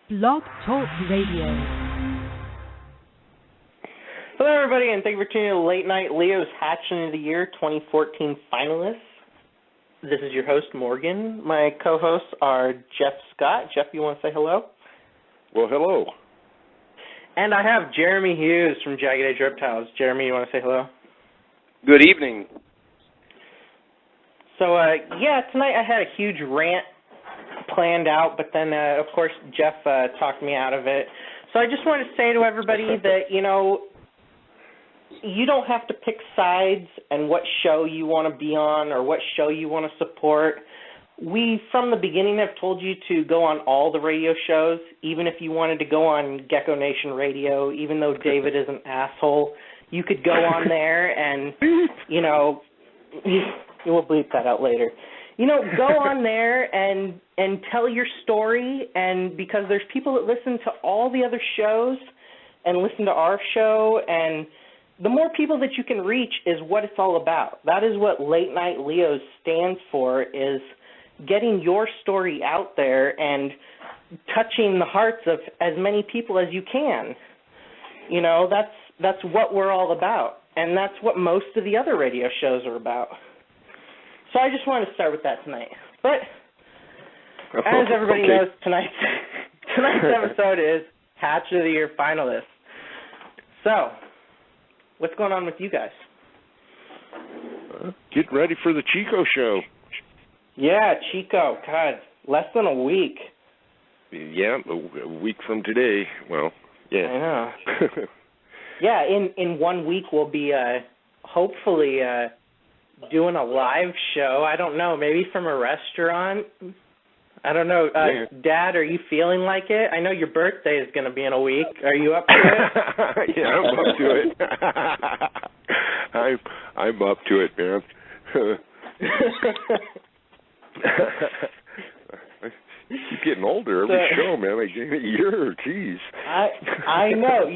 Blog Talk Radio. Hello, everybody, and thank you for tuning in to Late Night Leo's Hatchling of the Year 2014 Finalists. This is your host, Morgan. My co-hosts are Jeff Scott. Jeff, you want to say hello? Well, hello. And I have Jeremy Hughes from Jagged Edge Reptiles. Jeremy, you want to say hello? Good evening. So, tonight I had a huge rant planned out, but then, of course, Jeff talked me out of it. So I just want to say to everybody that, you don't have to pick sides and what show you want to be on or what show you want to support. We, from the beginning, have told you to go on all the radio shows, even if you wanted to go on Gecko Nation Radio, even though David is an asshole. You could go on there and, we'll bleep that out later. Go on there and tell your story, and because there's people that listen to all the other shows and listen to our show, and the more people that you can reach is what it's all about. That is what Late Night Leos stands for, is getting your story out there and touching the hearts of as many people as you can. That's what we're all about, and that's what most of the other radio shows are about. So I just wanted to start with that tonight. But as everybody knows, tonight's episode is Hatch of the Year Finalists. So, what's going on with you guys? Getting ready for the Chico show. Yeah, Chico. God, less than a week. Yeah, a week from today. Well, yeah. I know. Yeah, in 1 week we'll be hopefully doing a live show. I don't know, maybe from a restaurant. I don't know. Dad, are you feeling like it? I know your birthday is going to be in a week. Are you up to it? Yeah, I'm up to it. I'm up to it, man. I keep getting older every show, man. I gain a year. Jeez. I know.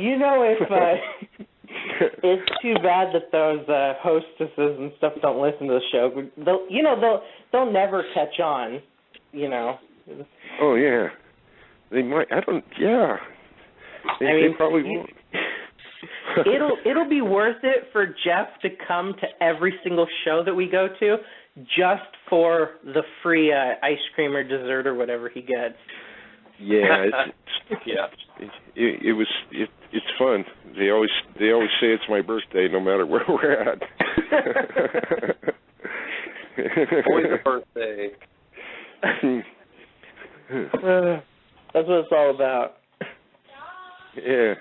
If it's too bad that those hostesses and stuff don't listen to the show. They'll never catch on. Oh yeah, they might. I don't. Yeah. They probably won't. It'll be worth it for Jeff to come to every single show that we go to, just for the free ice cream or dessert or whatever he gets. Yeah, it's fun. They always say it's my birthday, no matter where we're at. Always a birthday. That's what it's all about. Yeah.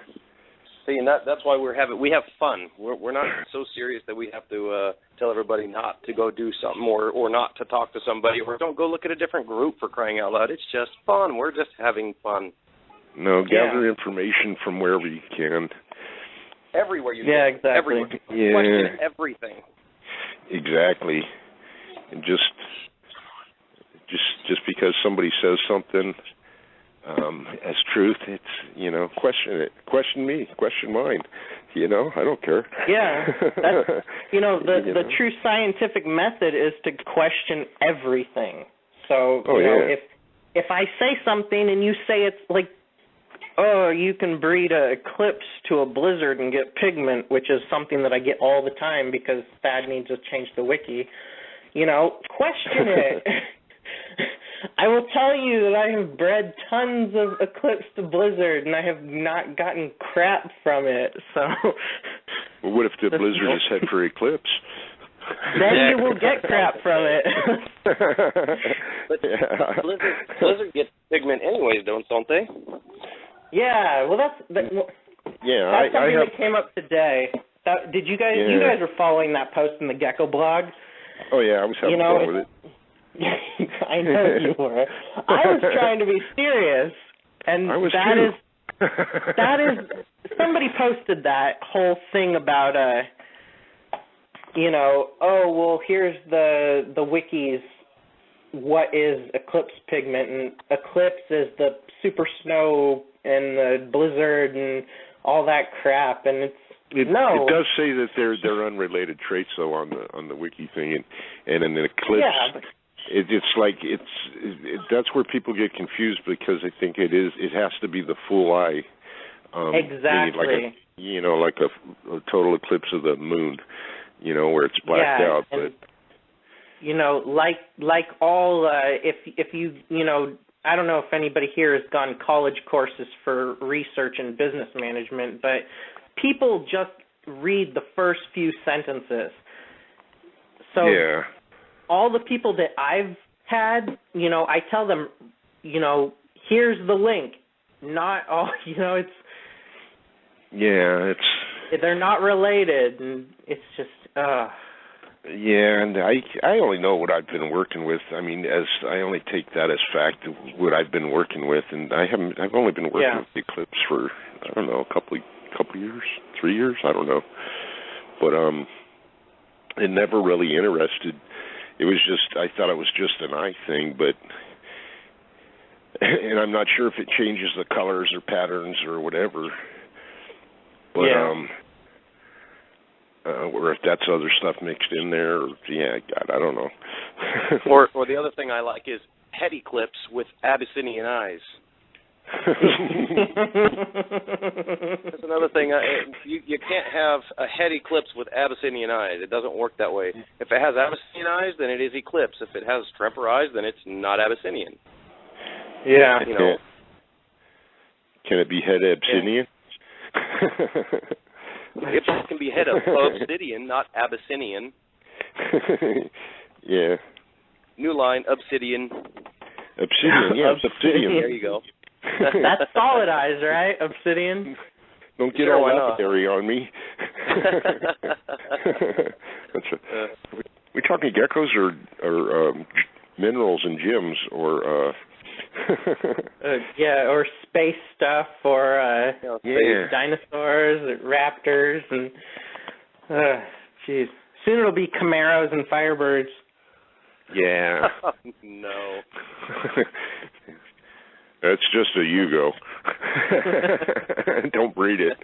See, and that's why we have fun. We're not so serious that we have to tell everybody not to go do something or not to talk to somebody or don't go look at a different group, for crying out loud. It's just fun. We're just having fun. No, gather information from wherever you can. Everywhere you can. Exactly. Everywhere. Yeah. Question everything. Exactly. And just because somebody says something as truth, it's, question it. Question me. Question mine. I don't care. Yeah. That's, the true scientific method is to question everything. So, if I say something and you say it's like, oh, you can breed a eclipse to a blizzard and get pigment, which is something that I get all the time because Thad needs to change the wiki, question it. I will tell you that I have bred tons of eclipse to blizzard, and I have not gotten crap from it. So, well, what if the blizzard is head for eclipse? Then you will get crap from it. But blizzard gets pigment anyways, don't they? Yeah. Well, that's something that came up today. Did you guys? Yeah. You guys were following that post in the Gecko blog. Oh yeah, I was having fun with it. I know you were. I was trying to be serious, and that is somebody posted that whole thing about here's the wikis. What is eclipse pigment? And eclipse is the super snow and the blizzard and all that crap, and it does say that they're unrelated traits though on the wiki thing, and an eclipse That's where people get confused because they think it has to be the full eye. Exactly. Like a total eclipse of the moon, where it's blacked out. And, like all, if you, I don't know if anybody here has gone college courses for research and business management, but people just read the first few sentences. So all the people that I've had, I tell them, here's the link. Not all, it's. Yeah, they're not related, and it's just. Yeah, and I only know what I've been working with. I mean, I only take that as fact, what I've been working with, and I've only been working with the eclipse for, I don't know, a couple years, 3 years, I don't know. But it never really interested. It was just, I thought it was just an eye thing, and I'm not sure if it changes the colors or patterns or whatever. But or if that's other stuff mixed in there, or, God, I don't know. or the other thing I like is head eclipse with Abyssinian eyes. That's another thing. You can't have a head eclipse with Abyssinian eyes. It doesn't work that way. If it has Abyssinian eyes, then it is eclipse. If it has Tremper eyes, then it's not Abyssinian. Yeah. Can it be head Abyssinian? It can be head of obsidian, not Abyssinian. Yeah. New line, obsidian. Obsidian, yeah, obsidian. There you go. That's solid eyes, right? Obsidian. Don't get all lapidary on me. We talking geckos or minerals and gems or or space stuff or space dinosaurs, raptors, and jeez. Soon it'll be Camaros and Firebirds. Yeah. No. That's just a Yugo. Don't breed it.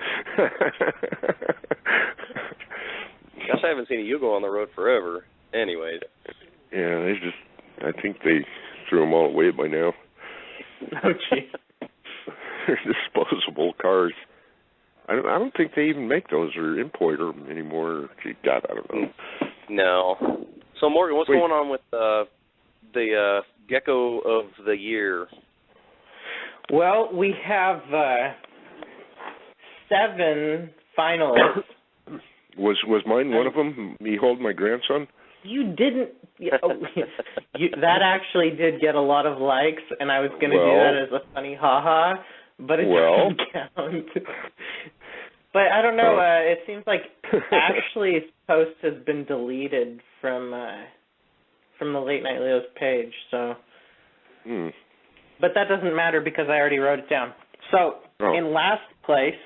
Gosh, I haven't seen a Yugo on the road forever. Anyways. Yeah, I think they threw them all away by now. Oh, gee. They're disposable cars. I don't think they even make those or import them anymore. Gee, God, I don't know. No. So, Morgan, what's going on with the Gecko of the Year? Well, we have 7 finalists. Was mine one of them? Me hold my grandson? You didn't. That actually did get a lot of likes, and I was going to do that as a funny ha-ha, but it doesn't count. But I don't know. It seems like Ashley's post has been deleted from the Late Night Leo's page. So, but that doesn't matter because I already wrote it down. So in last place,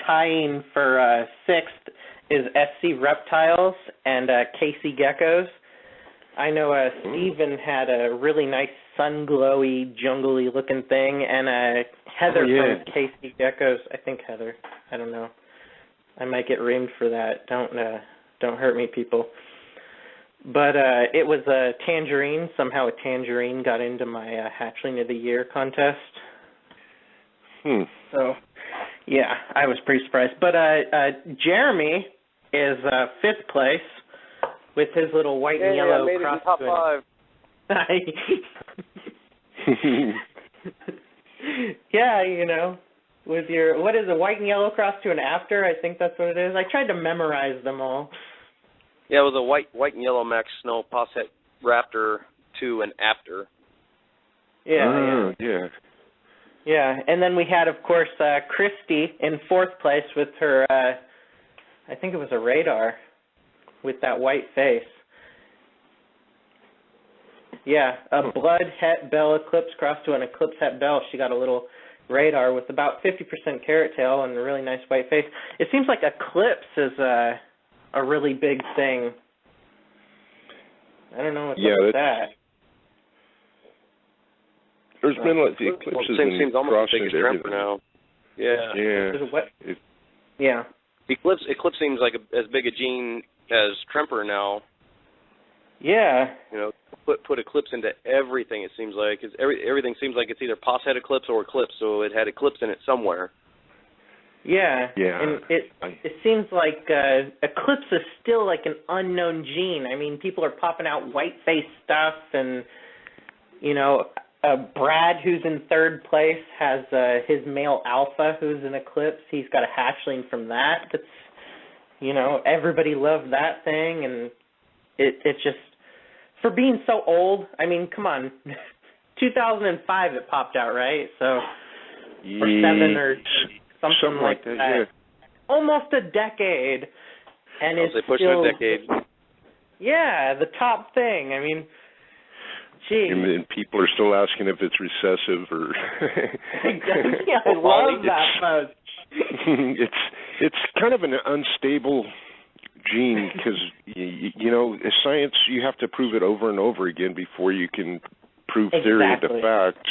tying for 6th is SC Reptiles and Casey Geckos. I know Steven had a really nice sun-glowy, jungly looking thing, and Heather from Casey Geckos. I think Heather. I don't know. I might get reamed for that. Don't hurt me, people. But it was a tangerine. Somehow a tangerine got into my Hatchling of the Year contest. So, yeah, I was pretty surprised. But Jeremy is 5th place with his little white and yellow made cross. It in top 5. Yeah, with your, what is a white and yellow cross to an after? I think that's what it is. I tried to memorize them all. Yeah, it was a white and yellow Max Snow Posset Raptor to an after. Yeah. Yeah, and then we had, of course, Christy in 4th place with her, I think it was a radar with that white face. Yeah, a blood het bell eclipse cross to an eclipse het bell. She got a little radar with about 50% carrot tail and a really nice white face. It seems like eclipse is a really big thing. I don't know what's up with that. There's been like the eclipses seems almost as big as Tremper now. Yeah. Eclipse seems like as big a gene as Tremper now. Yeah. put eclipse into everything. It seems like everything seems like it's either pos head eclipse or eclipse, so it had eclipse in it somewhere. Yeah. And it seems like eclipse is still like an unknown gene. I mean, people are popping out white face stuff, and Brad, who's in third place, has his male alpha, who's an eclipse. He's got a hatchling from that. That's everybody loved that thing, and it just, for being so old, I mean, come on, 2005 it popped out, right? So, or 7 or something like that. Yeah. Almost a decade, and it's pushing still a decade. Yeah, the top thing. I mean, gee. And people are still asking if it's recessive or. Yeah, I love that post. It's kind of an unstable gene because as science, you have to prove it over and over again before you can prove theory of the fact.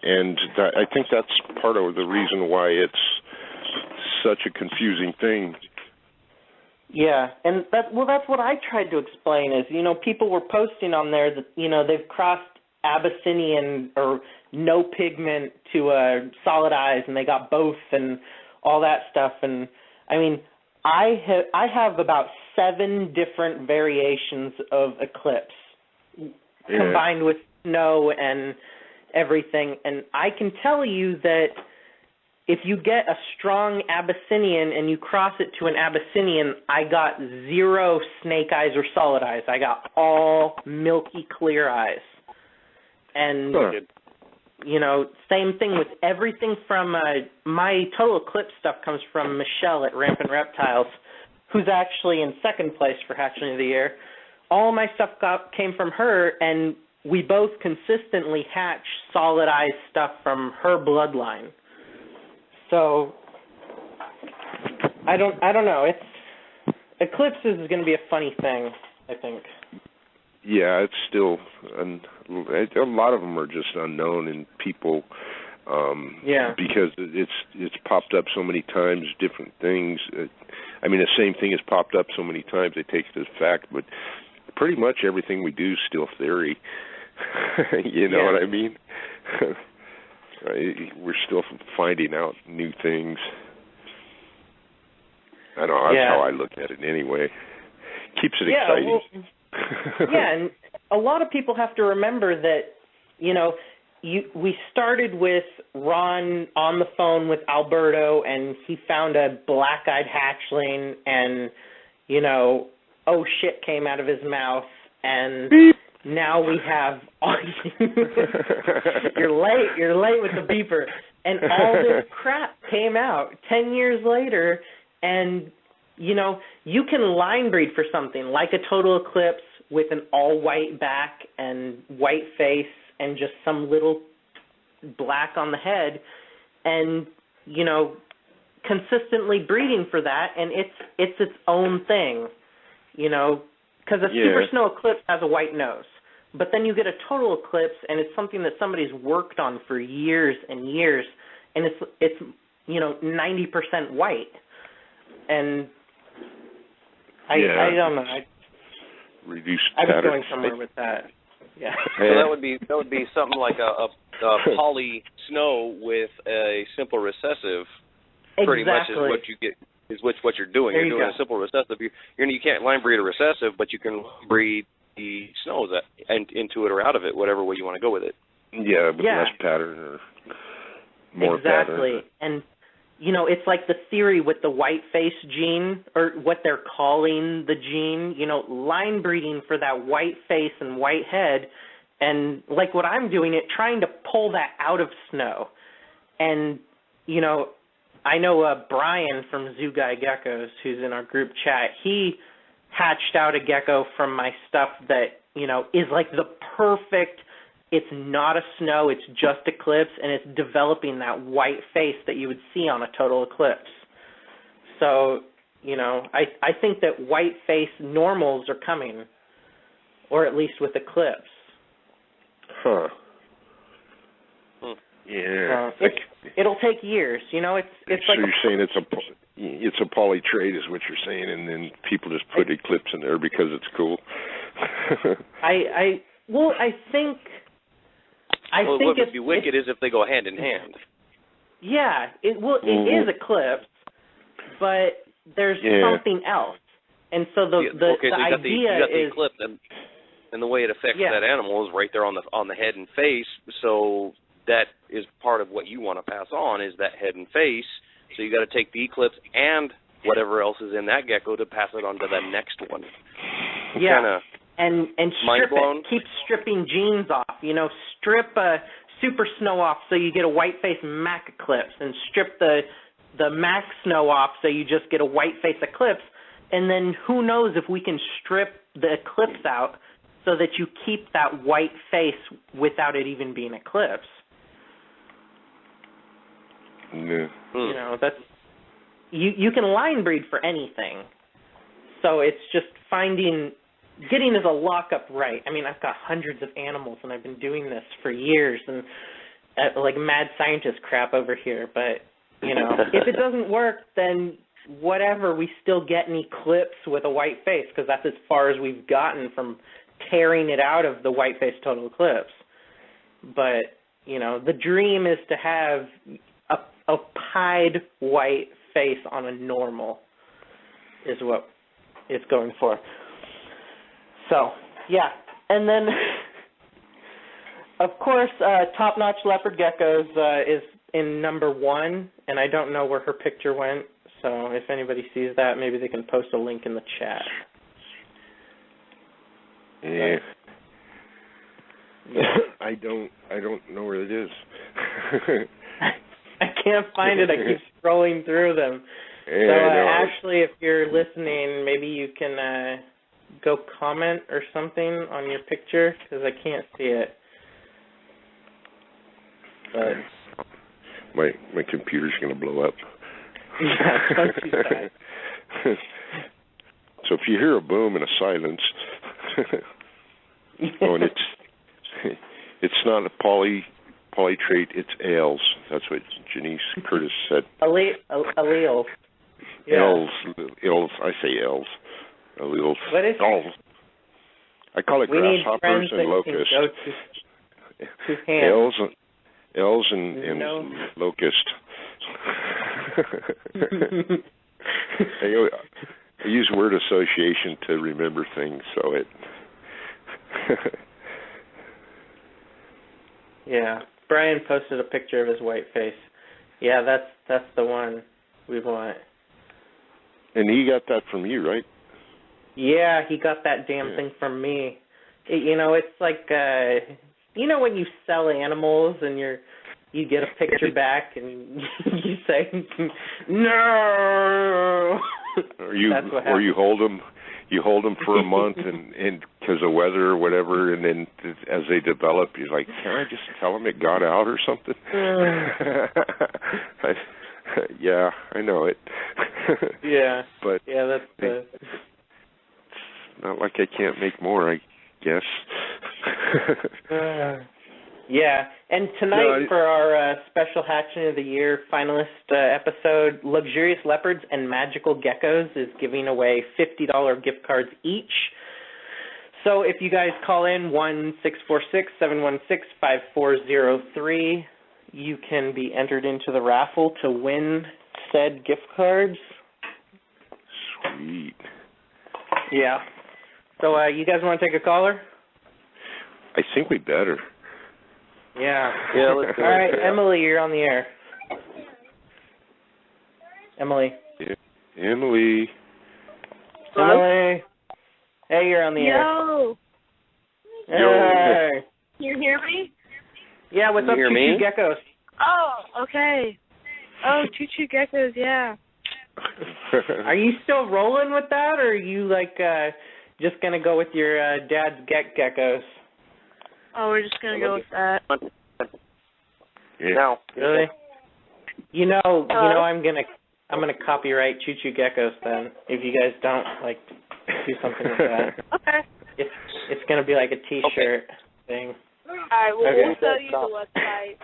And I think that's part of the reason why it's such a confusing thing. Yeah, and that's what I tried to explain is, people were posting on there that, they've crossed Abyssinian or no pigment to solid eyes, and they got both and all that stuff. And, I mean, I have about 7 different variations of eclipse combined with snow and everything. And I can tell you that if you get a strong Abyssinian and you cross it to an Abyssinian, I got 0 snake eyes or solid eyes. I got all milky clear eyes. And, same thing with everything from my total eclipse stuff comes from Michelle at Rampant Reptiles, who's actually in second place for Hatchling of the Year. All my stuff came from her, and we both consistently hatch solid eyes stuff from her bloodline. So I don't know. Eclipses is going to be a funny thing, I think. Yeah, it's still a lot of them are just unknown, and people because it's popped up so many times, different things. I mean, the same thing has popped up so many times they take it as fact, but pretty much everything we do is still theory. You know what I mean? We're still finding out new things. I don't know, that's how I look at it anyway. Keeps it exciting. And a lot of people have to remember that, we started with Ron on the phone with Alberto, and he found a black-eyed hatchling, and, oh shit came out of his mouth, and beep. Now we have you're late with the beeper, and all this crap came out 10 years later, and you can line breed for something like a total eclipse with an all white back and white face and just some little black on the head, and consistently breeding for that, and it's its own thing, because a super snow eclipse has a white nose. But then you get a total eclipse, and it's something that somebody's worked on for years and years, and it's 90% white. And I don't know. Reduced I was going somewhere with that. Yeah. So that would be something like a poly snow with a simple recessive. Exactly. Pretty much is what you get. Is what you're doing. You're doing a simple recessive. You can't line breed a recessive, but you can breed the snows into it or out of it, whatever way you want to go with it. Yeah, but less pattern or more pattern. Exactly. And, it's like the theory with the white face gene, or what they're calling the gene, line breeding for that white face and white head, and like what I'm doing, trying to pull that out of snow. And, I know Brian from Zoo Guy Geckos, who's in our group chat, he hatched out a gecko from my stuff that, is like the perfect, it's not a snow, it's just eclipse, and it's developing that white face that you would see on a total eclipse. So, I think that white face normals are coming, or at least with eclipse. Huh. Yeah. It'll take years, it's so like. So you're saying it's a poly trait, is what you're saying, and then people just put eclipse in there because it's cool. Well, I think what would be wicked is if they go hand in hand. Yeah, it is eclipse, but there's something else, and so the idea is eclipse, and the way it affects that animal is right there on the head and face. So that is part of what you want to pass on is that head and face. So you got to take the eclipse and whatever else is in that gecko to pass it on to the next one. Yeah. And strip it. Keep stripping genes off. Strip a super snow off so you get a white face Mac eclipse, and strip the Mac snow off so you just get a white face eclipse. And then who knows if we can strip the eclipse out so that you keep that white face without it even being eclipse. Yeah. That's you can line breed for anything. So it's just getting the lockup right. I mean, I've got hundreds of animals, and I've been doing this for years, and like mad scientist crap over here. But, if it doesn't work, then whatever, we still get an eclipse with a white face, because that's as far as we've gotten from tearing it out of the white face total eclipse. But, the dream is to have a pied white face on a normal is what it's going for. So, yeah. And then, of course, Top-Notch Leopard Geckos is in number 1, and I don't know where her picture went, so if anybody sees that, maybe they can post a link in the chat. Yeah. I don't know where it is. I can't find it. I keep scrolling through them. Yeah, so, Ashley, if you're listening, maybe you can go comment or something on your picture, because I can't see it. But my computer's going to blow up. Yeah, don't do that. So if you hear a boom and a silence, and it's not a polytrait, it's ales. That's what Janice Curtis said. Alleles. Yeah. Ales. I say ales. Alleles. What is it? I call it grasshoppers and locusts. Ales and locust. I use word association to remember things, so it. Yeah, Brian posted a picture of his white face. Yeah, that's the one we want. And he got that from you, right? Yeah, he got that damn thing from me. It's like when you sell animals and you get a picture back and you say no. Or you hold them for a month and because of weather or whatever, and then as they develop, you're like, can I just tell them it got out or something? Yeah, I know it. Yeah. But yeah, that's it's not like I can't make more, I guess. Yeah, and tonight for our special Hatchling of the Year finalist episode, Luxurious Leopards and Magical Geckos is giving away $50 gift cards each. So if you guys call in 1-646-716-5403, you can be entered into the raffle to win said gift cards. Sweet. Yeah. So you guys want to take a caller? I think we better. Yeah. Yeah, let's do it. All right, Emily, you're on the air. Emily. Yeah. Emily. Hello? Emily. Hey, you're on the air. Yo. Hey. Can you hear me? Yeah, what's up, Choo Choo Geckos? Oh, okay. Oh, Choo Choo Geckos, yeah. Are you still rolling with that, or are you just gonna go with your dad's geckos? Oh, we're just gonna go with that. Yeah. Now. Really? I'm gonna copyright Choo Choo Geckos then. If you guys don't do something with that. Okay. It's gonna be like a T-shirt thing. All right, we'll sell you the website.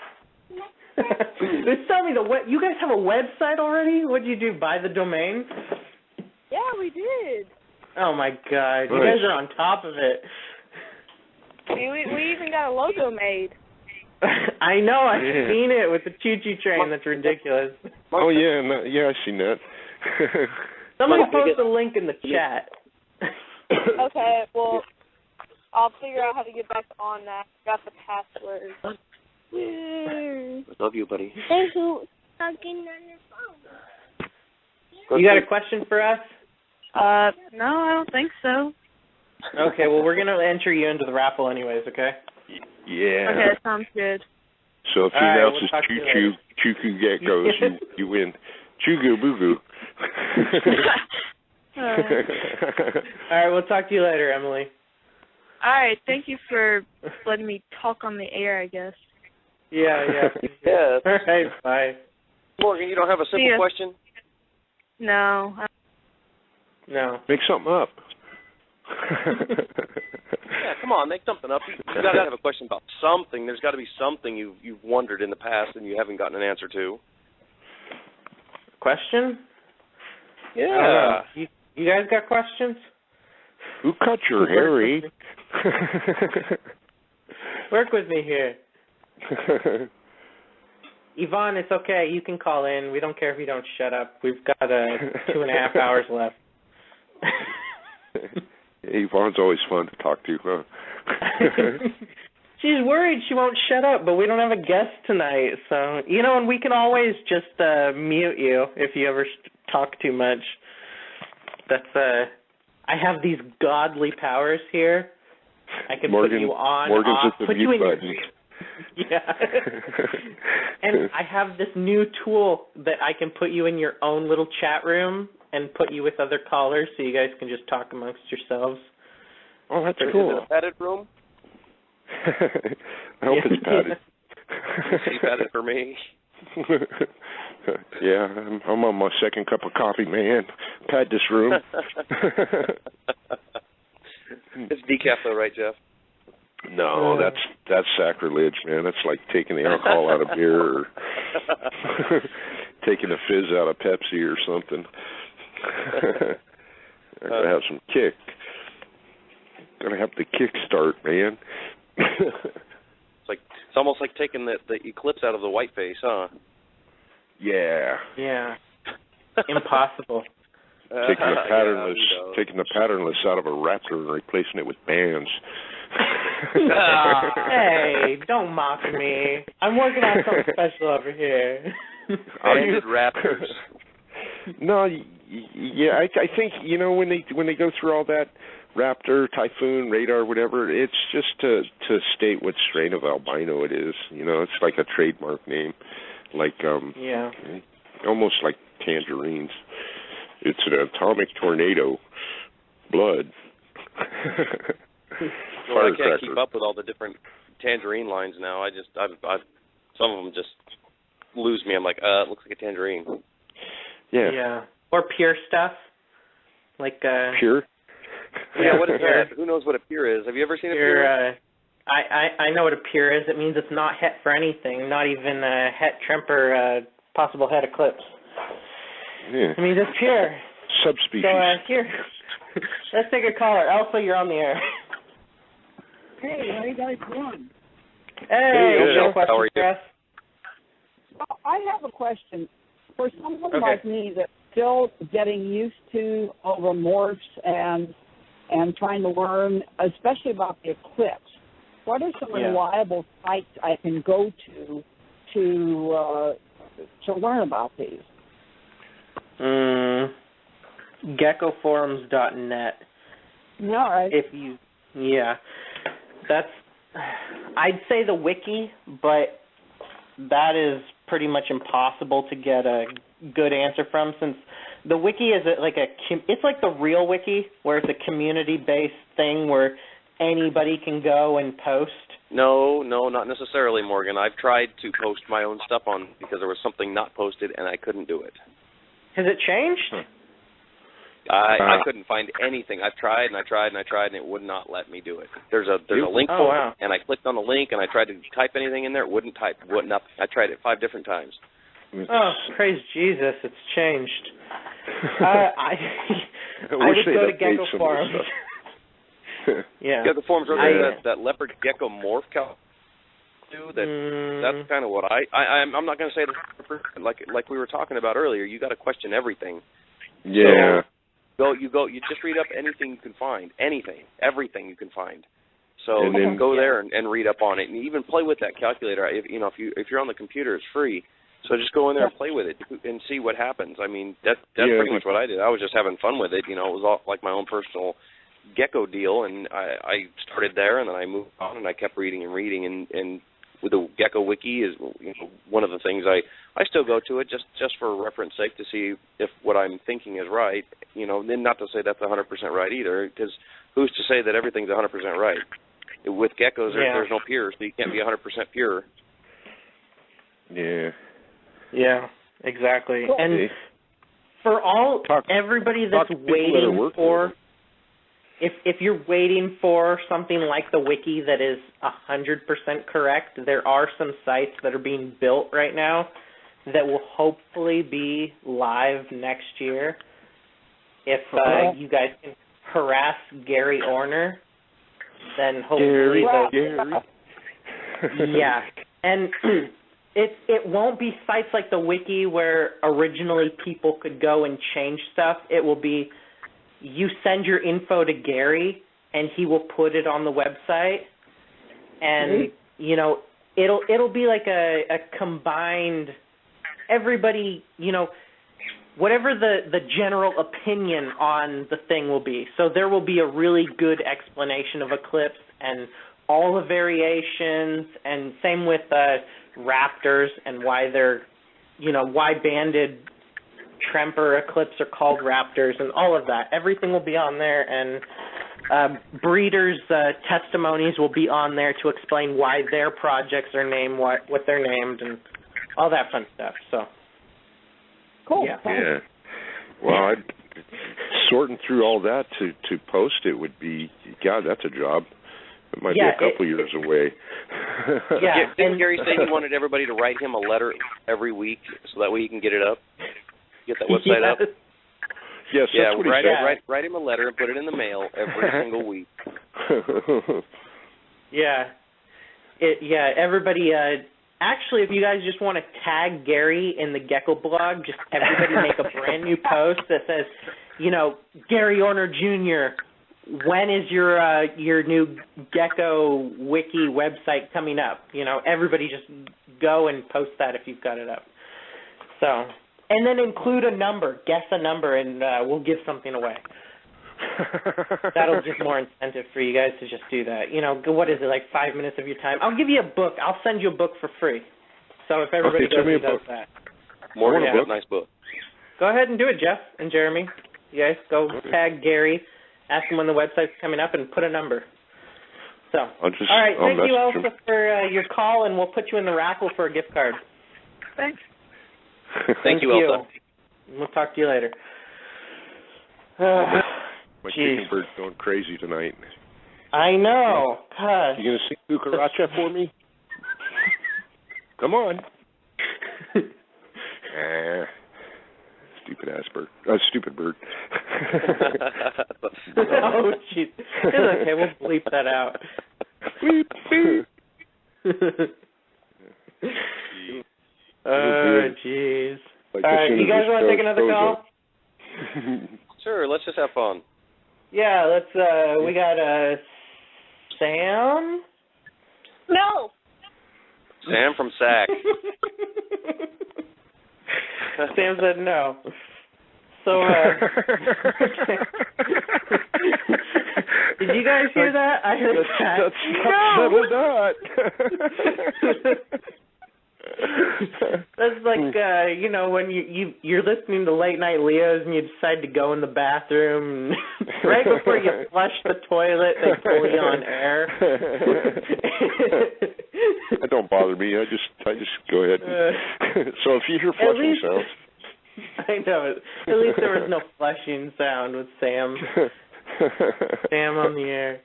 Just tell me you guys have a website already? What'd you do? Buy the domain? Yeah, we did. Oh my God, you guys are on top of it. We even got a logo made. I know, I've seen it with the choo-choo train. That's ridiculous. Oh, yeah, no, yeah, I've seen that. Somebody post a link in the chat. Okay, well, I'll figure out how to get back on that. Got the password. Love you, buddy. There's who talking on the phone. You got a question for us? No, I don't think so. Okay, well, we're going to enter you into the raffle anyways, okay? Yeah. Okay, sounds good. So if he announces choo-choo geckos, you win. Choo-goo boo-goo. All right, we'll talk to you later, Emily. All right, thank you for letting me talk on the air, I guess. Yeah. Yeah. All right, bye. Morgan, you don't have a simple question? No. No. Make something up. Yeah, come on, make something up. You got to have a question about something. There's got to be something you've wondered in the past and you haven't gotten an answer to. Question? Yeah. You guys got questions? Who cut your hair, eh? Work with me here. Yvonne, it's okay. You can call in. We don't care if you don't shut up. We've got 2.5 hours left. Yvonne's always fun to talk to, huh? She's worried she won't shut up, but we don't have a guest tonight. So, and we can always just mute you if you ever talk too much. I have these godly powers here. I can put you on, off, put you in button. Yeah. And I have this new tool that I can put you in your own little chat room and put you with other callers so you guys can just talk amongst yourselves. Oh, that's cool. Is it a padded room? I hope it's padded. It's padded for me. Yeah, I'm on my second cup of coffee, man. Pad this room. It's decaf though, right, Jeff? No, that's sacrilege, man. That's like taking the alcohol out of beer or taking the fizz out of Pepsi or something. I gotta have some kick. Gotta have the kick start, man. It's almost like taking the eclipse out of the white face, huh? Yeah. Yeah. Impossible. Taking the patternless out of a raptor and replacing it with bands. Hey, don't mock me. I'm working on something special over here. Banded raptors. No, yeah, I think when they go through all that raptor, typhoon, radar, whatever, it's just to state what strain of albino it is. It's like a trademark name, like almost like tangerines. It's an atomic tornado, blood. Well, I can't keep up with all the different tangerine lines now. I've some of them just lose me. I'm like, it looks like a tangerine. Yeah. Yeah. Or pure stuff, like pure. Yeah, what is that? Who knows what a pure is? Have you ever seen a pure? I know what a pure is. It means it's not het for anything, not even a het tremper, possible het eclipse. Yeah. It means it's pure. Subspecies. So here, let's take a caller. Elsa, you're on the air. Hey, how you guys doing? Hey, no question how are you? for us? I have a question. For someone like me that's still getting used to overmorphs and trying to learn, especially about the eclipse, what are some reliable sites I can go to learn about these? Geckoforums.net. All right. I'd say the wiki, but that is pretty much impossible to get a good answer from, since the wiki is it's like the real wiki, where it's a community-based thing where anybody can go and post. No, not necessarily, Morgan. I've tried to post my own stuff on because there was something not posted and I couldn't do it. Has it changed? I couldn't find anything. I've tried and it would not let me do it. There's a link and I clicked on the link and I tried to type anything in there. It wouldn't type. Wouldn't up. I tried it 5 different times. Oh, praise Jesus! It's changed. I would go to Gecko Forums. Yeah. The forums are that leopard gecko morph calc too. That's kind of what I'm not going to say that like we were talking about earlier. You got to question everything. Yeah. So you just read up anything you can find, everything you can find. So and then, go there and read up on it, and even play with that calculator. If you're on the computer, it's free. So just go in there and play with it and see what happens. I mean, that's pretty much what I did. I was just having fun with it. It was all like my own personal gecko deal, and I started there, and then I moved on, and I kept reading and with the Gecko Wiki is one of the things I still go to it just for reference sake to see if what I'm thinking is right. Then not to say that's 100% right either, because who's to say that everything's 100% right? With geckos, there's no pure, so you can't be 100% pure. Yeah. Yeah, exactly. And for everybody that's waiting for, if you're waiting for something like the wiki that is 100% correct, there are some sites that are being built right now that will hopefully be live next year. If you guys can harass Gary Orner, then hopefully yeah. And it won't be sites like the wiki where originally people could go and change stuff. It will be you send your info to Gary and he will put it on the website, and it'll be like a combined, everybody, whatever the general opinion on the thing will be. So there will be a really good explanation of Eclipse and all the variations, and same with raptors and why they're, why banded Tremper Eclipse are called raptors and all of that. Everything will be on there, and breeders' testimonies will be on there to explain why their projects are named what they're named and all that fun stuff. So cool. Yeah. Well, sorting through all that to post it would be, God, that's a job. It might be a couple years away. Yeah. Didn't Gary say he wanted everybody to write him a letter every week so that way he can get it up? Get that website up? Yes, that's what he said. Write him a letter and put it in the mail every single week. Everybody, actually, if you guys just want to tag Gary in the Gecko blog, just everybody make a brand new post that says, Gary Orner Jr., when is your new Gecko Wiki website coming up? Everybody just go and post that if you've got it up. So, and then include a number, guess a number, and we'll give something away. That'll just more incentive for you guys to just do that. What is it, like 5 minutes of your time? I'll give you a book. I'll send you a book for free. So if everybody goes and does that. Morgan, a nice book. Go ahead and do it, Jeff and Jeremy. You guys go tag Gary, ask him when the website's coming up, and put a number. So, all right, thank you, Elsa, for your call, and we'll put you in the raffle for a gift card. Thanks. Thank you, Elsa. We'll talk to you later. My chicken bird's going crazy tonight. I know. Gosh. You going to sing Cucaracha for me? Come on. Stupid bird. Oh, jeez. It's okay. We'll bleep that out. Bleep, bleep. Oh, jeez. All right, you guys want to take another call? Sure, let's just have fun. Yeah, let's, we got, Sam? No. Sam from SAC. Sam said no. So, did you guys hear that? I heard that. Not. That's like, when you're listening to Late Night Leos and you decide to go in the bathroom, right before you flush the toilet, they pull you on air. That don't bother me. I just go ahead. So if you hear flushing sounds. I know. At least there was no flushing sound with Sam. Sam on the air.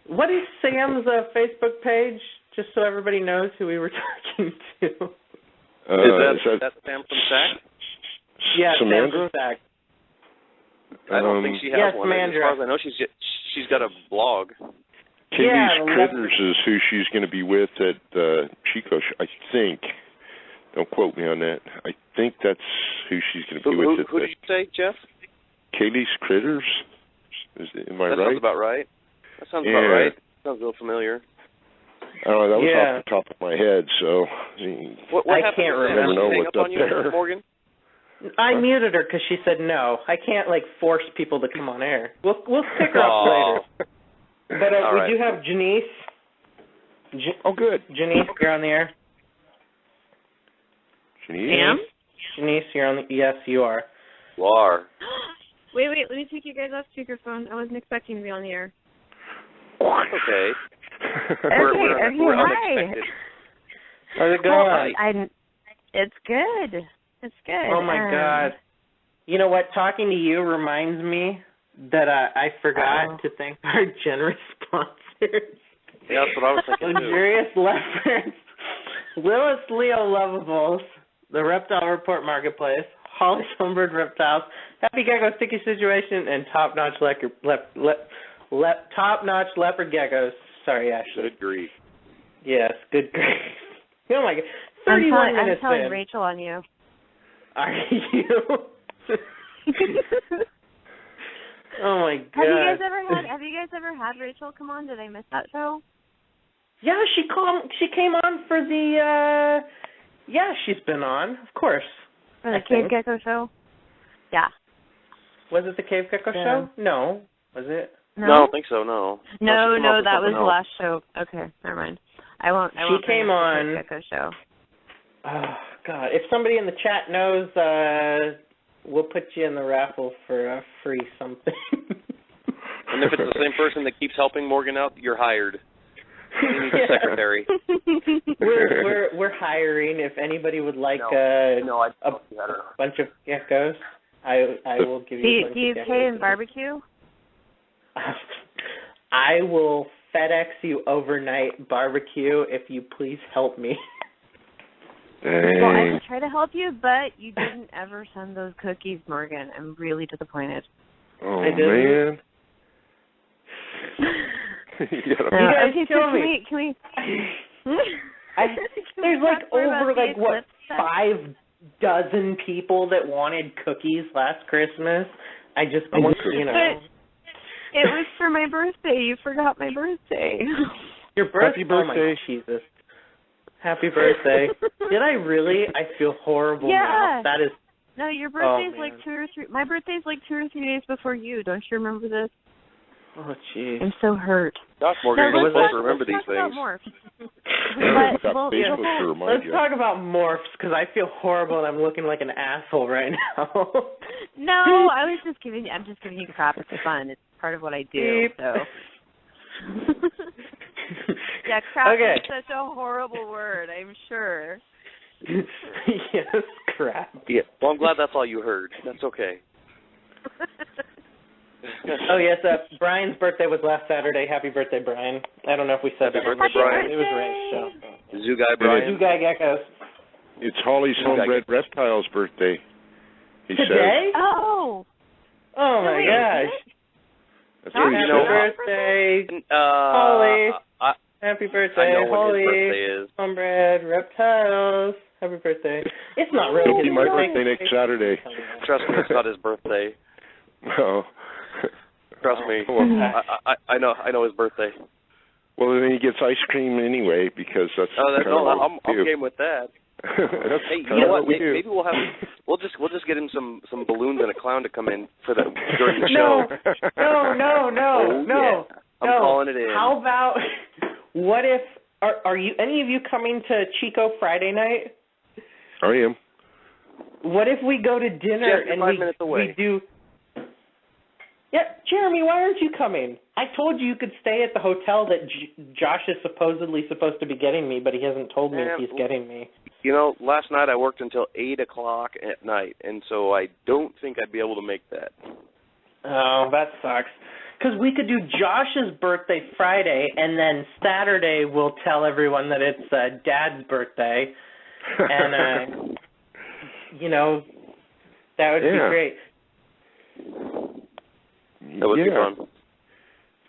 What is Sam's Facebook page? Just so everybody knows who we were talking to. Is that Sam from SAC? Yeah, Samandra? Sam from SAC. I don't think she has one. Samandra. As far as I know, she's got a blog. Katie's Critters is who she's going to be with at Chico, I think. Don't quote me on that. I think that's who she's going to be with. Who did you say, Jeff? Katie's Critters? Am I right? That sounds about right. That sounds about right. Sounds real familiar. Oh, that was off the top of my head, so what I can't remember. I never know what's up there. Morgan? I muted her because she said no. I can't force people to come on air. We'll pick her up later. But we do have Janice. Good. Janice, you're on the air. Janice? Janice, you're on the. Yes, you are. You are. Wait, let me take you guys off speakerphone. I wasn't expecting to be on the air. Okay. We're unexpected. How's it going? It's good. It's good. Oh, my God. You know what? Talking to you reminds me that I forgot to thank our generous sponsors. Yeah, that's what I was thinking, Luxurious Leopards, Willis Leo Lovables, the Reptile Report Marketplace, Holly Sunbird Reptiles, Happy Gecko Sticky Situation, and top-notch leopard geckos. Sorry, Ashley. Good grief. Yes, good grief. Oh, my God. 31 minutes I'm telling in. Rachel on you. Are you? Oh my God! Have you guys ever had Rachel come on? Did I miss that show? Yeah, she came on for the. Yeah, she's been on, of course. For the Cave Gecko show. Yeah. Was it the Cave Gecko show? No, was it? No, I don't think so. No. No, that was the last show. Okay, never mind. I won't. She came on. The Cave Gecko show. Oh God! If somebody in the chat knows, we'll put you in the raffle for a free something. And if it's the same person that keeps helping Morgan out, you're hired. You need a secretary. We're hiring. If anybody would like a bunch of geckos, I will give you. Do you pay in barbecue? I will FedEx you overnight barbecue if you please help me. Well, I would try to help you, but you didn't ever send those cookies, Morgan. I'm really disappointed. Oh, man. You guys kill me. Can we? There's over 5 dozen people that wanted cookies last Christmas. I just, But it was for my birthday. You forgot my birthday. Your birthday? Happy birthday. Oh my Jesus. Happy birthday. Did I really? I feel horrible now. That is. No, your birthday's like 2 or 3. My birthday's like 2 or 3 days before you. Don't you remember this? Oh, jeez. I'm so hurt. Gosh, Morgan, you're supposed to remember these things. Let's talk about morphs, because I feel horrible and I'm looking like an asshole right now. No, I'm just giving you crap. It's fun. It's part of what I do. So. Yeah, crap is such a horrible word, I'm sure. Yes, crap. Yeah. Well, I'm glad that's all you heard. That's okay. Oh, yes, Brian's birthday was last Saturday. Happy birthday, Brian. I don't know if we said Happy that. birthday, Brian. It was Ray's show. Zoo Guy Brian. Zoo Guy Geckos. It's Holly's Homebred Reptiles' birthday. Today? Oh. Oh, my gosh. That's Happy birthday, Holly. Happy birthday, Holly. Homebred Reptiles. Happy birthday. It's not really It'll his be my birthday. birthday next Saturday. Trust me, it's not his birthday. No. Trust me. I know his birthday. Well, then he gets ice cream anyway, because that's. I'm game with that. That's hey, you know what? Maybe we'll just get him some balloons and a clown to come in during the show. No. Yeah. I'm calling it in. How about what if are you any of you coming to Chico Friday night? I am. What if we go to dinner Jeff, and 5 minutes away. we do? Yeah, Jeremy, why aren't you coming? I told you could stay at the hotel that Josh is supposedly supposed to be getting me, but he hasn't told me if he's getting me. You know, last night I worked until 8 o'clock at night, and so I don't think I'd be able to make that. Oh, that sucks. Because we could do Josh's birthday Friday, and then Saturday we'll tell everyone that it's Dad's birthday. And, that would be great. That would be fun.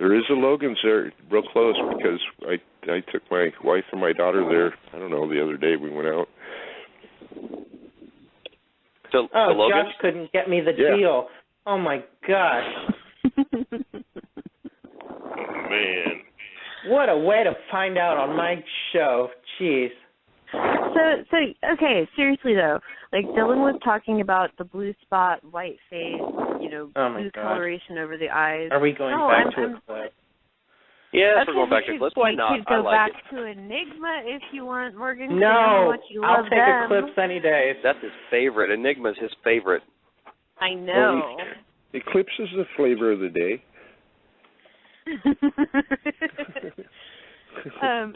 There is a Logan's there, real close, because I took my wife and my daughter there. I don't know, the other day we went out. So, Josh couldn't get me the deal. Oh my gosh. Man. What a way to find out on my show. Jeez. So okay, seriously though, like Dylan was talking about the blue spot, white face, blue coloration over the eyes. Are we going back to Eclipse? Yeah, we're going back to Eclipse. Why not? You could go back to Enigma if you want, Morgan. No, I'll take Eclipse any day. That's his favorite. Enigma's his favorite. I know. Well, Eclipse is the flavor of the day.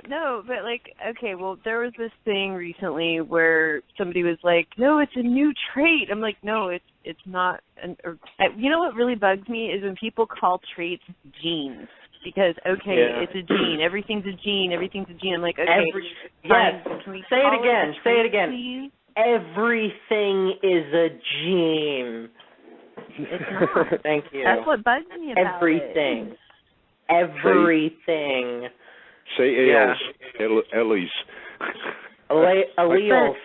No, but there was this thing recently where somebody was like, "No, it's a new trait." I'm like, "No, it's not." You know what really bugs me is when people call traits genes, because it's a gene. Everything's a gene. Everything's a gene. I'm like, okay, Say it again. Please? Everything is a gene. It's not. Thank you. That's what bugs me about everything. Everything. Say alleles. Alleles.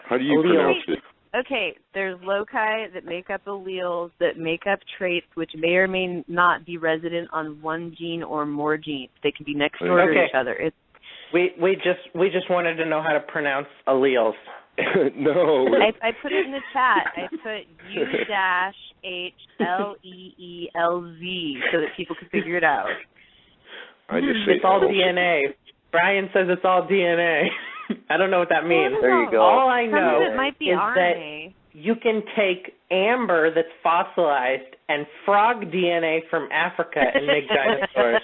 How do you pronounce it? Okay, there's loci that make up alleles that make up traits which may or may not be resident on one gene or more genes. They can be next door to each other. We just wanted to know how to pronounce alleles. No. I put it in the chat. I put U-H-L-E-E-L-Z so that people could figure it out. It's all DNA. Brian says it's all DNA. I don't know what that means. There you go. All I know it might be is RNA. that you can take amber that's fossilized and frog DNA from Africa and make dinosaurs.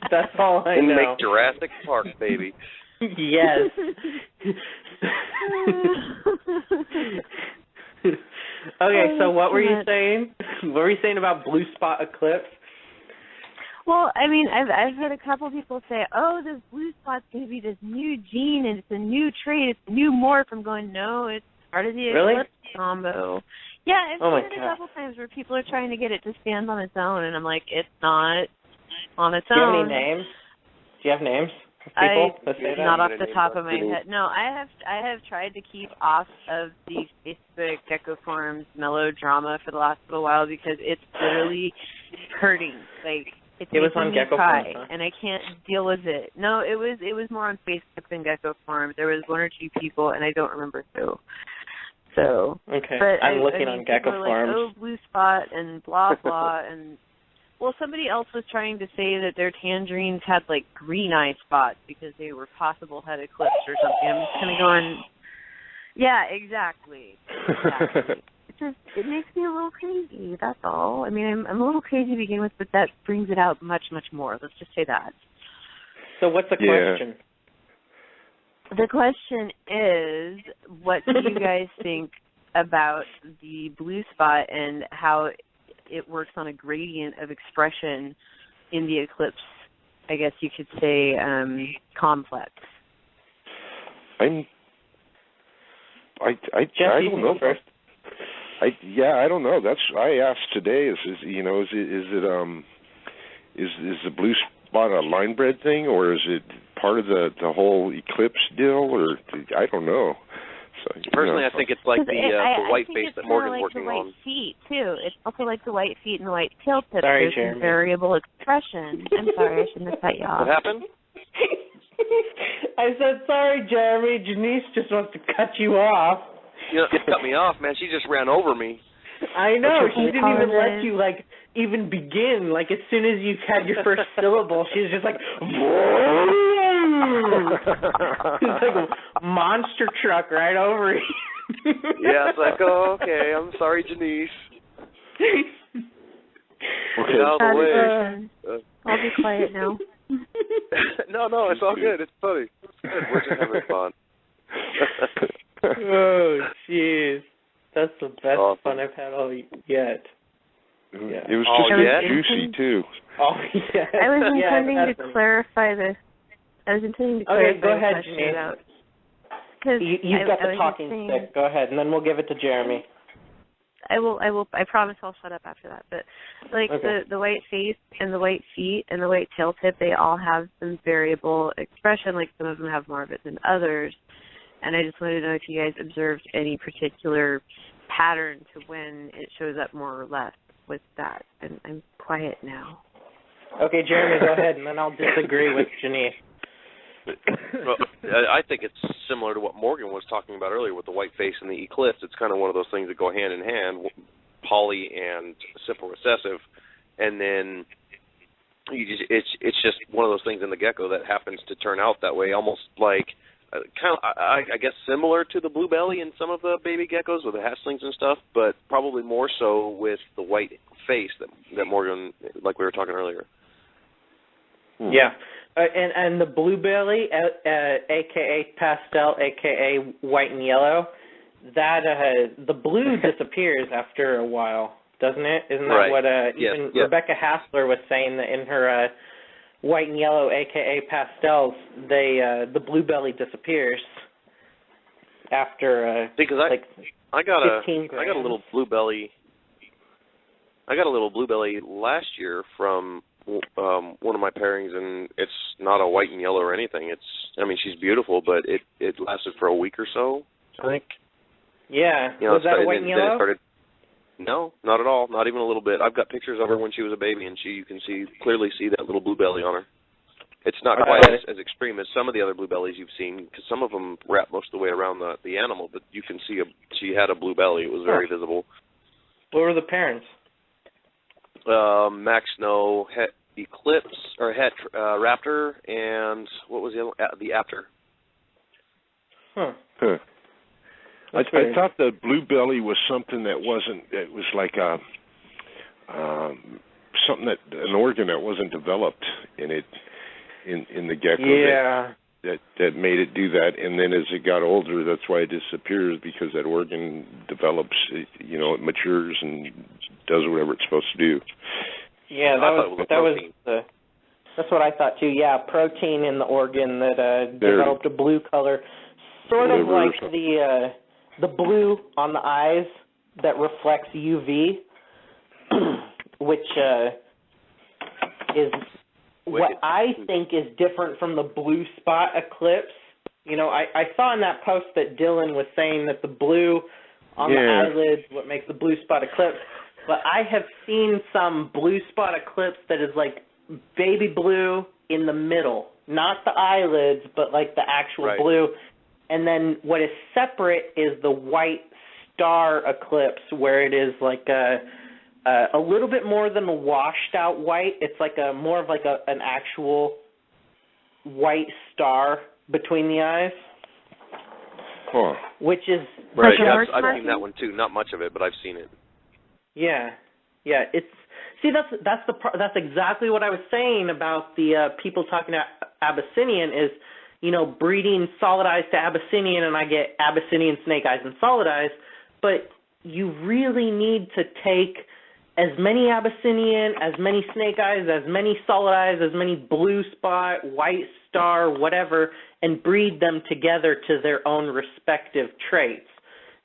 That's all I know. And make Jurassic Park, baby. Yes. Okay, so what were you saying? What were you saying about blue spot eclipse? Well, I mean, I've heard a couple people say, "Oh, this blue spot's going to be this new gene, and it's a new trait, it's a new morph." I'm going, no, it's part of the eclipse combo. Yeah, I've seen it a couple times where people are trying to get it to stand on its own, and I'm like, it's not on its own. Do you have any names? Do you have names of people that say that? Not off the top of my head. No, I have tried to keep off of the Facebook Gecko Forums melodrama for the last little while because it's literally hurting. Like, it was on Gecko Forums, and I can't deal with it. No, it was more on Facebook than Gecko Forums. There was one or two people, and I don't remember who. So, okay, but I'm looking on Gecko Forums. Like, oh, blue spot and blah blah, and somebody else was trying to say that their tangerines had like green eye spots because they were possible head eclipse or something. I'm just kind of going, yeah, exactly. It makes me a little crazy, that's all. I mean, I'm a little crazy to begin with, but that brings it out much, much more. Let's just say that. So what's the question? The question is, what do you guys think about the blue spot and how it works on a gradient of expression in the eclipse, I guess you could say, complex? I don't know. First. I don't know. I asked today. Is the blue spot a line bred thing, or is it part of the whole eclipse deal, or I don't know. So, personally, I think it's like the white face that Morgan's working on. It's like the white feet too. It's also like the white feet and the white tail tip. Sorry, There's some variable expression. I'm sorry, I shouldn't have cut you off. What happened? I said, sorry, Jeremy. Janice just wants to cut you off. You cut me off, man. She just ran over me. I know. She didn't even let you, even begin. Like, as soon as you had your first syllable, she was just like, it's like a monster truck right over you. Yeah, it's like, oh, okay. I'm sorry, Janice. Okay. Out of the way. I'll be quiet now. No, it's all good. It's funny. It's good. We're just having fun. Oh, jeez. That's the best fun I've had all yet. Yeah. It was just juicy, too. Oh, yeah. I was intending to clarify this. Okay, go ahead, Janice. You've got the talking stick. Go ahead, and then we'll give it to Jeremy. I will. I promise I'll shut up after that. But like the white face and the white feet and the white tail tip, they all have some variable expression. Like some of them have more of it than others. And I just wanted to know if you guys observed any particular pattern to when it shows up more or less with that. And I'm quiet now. Okay, Jeremy, go ahead, and then I'll disagree with Janice. Well, I think it's similar to what Morgan was talking about earlier with the white face and the eclipse. It's kind of one of those things that go hand in hand, poly and simple recessive, and then it's just one of those things in the gecko that happens to turn out that way, almost like kind of I guess similar to the blue belly in some of the baby geckos with the hatchlings and stuff, but probably more so with the white face that Morgan, like we were talking earlier. Yeah. And the blue belly, a.k.a. pastel, a.k.a. white and yellow, that the blue disappears after a while, doesn't it? Isn't that what even Rebecca Hassler was saying, that in her white and yellow, a.k.a. pastels, the blue belly disappears after because I got a little blue belly. I got a little blue belly last year from one of my pairings, and it's not a white and yellow or anything. She's beautiful, but it lasted for a week or so, I think. Yeah. Was that a white and yellow? No, not at all. Not even a little bit. I've got pictures of her when she was a baby, and you can clearly see that little blue belly on her. It's not quite as extreme as some of the other blue bellies you've seen, because some of them wrap most of the way around the animal, but you can see she had a blue belly. It was very visible. What were the parents? Max Snow, Eclipse, or Raptor, and what was the Aptor? I thought the blue belly was something that wasn't. It was like something an organ that wasn't developed in it in the gecko. Yeah. That made it do that, and then as it got older, that's why it disappears, because that organ develops. It matures and does whatever it's supposed to do. Yeah, that's what I thought too. Yeah, protein in the organ that developed a blue color, sort of like the blue on the eyes that reflects UV, which is what I think is different from the blue spot eclipse. I saw in that post that Dylan was saying that the blue on the eyelids what makes the blue spot eclipse, but I have seen some blue spot eclipse that is like baby blue in the middle, not the eyelids, but like the actual blue. And then what is separate is the white star eclipse, where it is like a little bit more than a washed out white. It's like more of like an actual white star between the eyes. Huh. Which is right. Yeah, I've seen that one too. Not much of it, but I've seen it. Yeah. That's exactly what I was saying about the people talking about Abyssinian is, breeding solid eyes to Abyssinian, and I get Abyssinian snake eyes and solid eyes, but you really need to take as many Abyssinian, as many snake eyes, as many solid eyes, as many blue spot, white star, whatever, and breed them together to their own respective traits.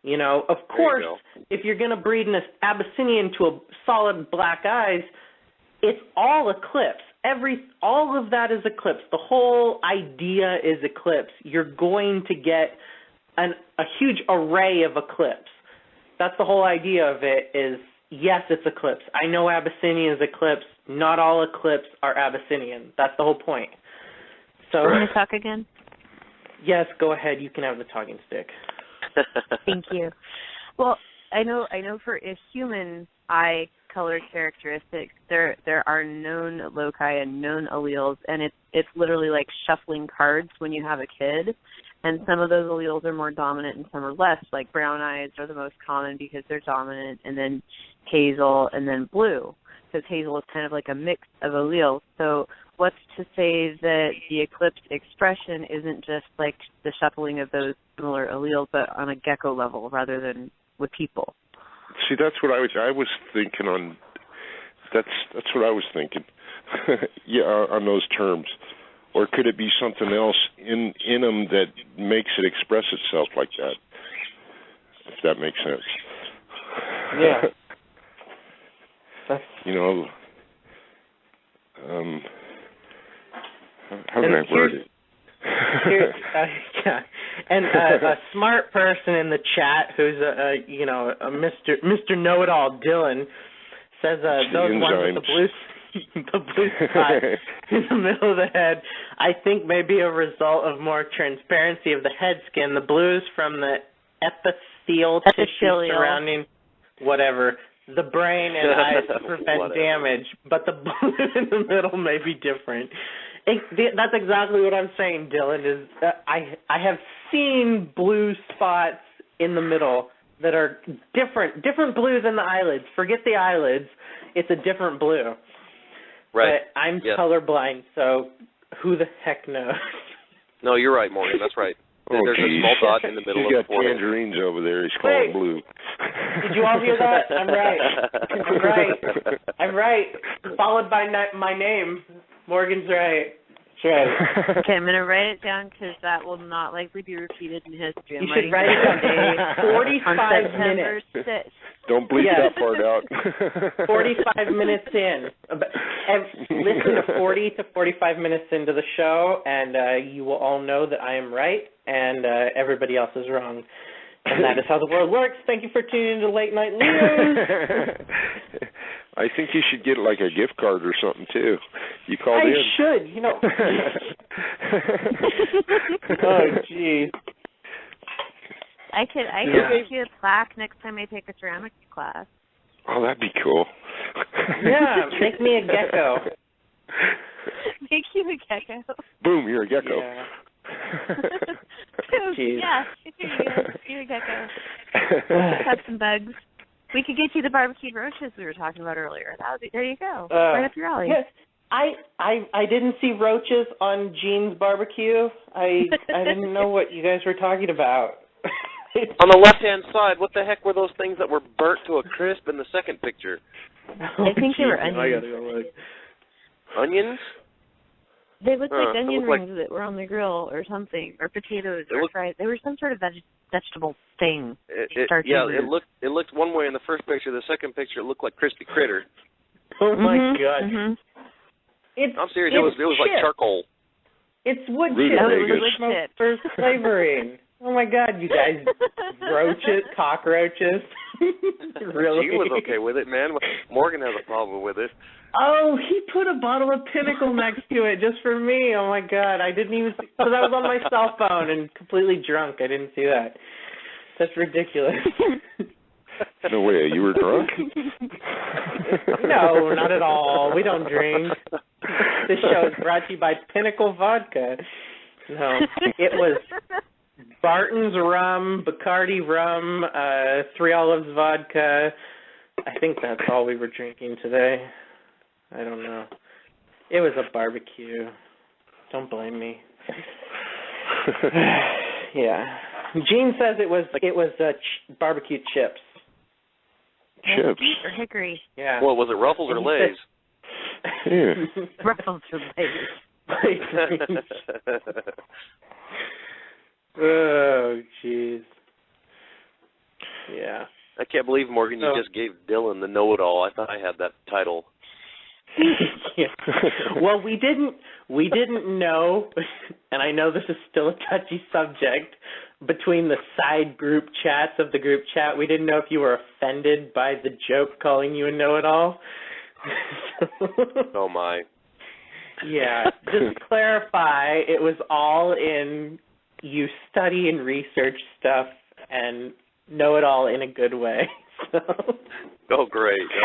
Of course, if you're going to breed an Abyssinian to a solid black eyes, it's all eclipse. All of that is eclipse. The whole idea is eclipse. You're going to get a huge array of eclipse. That's the whole idea of it is, yes, it's eclipse. I know Abyssinian is eclipse. Not all eclipse are Abyssinian. That's the whole point. So, can I talk again? Yes, go ahead. You can have the talking stick. Thank you. Well, I know for a human eye color characteristics, there are known loci and known alleles, and it's literally like shuffling cards when you have a kid, and some of those alleles are more dominant and some are less. Like brown eyes are the most common because they're dominant, and then hazel, and then blue, because hazel is kind of like a mix of alleles. So what's to say that the eclipse expression isn't just like the shuffling of those similar alleles, but on a gecko level rather than with people? See, that's what I was thinking on. That's what I was thinking. Yeah, on those terms. Or could it be something else in them that makes it express itself like that? If that makes sense. Yeah. You know, how can I word it? Yeah. And a smart person in the chat who's a Mr. Know-It-All, Dylan, says those ones with the blue spot in the middle of the head, I think may be a result of more transparency of the head skin. The blues from the epithelial tissue surrounding whatever the brain and eyes to prevent damage, but the blue in the middle may be different. That's exactly what I'm saying, Dylan, is I have seen blue spots in the middle that are different blues in the eyelids. Forget the eyelids. It's a different blue. Right. But I'm colorblind, so who the heck knows? No, you're right, Morgan. That's right. There's a small dot in the middle of the forehead. He's got tangerines over there. He's calling blue. Did you all hear that? I'm right. Followed by my name. Morgan's right. That's right. Okay, I'm going to write it down because that will not likely be repeated in history. You should write it down. 45 minutes. 6th. Don't bleep that part out. 45 minutes in. Listen to 40 to 45 minutes into the show, and you will all know that I am right and everybody else is wrong. And that is how the world works. Thank you for tuning in to Late Night Leaders. I think you should get like a gift card or something too. You called in. I should, you know. Oh, jeez. I could make you a plaque next time I take a ceramics class. Oh, that'd be cool. Yeah, make me a gecko. Make you a gecko. Boom, you're a gecko. Yeah. Yeah, you're a gecko. Have some bugs. We could get you the barbecued roaches we were talking about earlier. There you go. Right up your alley. Yes. I didn't see roaches on Gene's barbecue. I didn't know what you guys were talking about. On the left-hand side, what the heck were those things that were burnt to a crisp in the second picture? I think they were onions. I gotta go look. Onions? They looked like onion rings that were on the grill or something, or potatoes or fries. They were some sort of vegetable thing. It looked one way in the first picture. The second picture, it looked like crispy critter. Oh my God! Mm-hmm. I'm serious. It was like charcoal. It's wood chips for flavoring. Oh my God, you guys! Roaches, cockroaches. Really? She was okay with it, man. Morgan has a problem with it. Oh, he put a bottle of Pinnacle next to it just for me. Oh my God, I didn't even because I was on my cell phone and completely drunk. I didn't see that. That's ridiculous. No way, you were drunk? No, not at all. We don't drink. This show is brought to you by Pinnacle Vodka. No, it was Barton's rum, Bacardi rum, Three Olives vodka. I think that's all we were drinking today. I don't know. It was a barbecue. Don't blame me. Yeah. Gene says it was barbecued chips. Chips? Or hickory. Yeah. Well, was it Ruffles or Lay's? Yeah. Ruffles or Lay's. Oh, jeez. Yeah. I can't believe, Morgan, you just gave Dylan the know-it-all. I thought I had that title. Yeah. Well, we didn't know, and I know this is still a touchy subject, between the side group chats of the group chat, we didn't know if you were offended by the joke calling you a know-it-all. Oh, my. Yeah, just to clarify, it was all in you study and research stuff and know it all in a good way. So. Oh, great. Okay.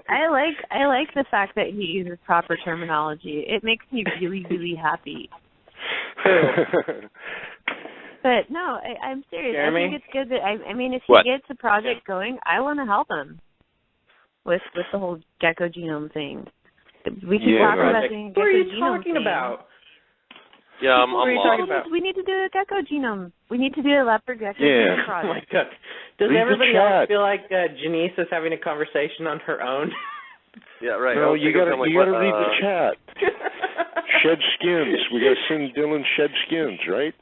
I like the fact that he uses proper terminology. It makes me really, really happy. But no, I'm serious. Jeremy? I think it's good that I mean, if he gets a project going, I want to help him with the whole gecko genome thing. We should talk about doing a gecko genome. What are you talking about? Yeah, I'm lost. We need to do a gecko genome. We need to do a leopard gecko genome project. Oh my God. Does everybody else feel like Janice is having a conversation on her own? Yeah, right. No, you gotta read the chat. Shed skins. We gotta send Dylan shed skins, right?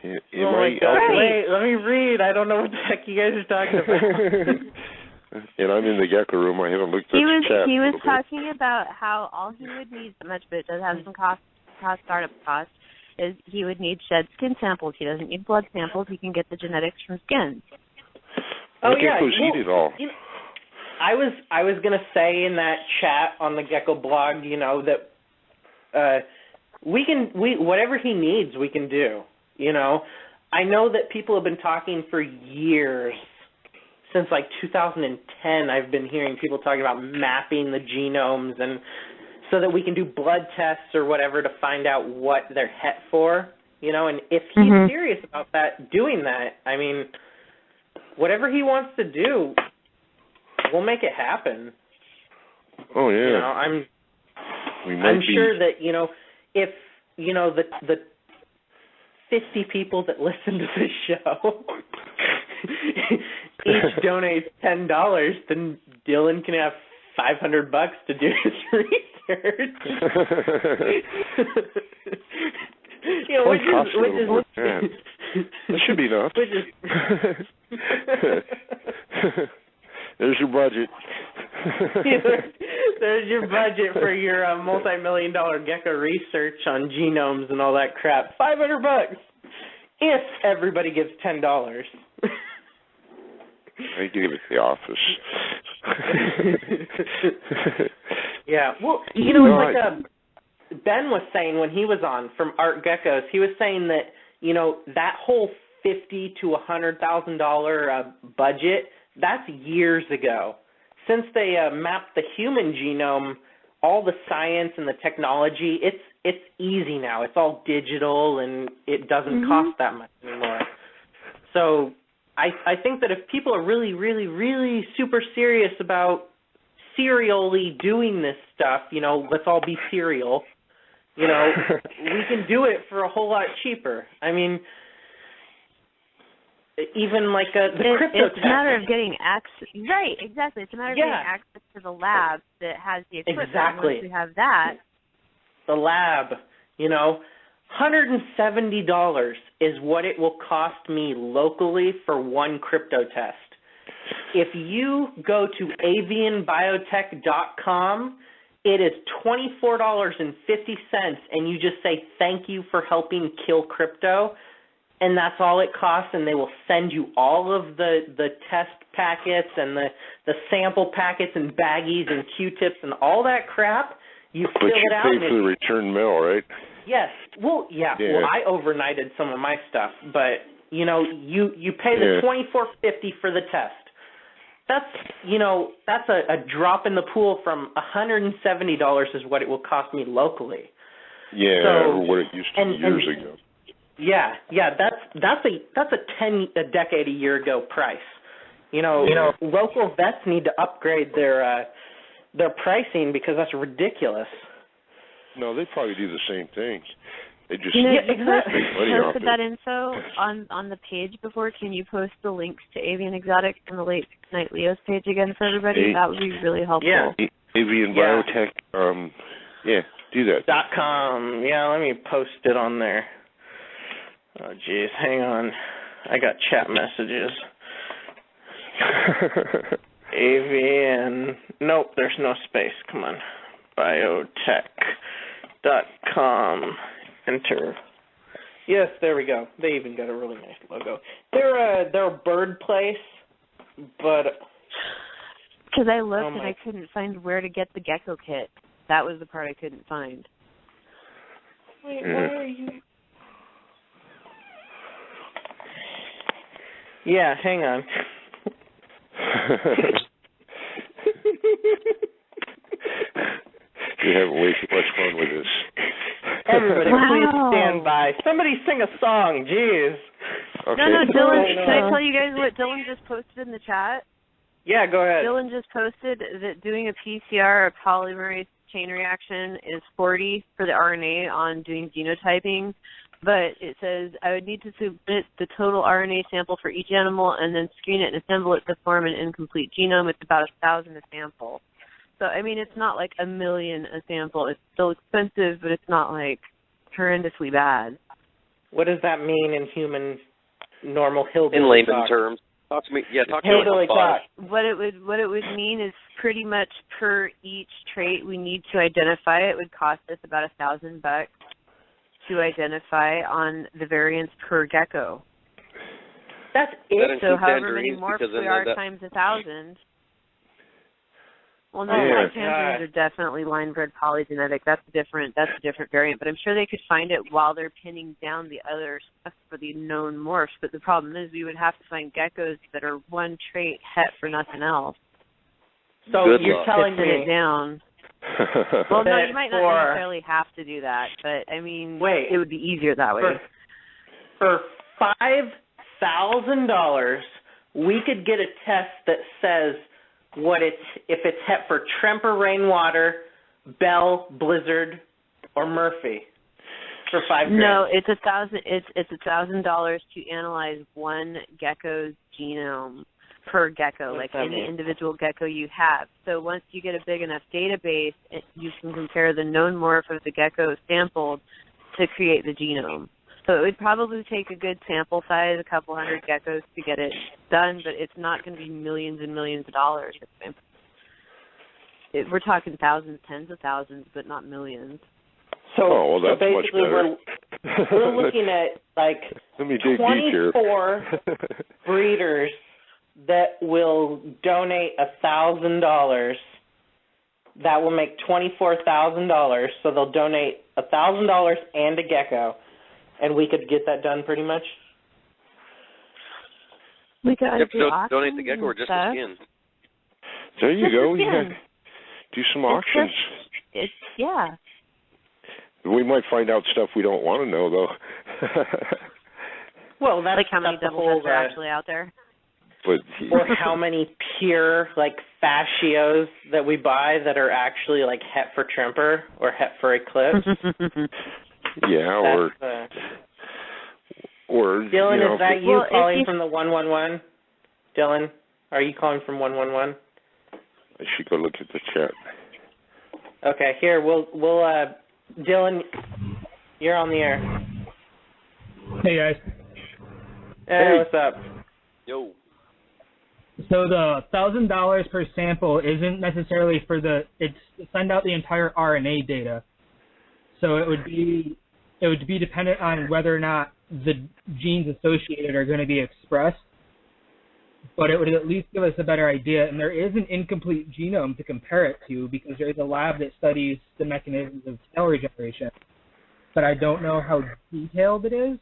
Oh my God. Wait, let me read. I don't know what the heck you guys are talking about. And I'm in the gecko room. I haven't looked at the chat. He was talking about how all he would need, so much, but it does have some startup costs, is he would need shed skin samples. He doesn't need blood samples. He can get the genetics from skins. Oh, yeah. Geckos eat it all. I was going to say in that chat on the Gecko blog, that we whatever he needs, we can do. I know that people have been talking for years, since like 2010. I've been hearing people talking about mapping the genomes, and so that we can do blood tests or whatever to find out what they're het for. And if he's serious about doing that, I mean, whatever he wants to do, we'll make it happen. Oh yeah. I'm sure that if the 50 people that listen to this show each donate $10, then Dylan can have $500 to do his research. That should be enough. There's your budget. There's your budget for your multi-million-dollar gecko research on genomes and all that crap. $500 if everybody gives $10. I give it to the office. Yeah, well, Ben was saying when he was on from Art Geckos, he was saying that that whole $50,000 to $100,000 budget, that's years ago. Since they mapped the human genome, all the science and the technology, it's easy now. It's all digital and it doesn't cost that much anymore. So I think that if people are really, really, really super serious about serially doing this stuff, let's all be serial, we can do it for a whole lot cheaper. I mean, even like the crypto It's a matter of getting access. Right, exactly. It's a matter of getting access to the lab that has the equipment. Exactly. Once you have that. The lab, $170 is what it will cost me locally for one crypto test. If you go to avianbiotech.com, it is $24.50, and you just say thank you for helping kill crypto, and that's all it costs, and they will send you all of the test packets and the sample packets and baggies and Q-tips and all that crap. You fill it out. But you pay for the return mail, right? Yes. Well, yeah. Well, I overnighted some of my stuff, but you pay the $24.50 for the test. That's that's a drop in the pool from $170 is what it will cost me locally. Yeah, or what it used to be years ago. Yeah, that's a decade a year ago price. Local vets need to upgrade their pricing because that's ridiculous. No, they probably do the same thing. They just exactly. Posted that info on the page before. Can you post the links to Avian Exotic and the Late Night Leos page again for everybody? That would be really helpful. Yeah, Avian Biotech. Do that. .com. Yeah, let me post it on there. Oh, geez, hang on. I got chat messages. Avian. Nope, there's no space. Come on. Biotech.com. Enter. Yes, there we go. They even got a really nice logo. They're a bird place, but because I looked and I couldn't find where to get the gecko kit. That was the part I couldn't find. Wait, where are you? Yeah, hang on. You're having way too much fun with this. Everybody, please stand by. Somebody sing a song, jeez. Okay. No, Dylan, can I tell you guys what Dylan just posted in the chat? Yeah, go ahead. Dylan just posted that doing a PCR, a polymerase chain reaction, is 40 for the RNA on doing genotyping, but it says I would need to submit the total RNA sample for each animal and then screen it and assemble it to form an incomplete genome. It's about 1,000 a sample. So, I mean, it's not like $1 million a sample. It's still expensive, but it's not like horrendously bad. What does that mean in human, normal hillbilly in layman's talk? terms? Talk to me. Yeah, talk to me like a boss. What it would mean is pretty much per each trait we need to identify. It would cost us about $1,000 to identify on the variants per gecko. That's it. So however many morphs we are times 1,000. Well, no, my tangerines are definitely line-bred polygenetic. That's a different variant. But I'm sure they could find it while they're pinning down the other stuff for the known morphs. But the problem is we would have to find geckos that are one trait het for nothing else. So you're telling me it down. Well, no, you might not necessarily have to do that, but I mean, it would be easier that way. For $5,000, we could get a test that says if it's het for Tremper, Rainwater, Bell, Blizzard, or Murphy for $5,000. No, it's $1,000 to analyze one gecko's genome per gecko, like any individual gecko you have. So once you get a big enough database, you can compare the known morph of the gecko sampled to create the genome. So it would probably take a good sample size, a couple hundred geckos to get it done, but it's not going to be millions and millions of dollars. We're talking thousands, tens of thousands, but not millions. So basically we're looking at like 24 breeders that will donate $1,000. That will make $24,000. So they'll donate $1,000 and a gecko. And we could get that done pretty much? We could donate the gecko or just the skin. There you go. Yeah. Do some auctions. Yeah. We might find out stuff we don't want to know, though. Well, that's like how many double heads are actually out there. But or how many pure fascios that we buy that are actually het for Tremper or het for Eclipse. Yeah, or Dylan, is that you calling from the 111? Dylan, are you calling from 111? I should go look at the chat. Okay, here we'll Dylan, you're on the air. Hey guys. Hey, what's up? Yo. So the $1,000 per sample isn't necessarily for it's send out the entire RNA data. So it would be dependent on whether or not the genes associated are going to be expressed, but it would at least give us a better idea. And there is an incomplete genome to compare it to because there is a lab that studies the mechanisms of cell regeneration, but I don't know how detailed it is.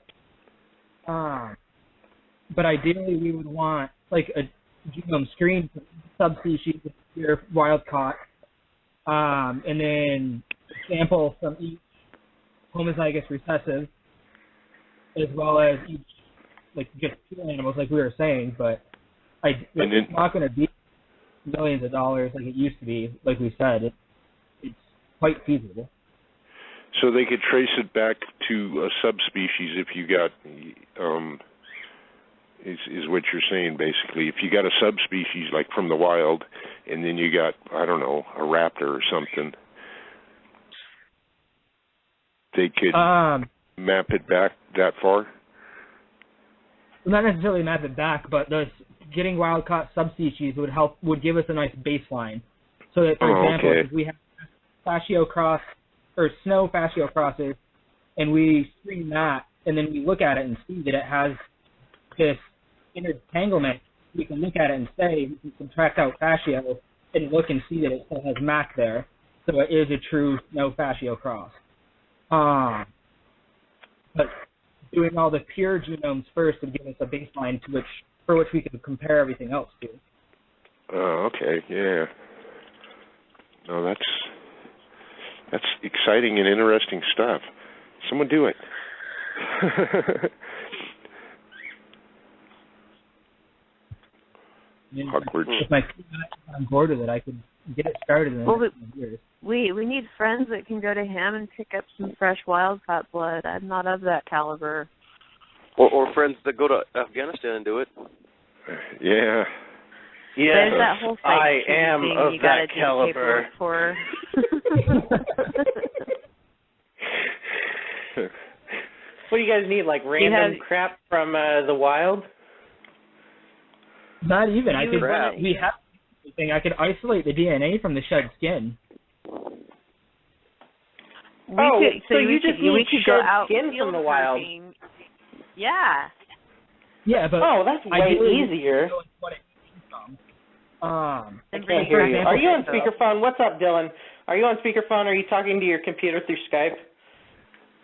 But ideally, we would want a genome screen for subspecies of your wild caught, and then sample from each homozygous recessive, as well as each, just two animals, like we were saying, but it's not going to be millions of dollars like it used to be, like we said. It's quite feasible. So they could trace it back to a subspecies if you got, is what you're saying, basically. If you got a subspecies, from the wild, and then you got, I don't know, a raptor or something, they could map it back that far? Not necessarily map it back, but getting wild-caught subspecies would give us a nice baseline. So that, for example, if we have fascio cross or snow fascio crosses, and we screen that, and then we look at it and see that it has this intertanglement, we can look at it and say we can subtract out fascio and look and see that it still has MAC there. So it is a true snow fascio cross. But doing all the pure genomes first would give us a baseline for which we could compare everything else to. Oh, okay, yeah. No, that's exciting and interesting stuff. Someone do it. Awkward. If my team on board with it, I could get it started in the next few years. We need friends that can go to Ham and pick up some fresh wild-caught blood. I'm not of that caliber. Or friends that go to Afghanistan and do it. Yeah. Yeah. There's that whole I am of that caliber. For. What do you guys need? Random crap from the wild? Not even. I could isolate the DNA from the shed skin. You just need go shed out skin from the wild. Yeah. Yeah, but that's way easier. I can't hear you. Are you on speakerphone? What's up, Dylan? Are you on speakerphone? Are you talking to your computer through Skype?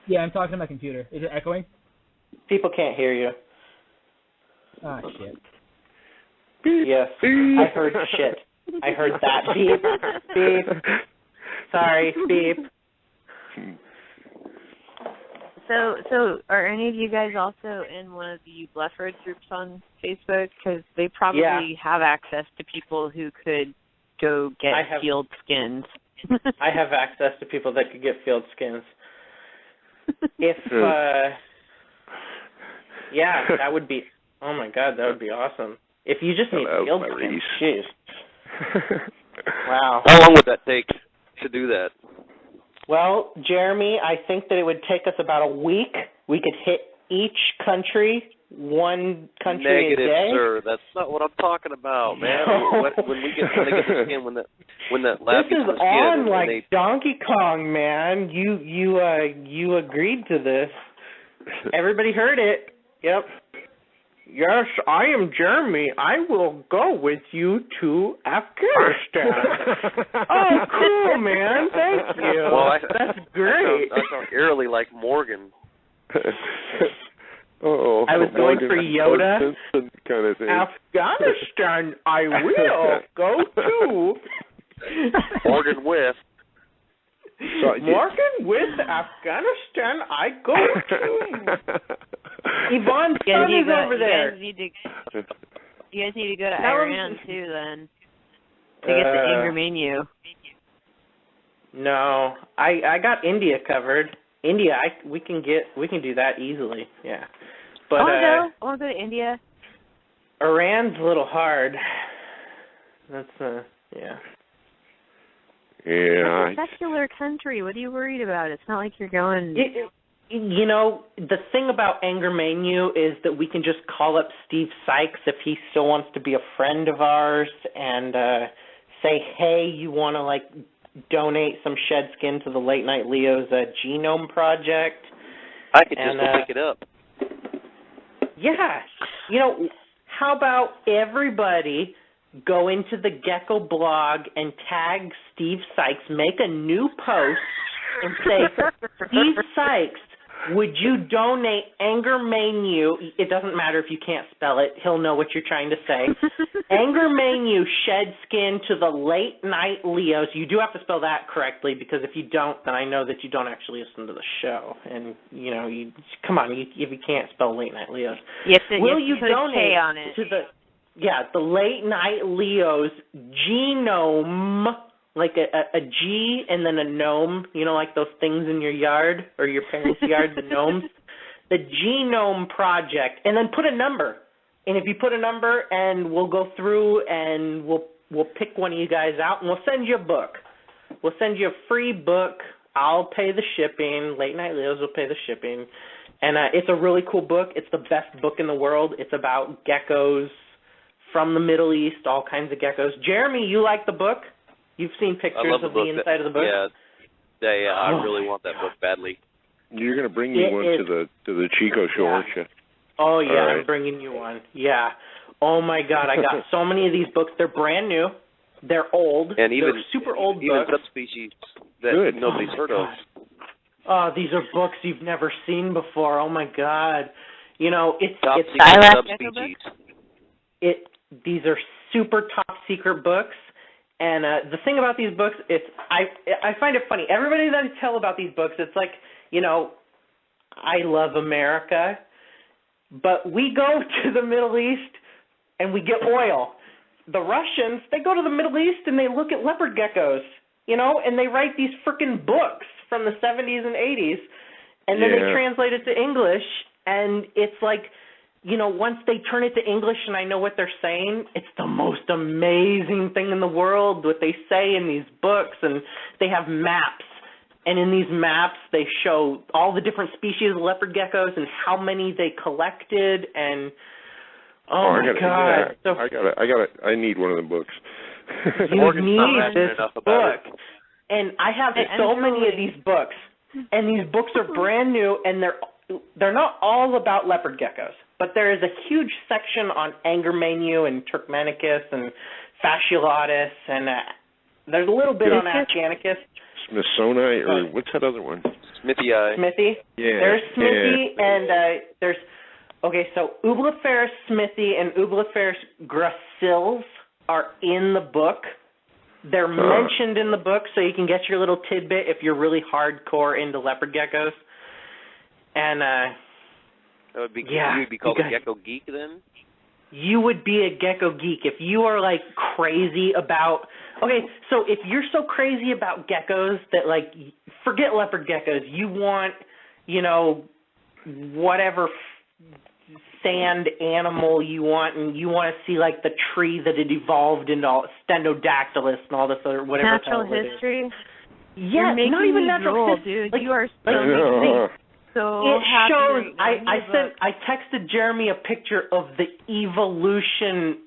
Yeah, I'm talking to my computer. Is it echoing? People can't hear you. Ah, shit. Yes, I heard shit. I heard that. Beep. Beep. Sorry, beep. So are any of you guys also in one of the Blufford groups on Facebook? Because they probably have access to people who could go get field skins. I have access to people that could get field skins. If, that would be, oh my God, that would be awesome. If you just need field skins, jeez. Wow. How long would that take to do that? Well, Jeremy, I think that it would take us about a week. We could hit each country, one country Negative, a day. Sir. That's not what I'm talking about, man. No. When they get the skin, when that lab this is gets the on skin, like Donkey Kong, man. You agreed to this. Everybody heard it. Yep. Yes, I am Jeremy. I will go with you to Afghanistan. Oh, cool, man. Thank you. Well, that's great. I sound eerily like Morgan. Oh, I was going for Yoda. Kind of thing. Afghanistan, I will go to. Morgan with. Morgan with Afghanistan, I go to. Yvonne's son is over there. You guys need to go to Iran too, then, to get the Angermanu. No, I got India covered. India, we can do that easily. Yeah, but I want to go to India. Iran's a little hard. That's yeah. Yeah. It's a secular country. What are you worried about? It's not like you're going. You know, the thing about Angermanu is that we can just call up Steve Sykes if he still wants to be a friend of ours and say, hey, you want to, donate some shed skin to the Late Night Leo's genome project. I could just go pick it up. Yeah. How about everybody go into the Gecko blog and tag Steve Sykes, make a new post, and say, Steve Sykes, would you donate Angermanu? It doesn't matter if you can't spell it. He'll know what you're trying to say. Angermanu shed skin to the Late Night Leos. You do have to spell that correctly, because if you don't, then I know that you don't actually listen to the show. And, you come on, if you can't spell Late Night Leos. Will you donate on it. to the Late Night Leos genome, like a G and then a gnome, like those things in your yard or your parents' yard, the gnomes, the Genome Project, and then put a number. And if you put a number, and we'll go through and we'll pick one of you guys out, and we'll send you a book. We'll send you a free book. I'll pay the shipping. Late Night Leos will pay the shipping. And it's a really cool book. It's the best book in the world. It's about geckos from the Middle East, all kinds of geckos. Jeremy, you like the book? You've seen pictures of the inside of the book? Yeah, I really want that book badly. You're going to bring me one to the Chico show, aren't you? Oh, yeah, right. I'm bringing you one. Yeah. Oh, my God, I got so many of these books. They're brand new. They're old. And even, they're super old even books. Subspecies that nobody's heard of. Oh, these are books you've never seen before. Oh, my God. It's subspecies. These are super top secret books. And the thing about these books, I find it funny. Everybody that I tell about these books, it's like, I love America, but we go to the Middle East and we get oil. The Russians, they go to the Middle East and they look at leopard geckos, and they write these frickin' books from the 70s and 80s, and then they translate it to English, and it's like, once they turn it to English and I know what they're saying, it's the most amazing thing in the world, what they say in these books. And they have maps. And in these maps, they show all the different species of leopard geckos and how many they collected. And, Oh my God! Yeah, I need one of the books. You need this book. And I have so many of these books, and these books are brand new, and they're not all about leopard geckos, but there is a huge section on Angermanu and Turkmenicus and Fasciolatus, and there's a little bit on Afghanicus. Smithsoni, or what's that other one? Smithy. Smithy? Yeah. There's Smithy, and there's... Okay, so Ubloferus smithy and Ubloferus gracils are in the book. They're mentioned in the book, so you can get your little tidbit if you're really hardcore into leopard geckos. And that would be you'd be called a gecko geek then? You would be a gecko geek if you are like crazy about. Okay, so if you're so crazy about geckos that like forget leopard geckos, you want, whatever sand animal you want, and you want to see like the tree that it evolved into, Stendodactylus and all this other whatever. Natural history. Yeah, not even natural history, dude. You are so it happy. Shows. I texted Jeremy a picture of the evolution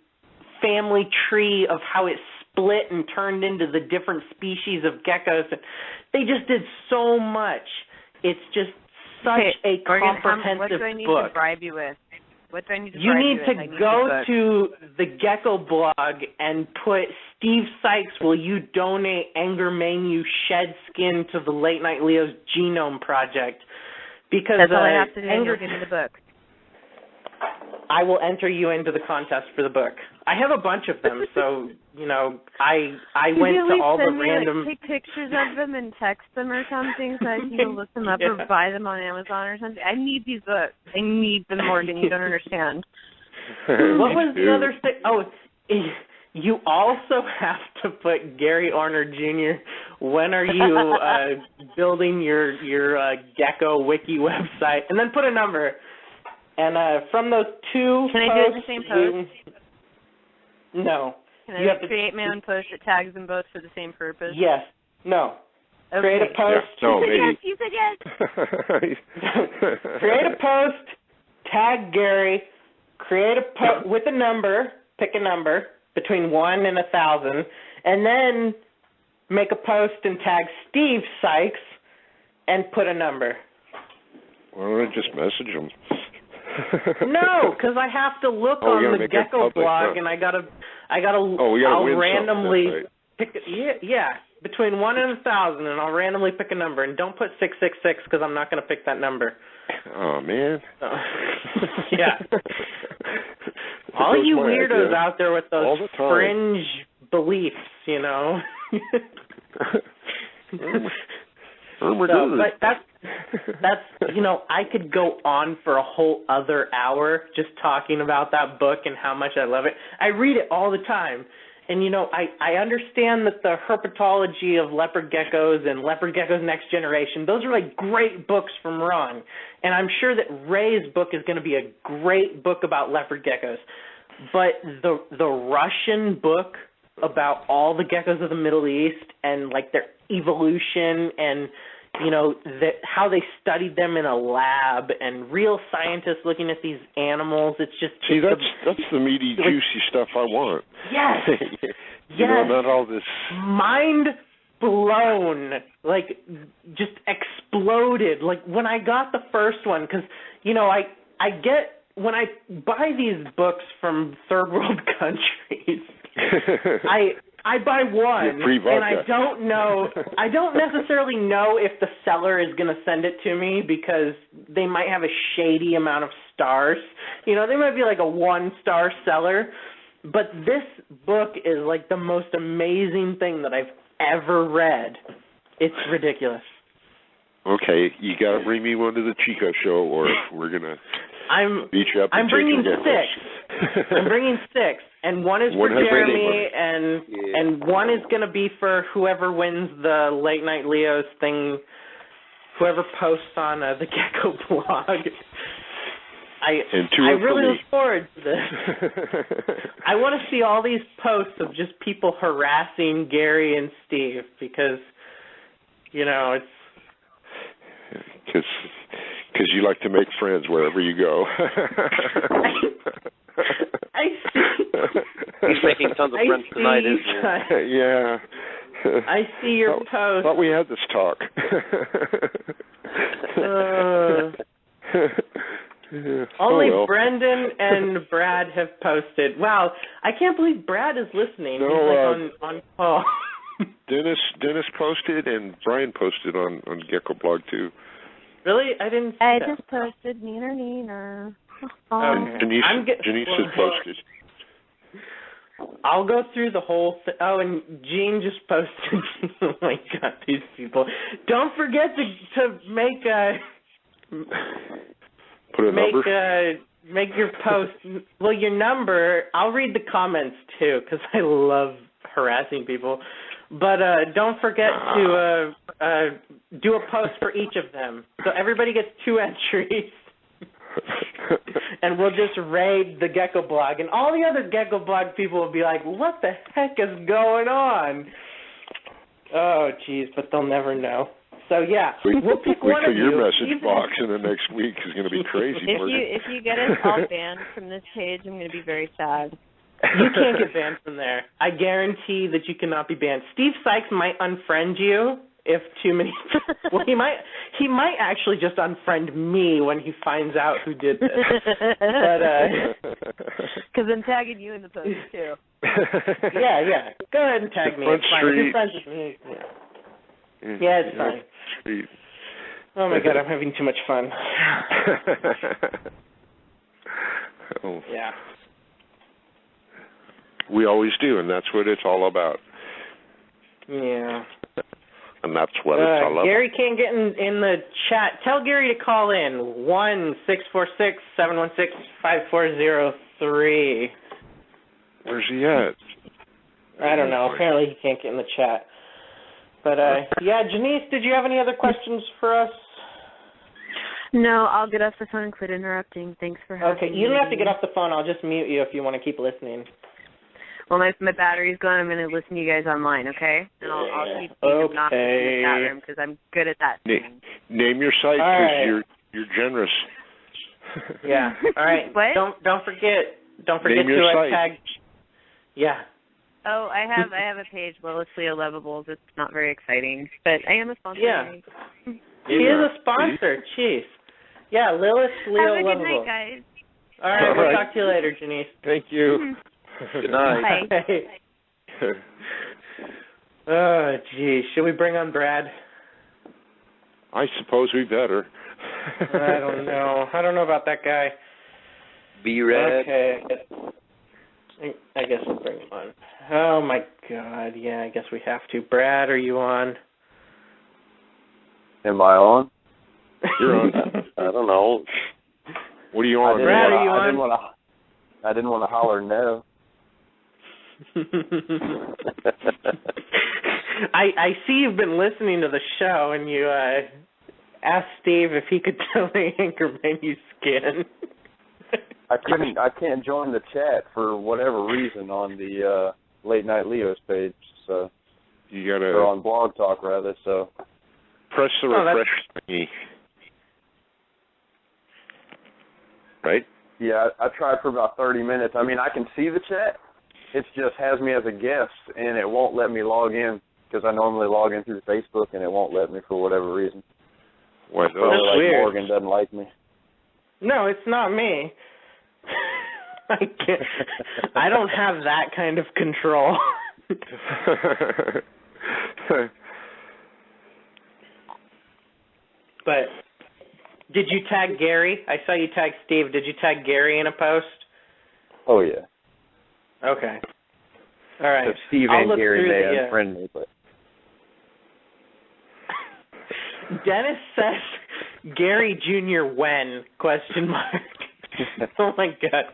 family tree of how it split and turned into the different species of geckos. They just did so much. It's just such a comprehensive what do I need book. To bribe you with? What do I need to you bribe need you to with? go to the Gecko blog and put, Steve Sykes, will you donate Angermanu shed skin to the Late Night Leo's Genome Project? Because that's all I have to do to get in the book. I will enter you into the contest for the book. I have a bunch of them, so I went to all the random. Take pictures of them and text them or something, so I can go look them up or buy them on Amazon or something. I need these books. I need them, Morgan. You don't understand. What was the other thing? Oh, you also have to put Gary Orner Jr. When are you building your Gecko Wiki website? And then put a number. And from those two Can posts, I do it in the same post? No. Can I create my own post that tags them both for the same purpose? Yes. No. Okay. Create a post. Yeah. No, you said yes. Create a post, tag Gary, create a post with a number, pick a number between 1 and 1,000, and then make a post and tag Steve Sykes and put a number. Why don't I just message him? No, because I have to look on the Gecko blog, and I gotta. I'll randomly pick. Between 1 and 1,000, and I'll randomly pick a number, and don't put 666 because I'm not gonna pick that number. Oh man. Yeah. All you weirdos out there with those fringe beliefs, But that's I could go on for a whole other hour just talking about that book and how much I love it. I read it all the time. And, I understand that the herpetology of leopard geckos and Leopard Geckos Next Generation, those are like great books from Ron. And I'm sure that Ray's book is going to be a great book about leopard geckos. But the Russian book about all the geckos of the Middle East and like their evolution and how they studied them in a lab and real scientists looking at these animals. It's just that's the meaty, juicy stuff I want. Yes, not all this mind blown, like just exploded. Like when I got the first one, because I get when I buy these books from third world countries, I buy one, and I don't necessarily know if the seller is going to send it to me because they might have a shady amount of stars. They might be like a 1-star seller, but this book is like the most amazing thing that I've ever read. It's ridiculous. Okay, you got to bring me one to the Chico show, or we're going to beat you up. I'm bringing 6. I'm bringing 6. And one is for Jeremy, and one is going to be for whoever wins the Late Night Leo's thing, whoever posts on the Gecko blog. I really look forward to this. I want to see all these posts of just people harassing Gary and Steve because, it's... Because you like to make friends wherever you go. I see. He's making tons of friends tonight, isn't he? Yeah. I see your post. Thought we had this talk. Only Brendan and Brad have posted. Wow, I can't believe Brad is listening. No, he's like on call. Dennis posted and Brian posted on Gecko Blog too. Really? I didn't see I that. just posted Neener. And Janice had posted. I'll go through the whole thing. Oh, and Gene just posted. Oh my God, these people! Don't forget to make a number. Make your post. Well, your number. I'll read the comments too because I love harassing people. But don't forget to do a post for each of them. So everybody gets 2 entries. And we'll just raid the Gecko Blog. And all the other Gecko Blog people will be like, what the heck is going on? Oh, geez, but they'll never know. So, yeah, we'll pick one of you. Your message box in the next week is going to be crazy. If you get us all banned from this page, I'm going to be very sad. You can't get banned from there. I guarantee that you cannot be banned. Steve Sykes might unfriend you if too many. Well, he might actually just unfriend me when he finds out who did this. But because I'm tagging you in the post too. Yeah. Go ahead and tag me. It's fine. If you're friends with me. Yeah, it's fine. Oh my God, I'm having too much fun. Yeah. We always do, and that's what it's all about. Yeah. And that's what it's all about. Gary can't get in the chat. Tell Gary to call in 1-646-716-5403. Where's he at? I don't know. Apparently he can't get in the chat. But yeah, Janice, did you have any other questions for us? No, I'll get off the phone and quit interrupting. Thanks for having me. Okay, you don't have to get off the phone. I'll just mute you if you want to keep listening. Well, my battery's gone. I'm going to listen to you guys online, okay? And I'll keep being obnoxious in the chat room because I'm good at that. Name your site because you're generous. Yeah. All right. What? Don't forget Name to tag. Yeah. Oh, I have a page, Lilith Leo Lovables. It's not very exciting, but I am a sponsor. Yeah. She is a sponsor. Jeez. Yeah, Lilith Leo Lovables. Have a good night, guys. All right. We'll talk to you later, Janice. Thank you. Good night. Bye. Oh, geez. Should we bring on Brad? I suppose we better. I don't know. I don't know about that guy. Be red. Okay. I guess we'll bring him on. Oh, my God. Yeah, I guess we have to. Brad, are you on? Am I on? You're on. I don't know. What are you on? Brad, are you on? I didn't want to holler no. I see you've been listening to the show, and you asked Steve if he could tell the Anchor Menu Skin. I can't join the chat for whatever reason on the Late Night Leos page. So you gotta or on Blog Talk rather. So press the refresh thingy. Right? Yeah, I tried for about 30 minutes. I mean, I can see the chat. It just has me as a guest, and it won't let me log in because I normally log in through Facebook, and it won't let me for whatever reason. Well, probably that's like weird. Morgan doesn't like me. No, it's not me. I don't have that kind of control. But did you tag Gary? I saw you tag Steve. Did you tag Gary in a post? Oh, yeah. Okay. All right. So Steve I'll and look Gary through may unfriend me, but... Dennis says Gary Jr. when? ? Oh, my God.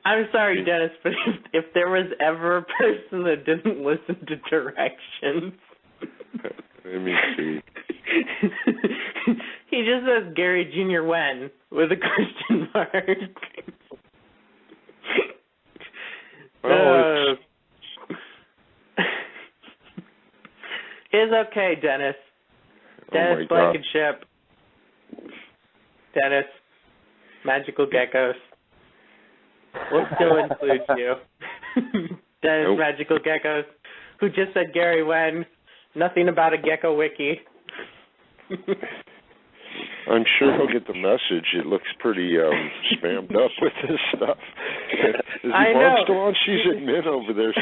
I'm sorry, Dennis, but if there was ever a person that didn't listen to directions... Let me see. He just says Gary Jr. when with a question mark. It's okay, Dennis. Dennis Blankenship. Dennis. Magical geckos. We'll still include you. Dennis, nope. Magical geckos, who just said Gary Wen, nothing about a gecko wiki. I'm sure he'll get the message. It looks pretty spammed up with this stuff. Is Yvonne still on? She's at Mint over there.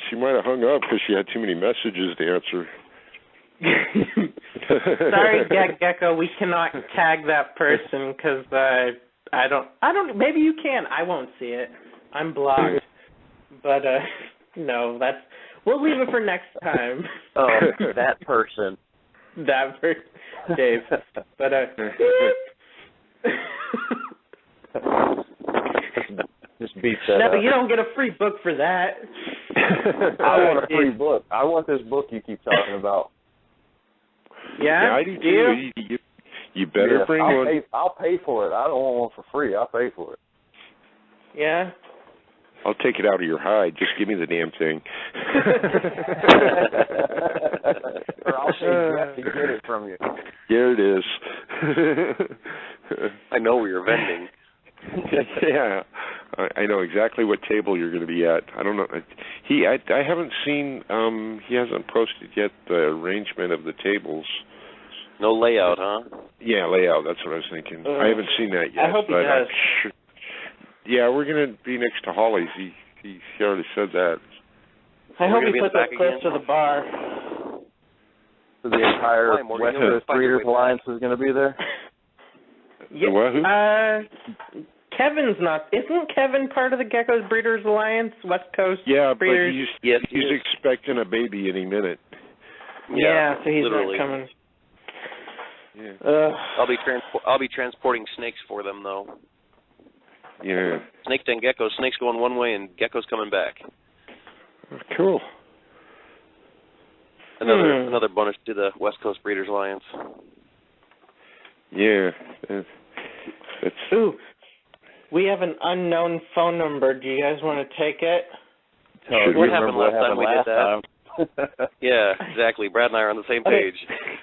She might have hung up because she had too many messages to answer. Sorry, Gecko, we cannot tag that person because I don't. Maybe you can. I won't see it. I'm blocked. But no, we'll leave it for next time. Oh, that person. That person, Dave. But just beat that. No, up. but you don't get a free book for that. I want a free book. I want this book you keep talking about. Yeah, I do too. You better bring one. I'll pay for it. I don't want one for free. I'll pay for it. Yeah. I'll take it out of your hide. Just give me the damn thing. Or I'll pay Jeff to get it from you. There it is. I know where you're vending. Yeah, I know exactly what table you're going to be at. I don't know. I haven't seen. He hasn't posted yet the arrangement of the tables. No layout, huh? Yeah, layout. That's what I was thinking. I haven't seen that yet. I hope he but does. Sure. Yeah, we're going to be next to Holly's. He already said that. I hope he puts us close to the bar. So the entire West Coast Breeders Alliance is going to be there? Yeah. Kevin's not. Isn't Kevin part of the Geckos Breeders Alliance, West Coast Breeders? Yeah, but he's expecting a baby any minute. Yeah, so he's literally not coming. Yeah. I'll be transporting snakes for them though. Yeah. Snakes and geckos. Snakes going one way and geckos coming back. Cool. Another bonus to the West Coast Breeders Alliance. Yeah. Ooh, we have an unknown phone number. Do you guys want to take it? What happened last time we did that? Yeah, exactly. Brad and I are on the same page.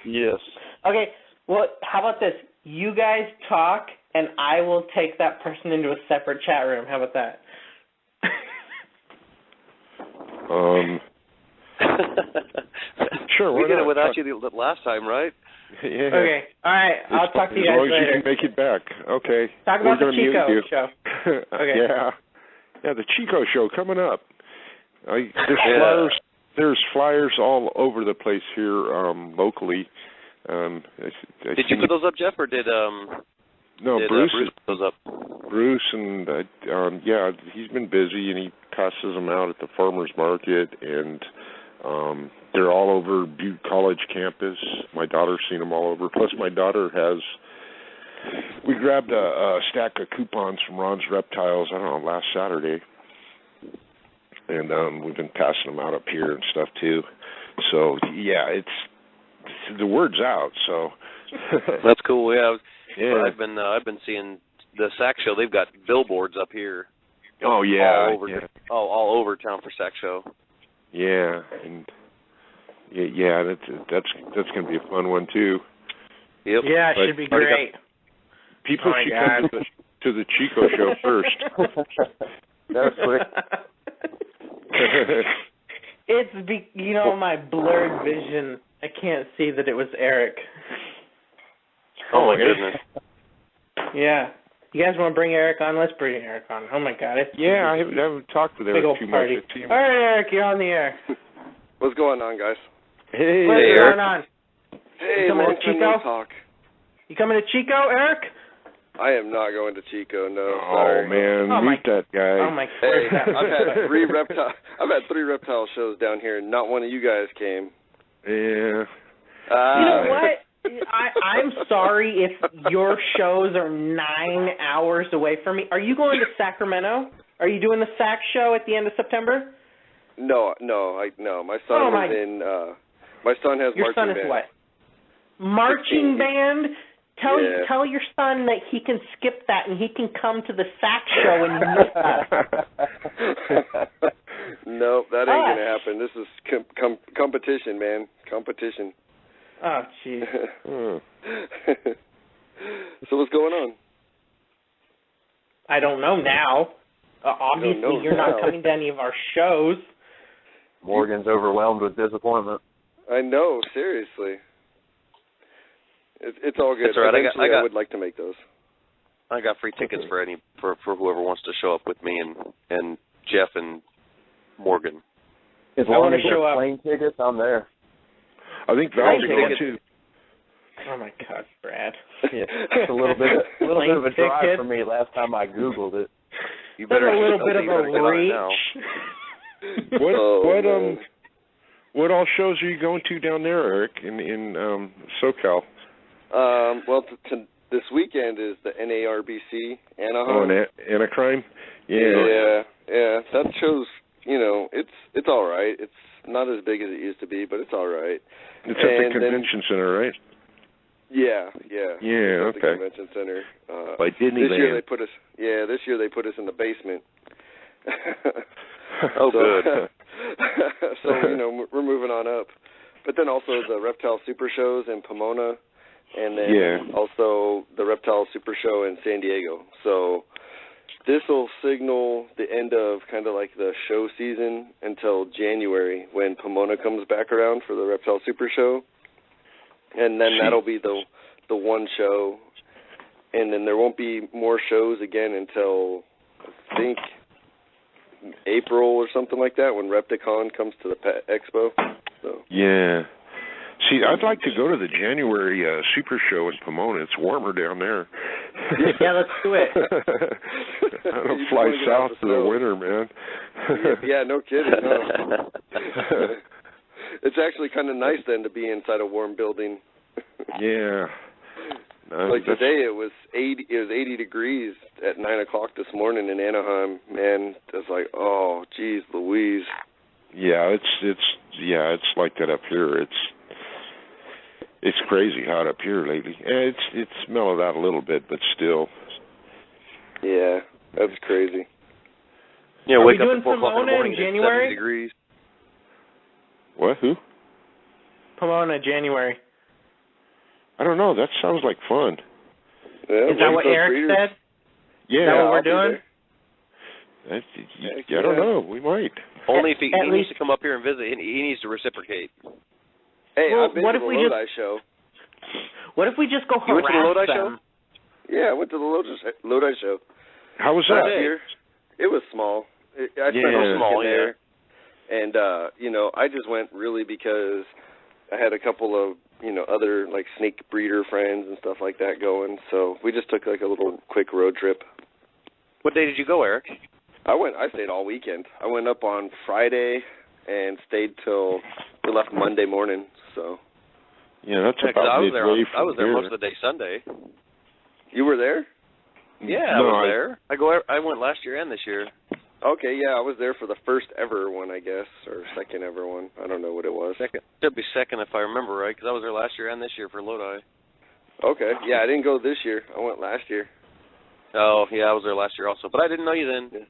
Yes. Okay, well, how about this? You guys talk, and I will take that person into a separate chat room. How about that? Sure, we did it without you the last time, right? Yeah. Okay, all right. I'll talk to you guys later. As long as you can make it back. Okay. Talk about the Chico show. Okay. Yeah, the Chico show coming up. There's flyers all over the place here locally. Did you put those up, Jeff, or did Bruce put those up? Bruce and he's been busy and he passes them out at the farmers market and they're all over Butte College campus. My daughter's seen them all over. Plus, my daughter we grabbed a stack of coupons from Ron's Reptiles, I don't know, last Saturday. And we've been passing them out up here and stuff, too. So, yeah, the word's out, so. That's cool, yeah. I've been seeing the SAC show. They've got billboards up here. Oh, yeah. All over town for SAC show. Yeah, and that's going to be a fun one too. Yep. Yeah, it should be great. People should come to the Chico show first. That's quick. It's my blurred vision. I can't see that it was Eric. Oh my goodness. Yeah. You guys want to bring Eric on? Let's bring Eric on. Oh, my God. I haven't talked with Eric too much. All right, Eric, you're on the air. What's going on, guys? Hey, what's going on? Hey, long time no talk. You coming to Chico, Eric? I am not going to Chico, no. Oh, sorry. man, meet that guy. Oh, my Hey, I've had three reptile shows down here, and not one of you guys came. Yeah. You know what? I'm sorry if your shows are 9 hours away from me. Are you going to Sacramento? Are you doing the SAC show at the end of September? No. My son is in. My son has your marching son is band. What? Marching band. Tell your son that he can skip that and he can come to the SAC show and miss us. Nope, that ain't gonna happen. This is competition, man. Competition. Oh, jeez. So So what's going on? I don't know now. Obviously, you're not coming to any of our shows. Morgan's overwhelmed with disappointment. I know, seriously. It's all good. That's right. Eventually, I would like to make those. I got free tickets for whoever wants to show up with me and Jeff and Morgan. As long as they're plane tickets, I'm there. I think Val's going too. Oh my God, Brad! Yeah, it's a little bit of a drive for me. Last time I Googled it. You better a little bit of a reach. What all shows are you going to down there, Eric, in SoCal? Well, this weekend is the NARBC Anaheim. Oh, Anaheim? Yeah. That show's, it's all right. It's not as big as it used to be, but it's all right. It's at the convention center, right? Yeah. Yeah, okay. The convention center. By Disneyland. This year they put us in the basement. Oh, good. So, we're moving on up. But then also the Reptile Super Shows in Pomona, and then also the Reptile Super Show in San Diego. So this will signal the end of kind of like the show season until January when Pomona comes back around for the Reptile Super Show. And then that'll be the one show. And then there won't be more shows again until, I think, April or something like that when Repticon comes to the Pet Expo. So. Yeah. See, I'd like to go to the January Super Show in Pomona. It's warmer down there. Yeah, let's do it. I don't fly south to the winter, man. Yeah, no kidding. No. It's actually kind of nice then to be inside a warm building. Yeah. Like today, it was 80 degrees at 9:00 this morning in Anaheim. Man, it's like, oh, geez, Louise. Yeah, it's like that up here. It's crazy hot up here lately. It's mellowed out a little bit, but still. Yeah, that's crazy. Yeah, Are wake we up doing at 4 o'clock in the morning in January? 70 degrees. What? Who? Pomona, January. I don't know. That sounds like fun. Yeah, is that what Eric said? Yeah. Is that what we're doing? I don't know. We might. Only if he needs to come up here and visit. He needs to reciprocate. Hey, well, I've been to the Lodi show. What if we just go harass you went to the Lodi them? show? Yeah, I went to the Lodi show. How was that? It was small. I spent small, there. And, I just went really because I had a couple of, other, like, snake breeder friends and stuff like that going. So we just took, like, a little quick road trip. What day did you go, Eric? I stayed all weekend. I went up on Friday and stayed till we left Monday morning. So. Yeah, that's about midway from I was there here. most of the day Sunday. You were there? Yeah, I was there. I went last year and this year. Okay, yeah, I was there for the first ever one, I guess, or second ever one. I don't know what it was. Second. Should be second if I remember right, because I was there last year and this year for Lodi. Okay, yeah, I didn't go this year. I went last year. Oh, yeah, I was there last year also, but I didn't know you then. Yeah.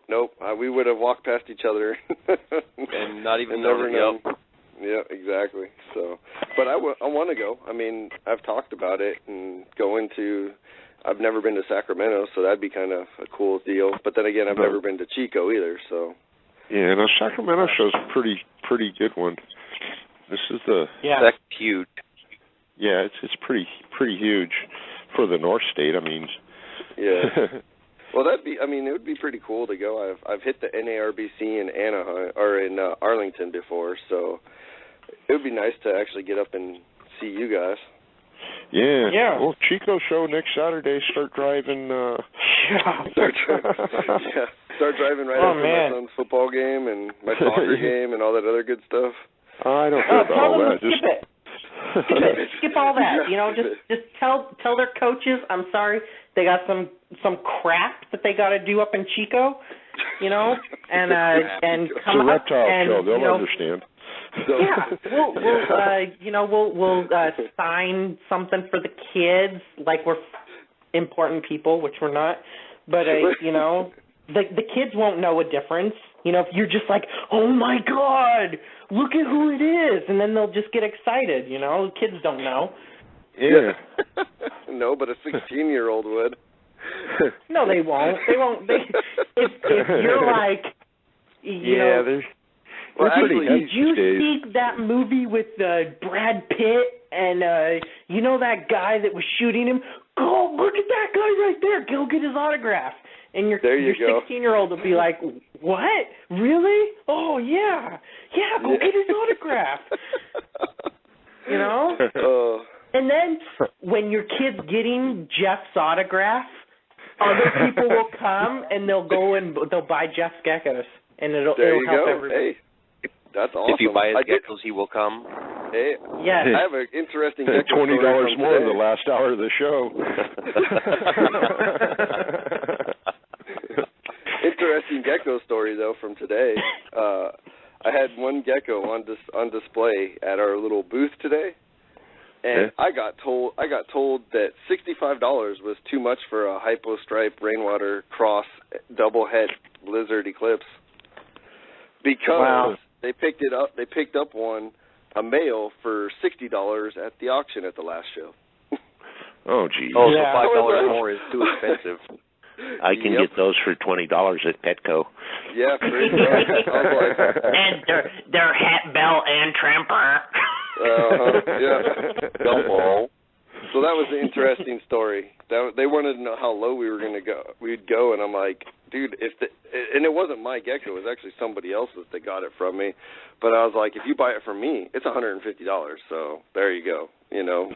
Nope. We would have walked past each other. And not even never known. Yep. Yeah, exactly. So, but I want to go. I mean, I've talked about it and going to. I've never been to Sacramento, so that'd be kind of a cool deal. But then again, I've never been to Chico either. So. Yeah, no, Sacramento show's a pretty good one. This is that's huge. Yeah, it's pretty huge for the North State. I mean. Yeah. Well, it would be pretty cool to go. I've hit the NARBC in Anaheim or in Arlington before, so it would be nice to actually get up and see you guys. Yeah. Well, Chico show next Saturday. Start driving. Start driving right after my son's football game and my soccer game and all that other good stuff. I don't care about all that. Skip all that. Just tell their coaches, I'm sorry, they got some crap that they got to do up in Chico, and come up and show. They'll understand. Yeah, we'll sign something for the kids like we're important people, which we're not. But the kids won't know a difference. If you're just like, oh my God, look at who it is, and then they'll just get excited. Kids don't know. Yeah. No, but a 16-year-old would. No, they won't. They won't. If you're like, you know, well, actually, did you see that movie with Brad Pitt and you know that guy that was shooting him? Go look at that guy right there. Go get his autograph. And your 16-year-old will be like, what? Really? Oh yeah, go get his autograph. You know. And then when your kid's getting Jeff's autograph, other people will come and they'll go and they'll buy Jeff's geckos, and it'll help everybody. Hey, that's awesome. If you buy his geckos, he will come. Hey, yes. I have an interesting gecko $20 story more in the last hour of the show. Interesting gecko story though from today. I had one gecko on display at our little booth today. And I got told that $65 was too much for a hypostripe rainwater cross double head lizard eclipse because they picked up a male for $60 at the auction at the last show. Oh geez. Oh, so $5 more is too expensive. I can get those for $20 at Petco. Yeah, pretty much. And they're hat, bell, and tramper. Yeah. Gumbo. So that was an interesting story. They wanted to know how low we were going to go. We'd go, and I'm like, dude, and it wasn't my gecko. It was actually somebody else's that got it from me. But I was like, if you buy it from me, it's $150. So there you go. You know.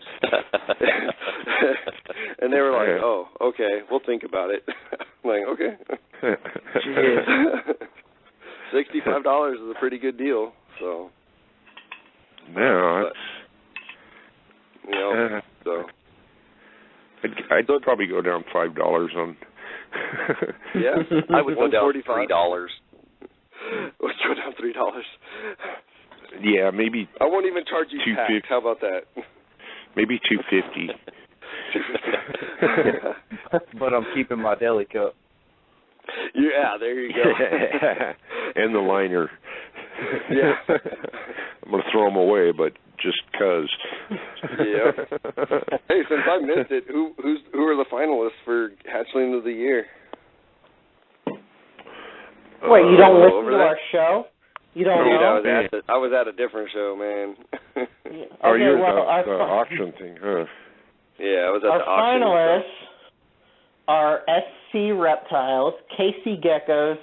And they were like, oh, okay, we'll think about it. I'm like, okay. $65 is a pretty good deal. So. No, you know, so I'd probably go down $5 on. Yeah, I would go down $3. Would go down $3. Yeah, maybe. I won't even charge you tax. How about that? Maybe $2.50. But I'm keeping my deli cup. Yeah, there you go. And the liner. Yeah. I'm going to throw them away, but just 'cause. Yeah. Hey, since I missed it, who are the finalists for Hatchling of the Year? Wait, you don't listen to our show? You don't know? I was at a different show, man. You're at the auction thing, huh? Yeah, I was at the auction. Our finalists are SC Reptiles, KC Geckos,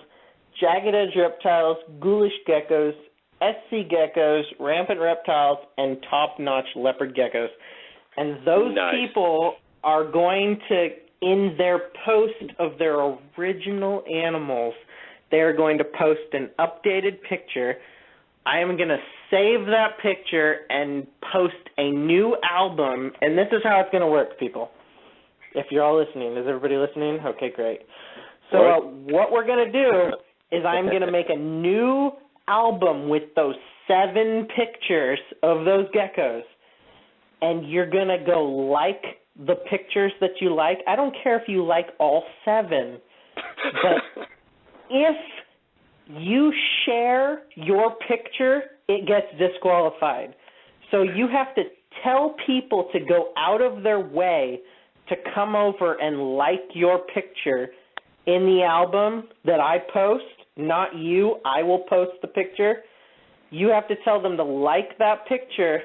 Jagged Edge Reptiles, Ghoulish Geckos, SC Geckos, Rampant Reptiles, and Top Notch Leopard Geckos. And those people are going to, in their post of their original animals, they're going to post an updated picture. I am going to save that picture and post a new album. And this is how it's going to work, people. If you're all listening. Is everybody listening? Okay, great. So what we're going to do is I'm going to make a new album with those 7 pictures of those geckos. And you're going to go like the pictures that you like. I don't care if you like all 7. But if you share your picture, it gets disqualified. So you have to tell people to go out of their way to come over and like your picture in the album that I post, not you. I will post the picture. You have to tell them to like that picture,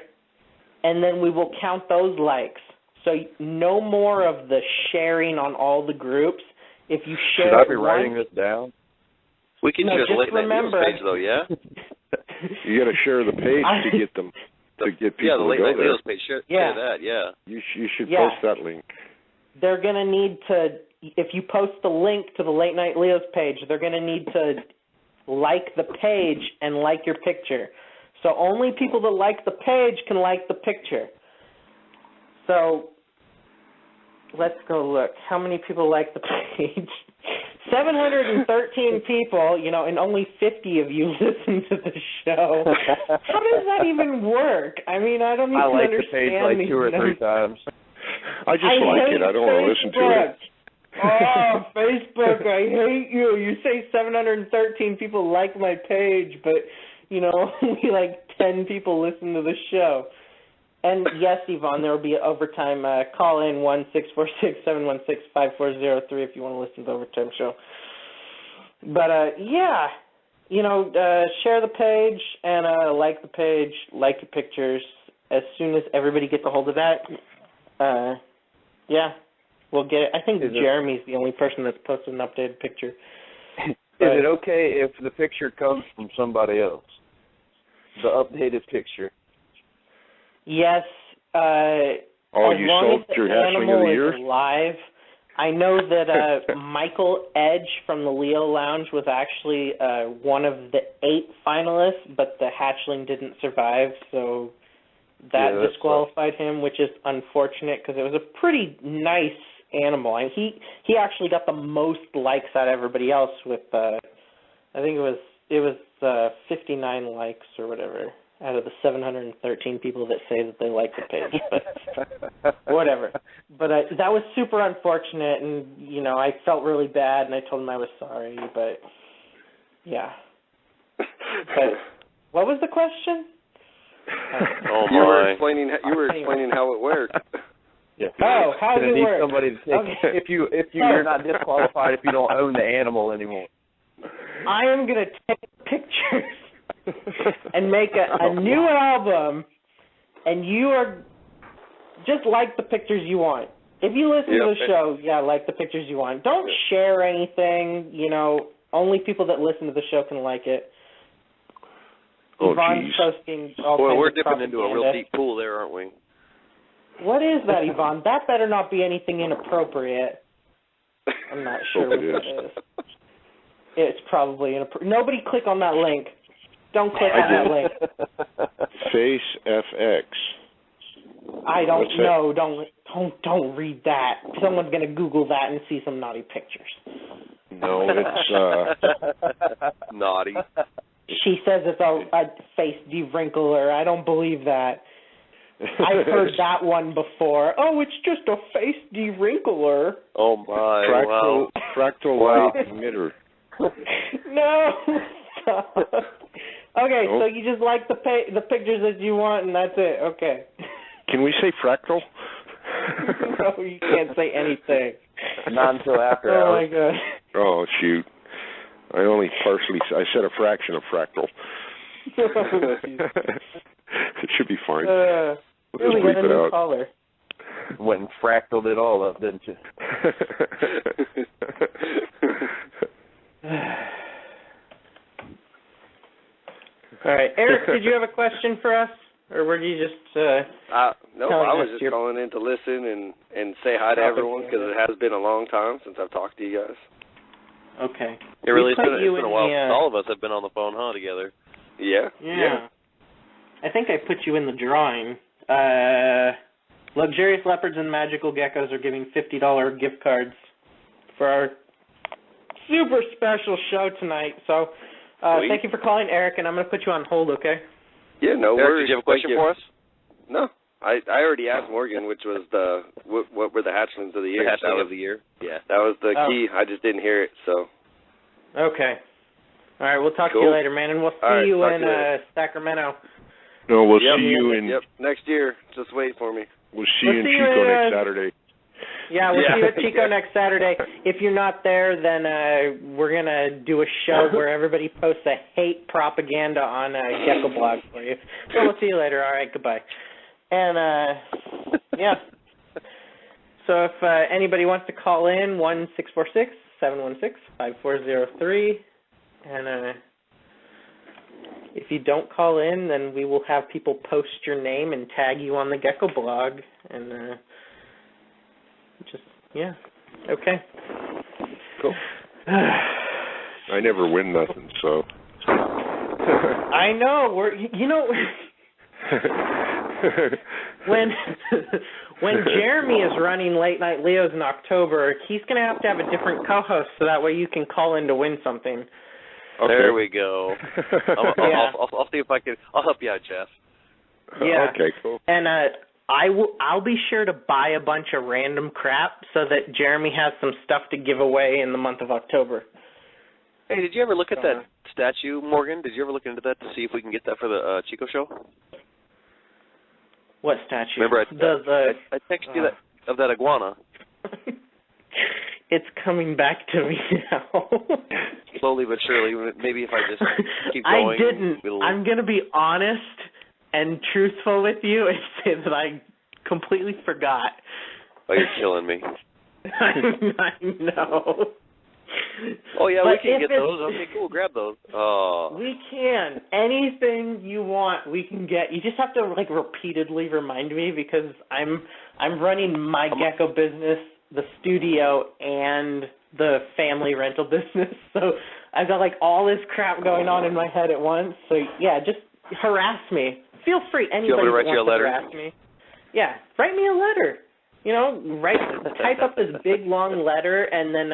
and then we will count those likes. So no more of the sharing on all the groups. If you share, should I be writing this down? We can just late night news page though, yeah. You got to share the page to get them to get people the late to go night there. news page. Share that, yeah. You should post that link. They're going to need to, if you post the link to the Late Night Leo's page, they're going to need to like the page and like your picture. So only people that like the page can like the picture. So let's go look. How many people like the page? 713 people, and only 50 of you listen to the show. How does that even work? I mean, I don't even understand. I like the page like 2 or 3 times. I just like it. I don't want to listen to it. Oh, Facebook, I hate you. You say 713 people like my page, but, only like 10 people listen to the show. And yes, Yvonne, there will be overtime. Call in 1-646-716-5403 if you want to listen to the overtime show. But yeah, share the page and like the page, like the pictures. As soon as everybody gets a hold of that, yeah, we'll get it. I think Jeremy's the only person that's posted an updated picture. Is it okay if the picture comes from somebody else? The updated picture. Yes. You sold your Hatchling of the Year? Live. I know that Michael Edge from the Leo Lounge was actually one of the 8 finalists, but the Hatchling didn't survive, so that disqualified him, which is unfortunate because it was a pretty nice animal. And he actually got the most likes out of everybody else with I think it was 59 likes or whatever out of the 713 people that say that they like the page, but whatever. But that was super unfortunate, and I felt really bad, and I told him I was sorry, but yeah. But what was the question? Oh my! You were explaining how it worked. Yeah. Oh, how does it work? Somebody to take, if you're not disqualified if you don't own the animal anymore. I am gonna take pictures and make a new album, and you are just like the pictures you want. If you listen to the show, like the pictures you want. Don't share anything. Only people that listen to the show can like it. Yvonne's posting all kinds we're of dipping into a real deep pool there, aren't we? What is that, Yvonne? That better not be anything inappropriate. I'm not sure what that is. It's probably inappropriate. Nobody click on that link. Don't click on that link. Face FX. I don't know. Don't read that. Someone's gonna Google that and see some naughty pictures. No, it's naughty. She says it's a face de-wrinkler. I don't believe that. I've heard that one before. Oh, it's just a face de-wrinkler. Oh my! Fractal light emitter. No. Stop. Okay, so you just like the pictures that you want, and that's it. Okay. Can we say fractal? No, you can't say anything. Not until after hours. Oh my god. Oh shoot! I said a fraction of fractal. It should be fine. We'll just bleep it out. Caller. Went and fractaled it all up, didn't you? All right, Eric, did you have a question for us, or were you just? No, I was just calling in to listen and say hi to everyone because it has been a long time since I've talked to you guys. Okay. It really has been a while since all of us have been on the phone, together. Yeah. I think I put you in the drawing. Luxurious Leopards and Magical Geckos are giving $50 gift cards for our super special show tonight. So thank you for calling, Eric, and I'm going to put you on hold, okay? Yeah, no Eric, worries. did you have a question for us? No. I already asked Morgan, which was what were the hatchlings of the year. The hatchling of the year. Yeah. That was the key. I just didn't hear it, so. Okay. All right, we'll talk to you later, man, and we'll see you in Sacramento. No, we'll see you in... Yep, next year. Just wait for me. We'll see you in Chico next Saturday. Yeah, we'll see you at Chico next Saturday. If you're not there, then we're going to do a show where everybody posts a hate propaganda on Gecko Blog for you. So we'll see you later. All right, goodbye. And, yeah. So if anybody wants to call in, 1-646-716-5403. And if you don't call in, then we will have people post your name and tag you on the Gecko Blog. And okay. Cool. I never win nothing, so. I know. When Jeremy is running Late Night Leos in October, he's going to have a different co-host, so that way you can call in to win something. Okay. There we go. I'll see if I can. I'll help you out, Jeff. Yeah. Okay, cool. And I'll be sure to buy a bunch of random crap so that Jeremy has some stuff to give away in the month of October. Hey, did you ever look at that statue, Morgan? Did you ever look into that to see if we can get that for the Chico show? What statue? Remember, I texted you of that iguana. It's coming back to me now. Slowly but surely. Maybe if I just keep going. I didn't. I'm going to be honest and truthful with you and say that I completely forgot. Oh, you're killing me. I know. Oh, yeah, but we can get those. Okay, cool. Grab those. Oh. We can. Anything you want, we can get. You just have to, like, repeatedly remind me because I'm running my gecko business, the studio, and the family rental business. So I've got, like, all this crap going on in my head at once. So, yeah, just harass me. Feel free. Anybody write wants you a letter? To harass me. Yeah, write me a letter. You know, type up this big, long letter and then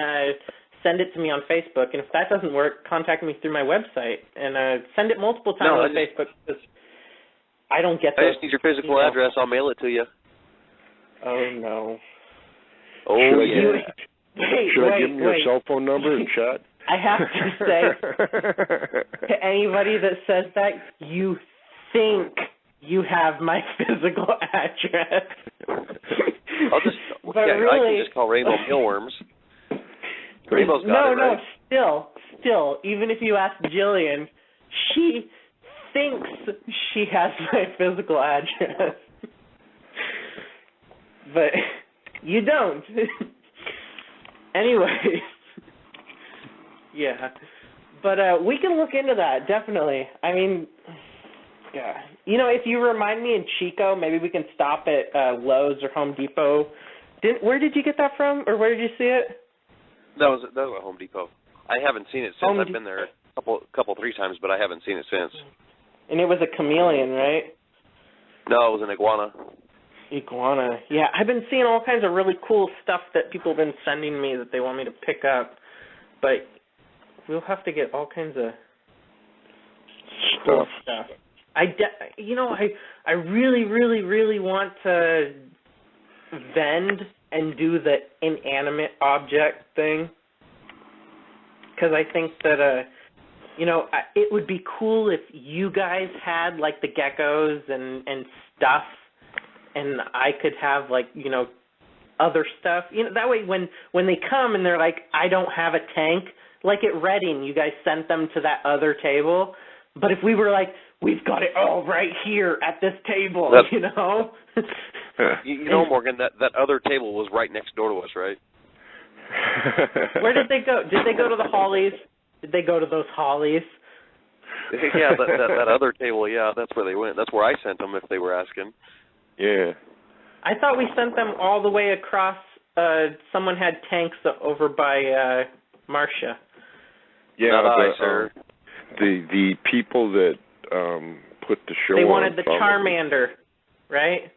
send it to me on Facebook. And if that doesn't work, contact me through my website. And send it multiple times on Facebook because I don't get those. I just need your physical address. I'll mail it to you. Oh, no. Oh, Should I give him your cell phone number and chat? I have to say to anybody that says that, you think you have my physical address. I can just call Rainbow Mealworms. Rainbow's got it, right? No, still, even if you ask Jillian, she thinks she has my physical address. But you don't. Anyways. Yeah. But we can look into that, definitely. I mean, yeah. You know, if you remind me in Chico, maybe we can stop at Lowe's or Home Depot. Where did you get that from, or where did you see it? That was at Home Depot. I haven't seen it since. I've been there a couple, 3 times, but I haven't seen it since. And it was a chameleon, right? No, it was an iguana. Iguana. Yeah, I've been seeing all kinds of really cool stuff that people have been sending me that they want me to pick up. But we'll have to get all kinds of cool stuff. I really, really, really want to vend and do the inanimate object thing because I think that, it would be cool if you guys had, like, the geckos and stuff, and I could have, like, other stuff. That way when they come and they're like, I don't have a tank, like at Reading, you guys sent them to that other table. But if we were like, we've got it all right here at this table, Morgan, that other table was right next door to us, right? Where did they go? Did they go to the Hollies? Did they go to those Hollies? Yeah, that other table, yeah, that's where they went. That's where I sent them if they were asking. Yeah. I thought we sent them all the way across. Someone had tanks over by Marcia. Yeah, not I, sir. The people that put the show on. They wanted the Charmander, right?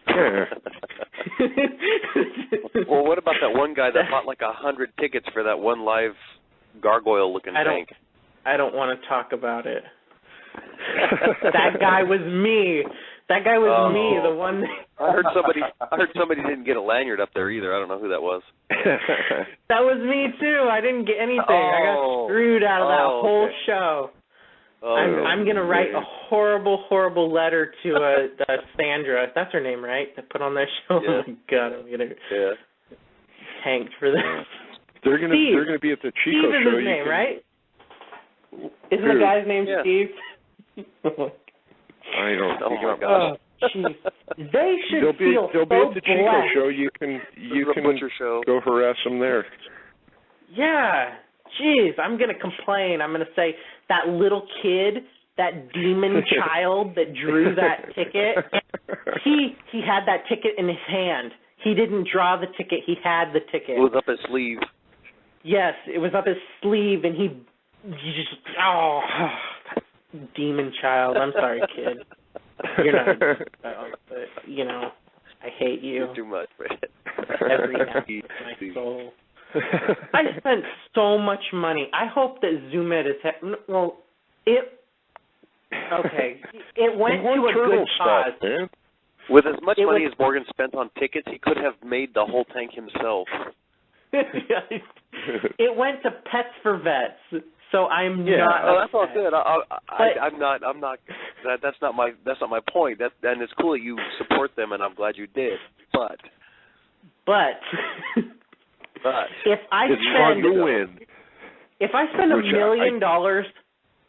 Yeah. Well, what about that one guy that bought like 100 tickets for that one live gargoyle-looking tank? I don't want to talk about it. That guy was me. That guy was me, the one. I heard somebody didn't get a lanyard up there either. I don't know who that was. That was me too. I didn't get anything. I got screwed out of that whole show. I'm gonna write a horrible, horrible letter to Sandra. That's her name, right? To put on that show. Yeah. Oh my God, I'm gonna tanked for this. They're gonna be at the Chico Steve is show. His name, right? Isn't the guy's name Steve? I don't know. Oh my gosh. Jeez. They should they'll be at the Chico blessed. show. You can go harass them there. Yeah. Jeez, I'm gonna complain. I'm gonna say that little kid, that demon child that drew that ticket. He had that ticket in his hand. He didn't draw the ticket. He had the ticket. It was up his sleeve. Yes, it was up his sleeve, and he just demon child. I'm sorry, kid. You're not a demon child, but, I hate you. You're too much, man. Every ounce of my soul. I spent so much money. I hope that Zoom Ed is... It went to a good cause. Man. With as much money as Morgan spent on tickets, he could have made the whole tank himself. It went to Pets for Vets. So I'm not. Oh, that's all good. I'm not. That's not my point. And it's cool that you support them, and I'm glad you did. But if I it's spend fun to win. If I spend $1 million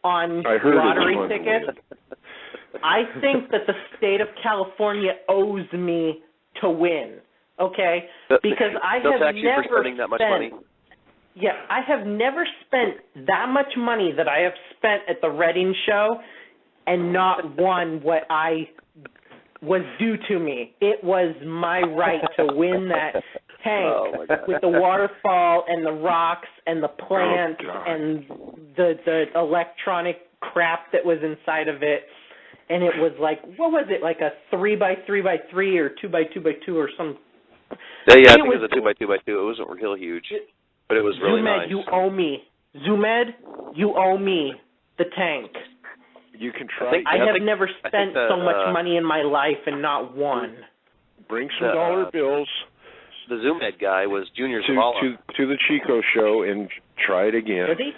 on lottery tickets, I think that the state of California owes me to win. Okay, because I have never spending that much money. Yeah, I have never spent that much money that I have spent at the Reading show and not won what I was due to me. It was my right to win that tank with the waterfall and the rocks and the plants and the electronic crap that was inside of it. And it was like, what was it, like a 3x3x3 or 2x2x2 or some? Yeah, I think it was a 2x2x2. It wasn't real huge, but it was really nice. You owe me. Zumed, you owe me the tank. You can try. I have never spent so much money in my life and not won. Bring some dollar bills. The Zumed guy was Junior Zavala. To the Chico show and try it again. Was he?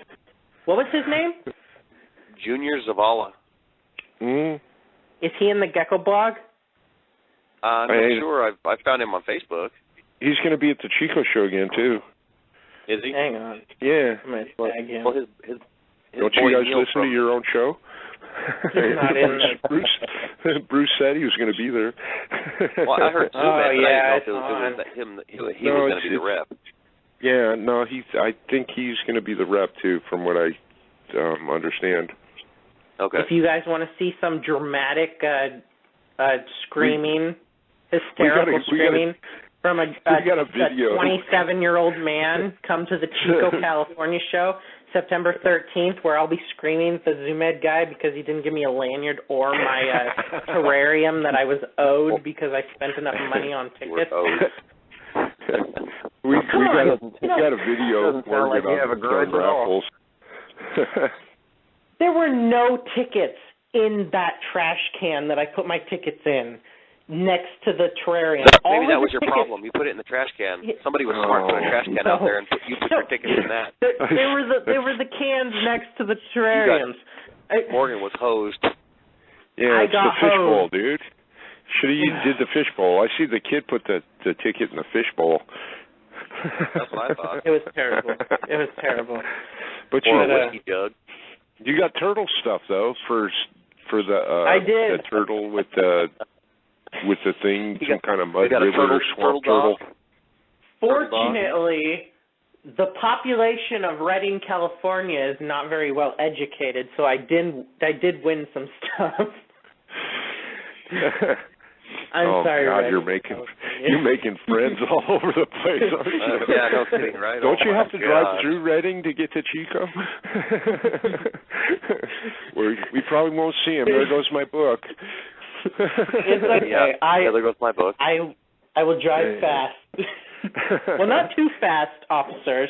What was his name? Junior Zavala. Is he in the Gecko blog? I'm not sure. I found him on Facebook. He's going to be at the Chico show again, too. Is he? Hang on. Yeah. I'm going to tag him. Well, his don't you guys listen to your own show? He's not in there. Bruce said he was going to be there. Well, I heard Zumed, but I didn't know if it was he was going to be the rep. Yeah, no, I think he's going to be the rep, too, from what I understand. Okay. If you guys want to see some dramatic screaming, hysterical screaming from a 27-year-old man, come to the Chico, California show, September 13th, where I'll be screaming at the Zumed guy because he didn't give me a lanyard or my terrarium that I was owed because I spent enough money on tickets. we got a video for like you have a grudge at all. There were no tickets in that trash can that I put my tickets in next to the terrarium. Maybe that was your problem. You put it in the trash can. Somebody was smart to put a trash can out there and you put your tickets in that. They were the cans next to the terrariums. Morgan was hosed. Yeah, it's the fishbowl, dude. You did the fishbowl. I see the kid put the ticket in the fishbowl. That's what I thought. It was terrible. But you got turtle stuff though for the I did. the turtle with the thing, some kind of mud river or swamp turtle. Fortunately, the population of Redding, California is not very well educated, so I did win some stuff. I'm sorry, God, Redding, you're making friends all over the place, aren't you? Yeah, no kidding, right? Don't you have to drive through Redding to get to Chico? We probably won't see him. There goes my book. It's okay. Yeah, there goes my book. I will drive fast. Well, not too fast, officers.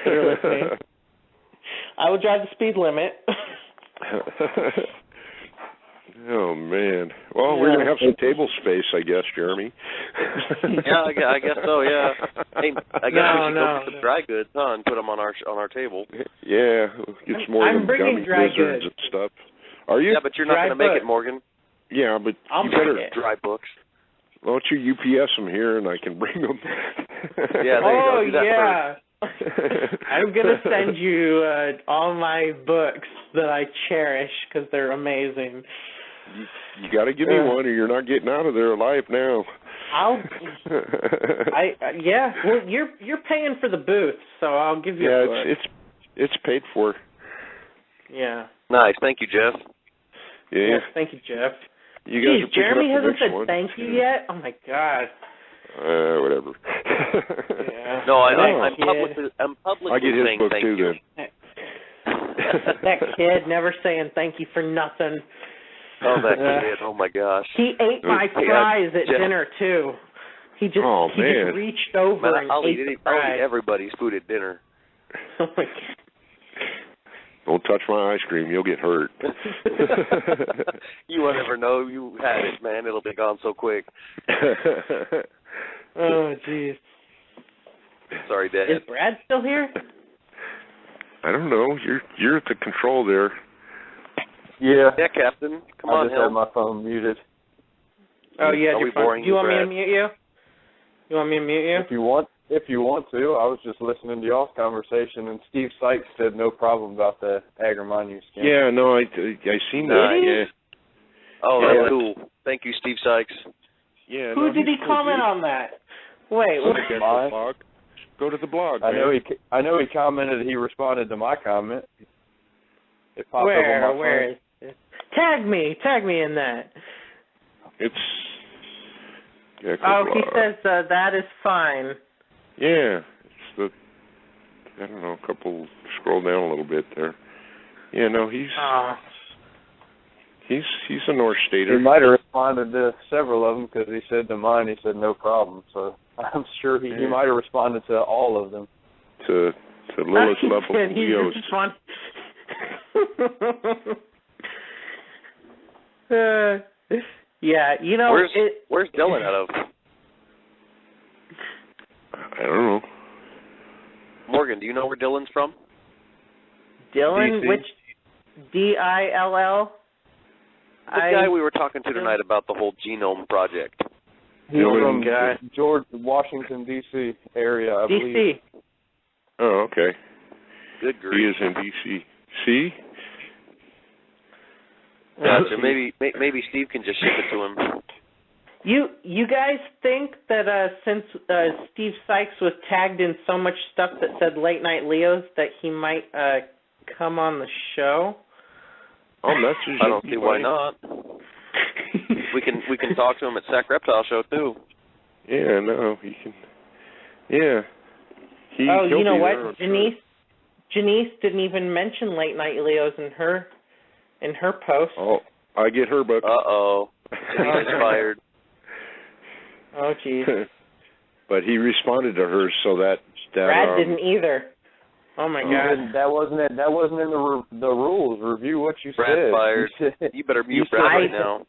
You're listening. I will drive the speed limit. Oh, man. Well, we're going to have some table space, I guess, Jeremy. Yeah, I guess so, yeah. Hey, I guess we should go get some dry goods, huh, and put them on our table. Yeah, get some more I'm bringing dry goods and stuff. Are you? Yeah, but you're not going to make it, Morgan. Yeah, but I'll you better dry books. Why don't you UPS them here and I can bring them? Yeah, there you go. Do that first. I'm going to send you all my books that I cherish because they're amazing. You got to give me one, or you're not getting out of there alive now. Well, you're paying for the booth, so I'll give you a book. It's paid for. Yeah. Nice, thank you, Jeff. Yeah. Yes, thank you, Jeff. You guys Jeez, Jeremy hasn't said one. thank you yet. Oh my God. Whatever. Yeah. No, I'm publicly I get his saying book thank too, you. then. That kid never saying thank you for nothing. Oh, that kid! Oh my gosh. He ate my fries at dinner too. He just reached over and ate the fries. I'll eat everybody's food at dinner. Oh my God. Don't touch my ice cream; you'll get hurt. You won't ever know you had it, man. It'll be gone so quick. Oh, jeez. Sorry, Dad. Is Brad still here? I don't know. You're at the control there. Yeah. Yeah, Captain. Come on, I just had my phone muted. Oh, yeah. Are we boring Do you want me Brad? to mute you? You want me to mute you? If you want to. I was just listening to y'all's conversation, and Steve Sykes said no problem about the Agremonu skin. Yeah, no, I seen that. Yeah. Oh, that's cool. Thank you, Steve Sykes. Yeah. Who did he comment on that? Wait, what? Go to the blog. I know he commented. He responded to my comment. It popped up on my phone. Where is it? Tag me in that. It's. Gecko oh, blog. He says that is fine. Yeah, it's the. I don't know. Scroll down a little bit there. Yeah, no, he's a North Stater. He might have responded to several of them because he said to mine, he said no problem. So I'm sure he might have responded to all of them. To Lilith level Leos. Yeah, you know. Where's Dylan out of? I don't know. Morgan, do you know where Dylan's from? Dylan, DC. which DILL? The guy we were talking to tonight about the whole genome project. He's from George, Washington, D.C. area, I believe. D.C. Oh, okay. Good grief. He is in D.C. See? Gotcha. Maybe Steve can just ship it to him. You guys think that since Steve Sykes was tagged in so much stuff that said Late Night Leos that he might come on the show? Oh, message. I don't see why not. We can talk to him at Sac Reptile Show too. Yeah, no, he can. Yeah. You know what? Janice didn't even mention Late Night Leos in her post. Oh, I get her book. Uh-oh. Janice is fired. Oh, jeez. But he responded to her so that Brad didn't either. Oh my God. That wasn't in the rules. Review what you Brad said. Fired. You better mute Brad right now.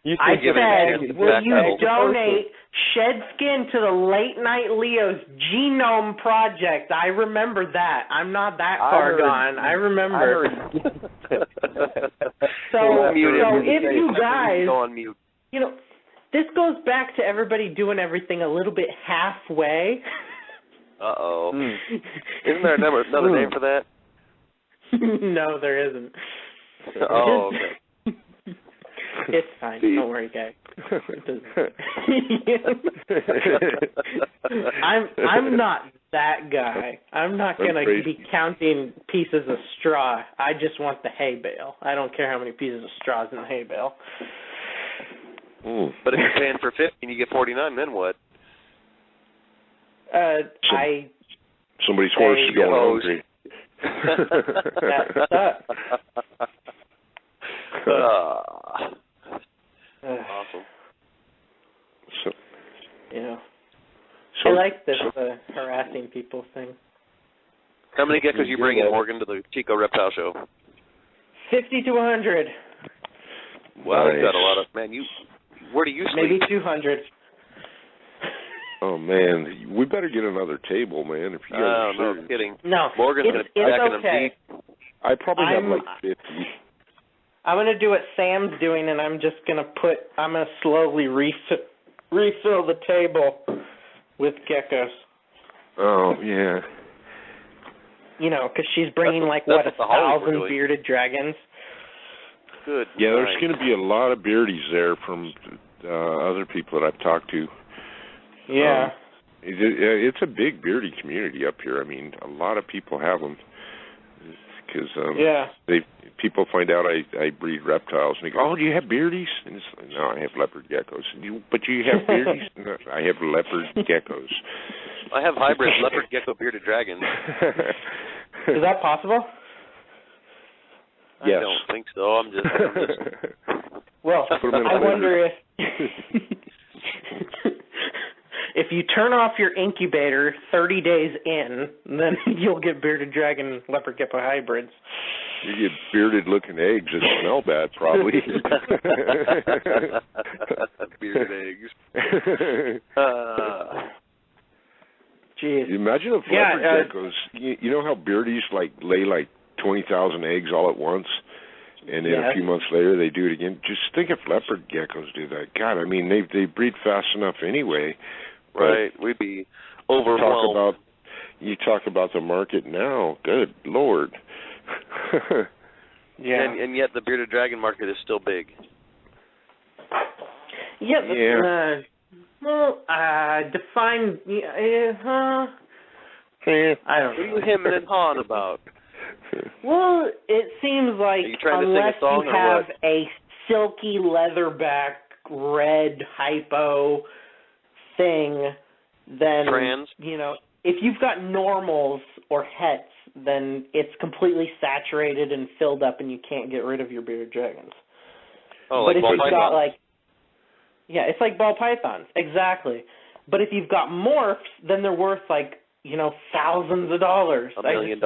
I said, will you donate shed skin to the Late Night Leo's Genome Project? I remember that. I'm not that far gone. I remember. So if you guys, go on mute. You know, this goes back to everybody doing everything a little bit halfway. Uh-oh. Isn't there another name for that? No, there isn't. Oh, okay. It's fine. Don't worry, guys. I'm not that guy. I'm not gonna be counting pieces of straw. I just want the hay bale. I don't care how many pieces of straw is in the hay bale. But if you're paying for 50 and you get 49, then what? Somebody's horse is going hungry. Awesome. So, I like this harassing people thing. How many geckos you bring in, Morgan, to the Chico Reptile Show? 50 to 100. Wow, you've got a lot of where do you sleep? Maybe 200. Oh man, we better get another table, man. If you guys are no serious. kidding. No, Morgan's it's backing okay. them deep. I probably have like 50. I'm gonna do what Sam's doing, and I'm gonna slowly refill the table with geckos. Oh yeah. You know, because she's bringing 1,000 bearded dragons. Good. Yeah, there's going to be a lot of beardies there from other people that I've talked to. Yeah. It's a big beardy community up here. I mean, a lot of people have them. Because people find out I breed reptiles, and they go, "Oh, do you have beardies?" And it's like, "No, I have leopard geckos." But you have beardies? No, I have leopard geckos. I have hybrid leopard gecko bearded dragons. Is that possible? Yes. I don't think so. I'm just Well, I wonder if you turn off your incubator 30 days in, then you'll get bearded dragon leopard gecko hybrids. You get bearded-looking eggs that smell bad, probably. Bearded eggs. Jeez. Imagine if leopard geckos. You know how beardies lay 20,000 eggs all at once, and then a few months later they do it again. Just think if leopard geckos do that. God, I mean they breed fast enough anyway. Right, we'd be overwhelmed. You talk about the market now. Good Lord. Yeah. And yet the bearded dragon market is still big. Yeah. Define. I don't know. What are you hemming and hawing about? Well, it seems like unless you have a silky leatherback red hypo thing, then if you've got normals or hets, then it's completely saturated and filled up, and you can't get rid of your bearded dragons. Oh, but like ball pythons. It's like ball pythons, exactly. But if you've got morphs, then they're worth thousands of dollars. $1 million.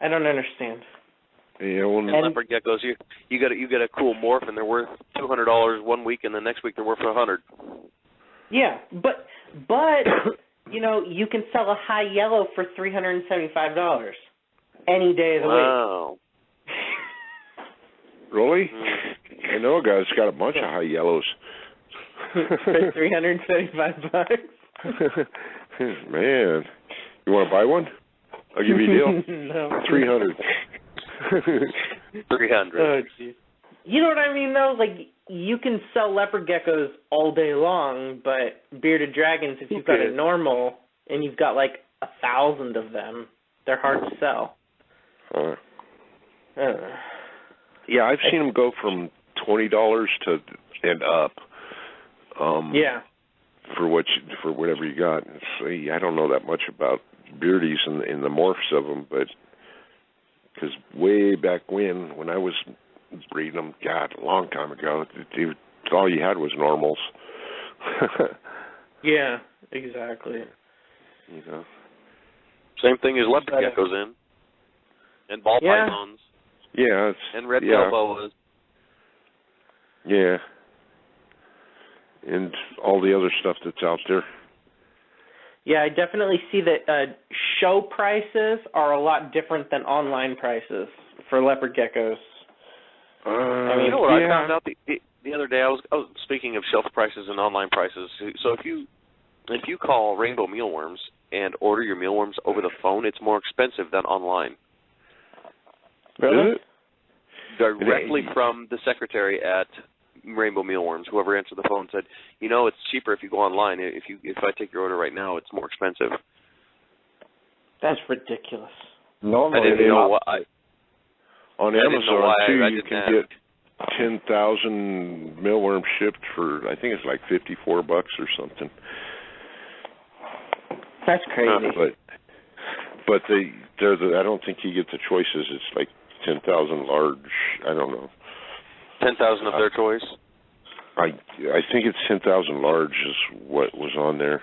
I don't understand. Yeah, well, and leopard geckos, you get a cool morph, and they're worth $200 one week, and the next week they're worth $100. Yeah, but you can sell a high yellow for $375 any day of the week. Wow. Really? I know a guy that's got a bunch of high yellows. For $375. Man, you want to buy one? I'll give you a deal. No. 300. 300. Oh, geez. You know what I mean, though? You can sell leopard geckos all day long, but bearded dragons, if you've got a normal and you've got 1,000 of them, they're hard to sell. Yeah, I've seen them go from $20 and up. For whatever you got. See, I don't know that much about beardies and the morphs of them, but because way back when I was breeding them, God, a long time ago, all you had was normals. Yeah, exactly. Same thing as leopard geckos and ball pythons. Yeah, and red-tailed boas. Yeah. And all the other stuff that's out there. Yeah, I definitely see that show prices are a lot different than online prices for leopard geckos. You know what I found out the other day? I was speaking of shelf prices and online prices. So if you call Rainbow Mealworms and order your mealworms over the phone, it's more expensive than online. Really? Is it? Directly from the secretary at Rainbow Mealworms, whoever answered the phone said, it's cheaper if you go online. If I take your order right now, it's more expensive. That's ridiculous. Normally, I didn't know why. On Amazon too, you can get 10,000 mealworms shipped for I think it's $54 or something. That's crazy. But I don't think you get the choices. It's 10,000 large. I don't know. 10,000 of their choice? I think it's 10,000 large is what was on there.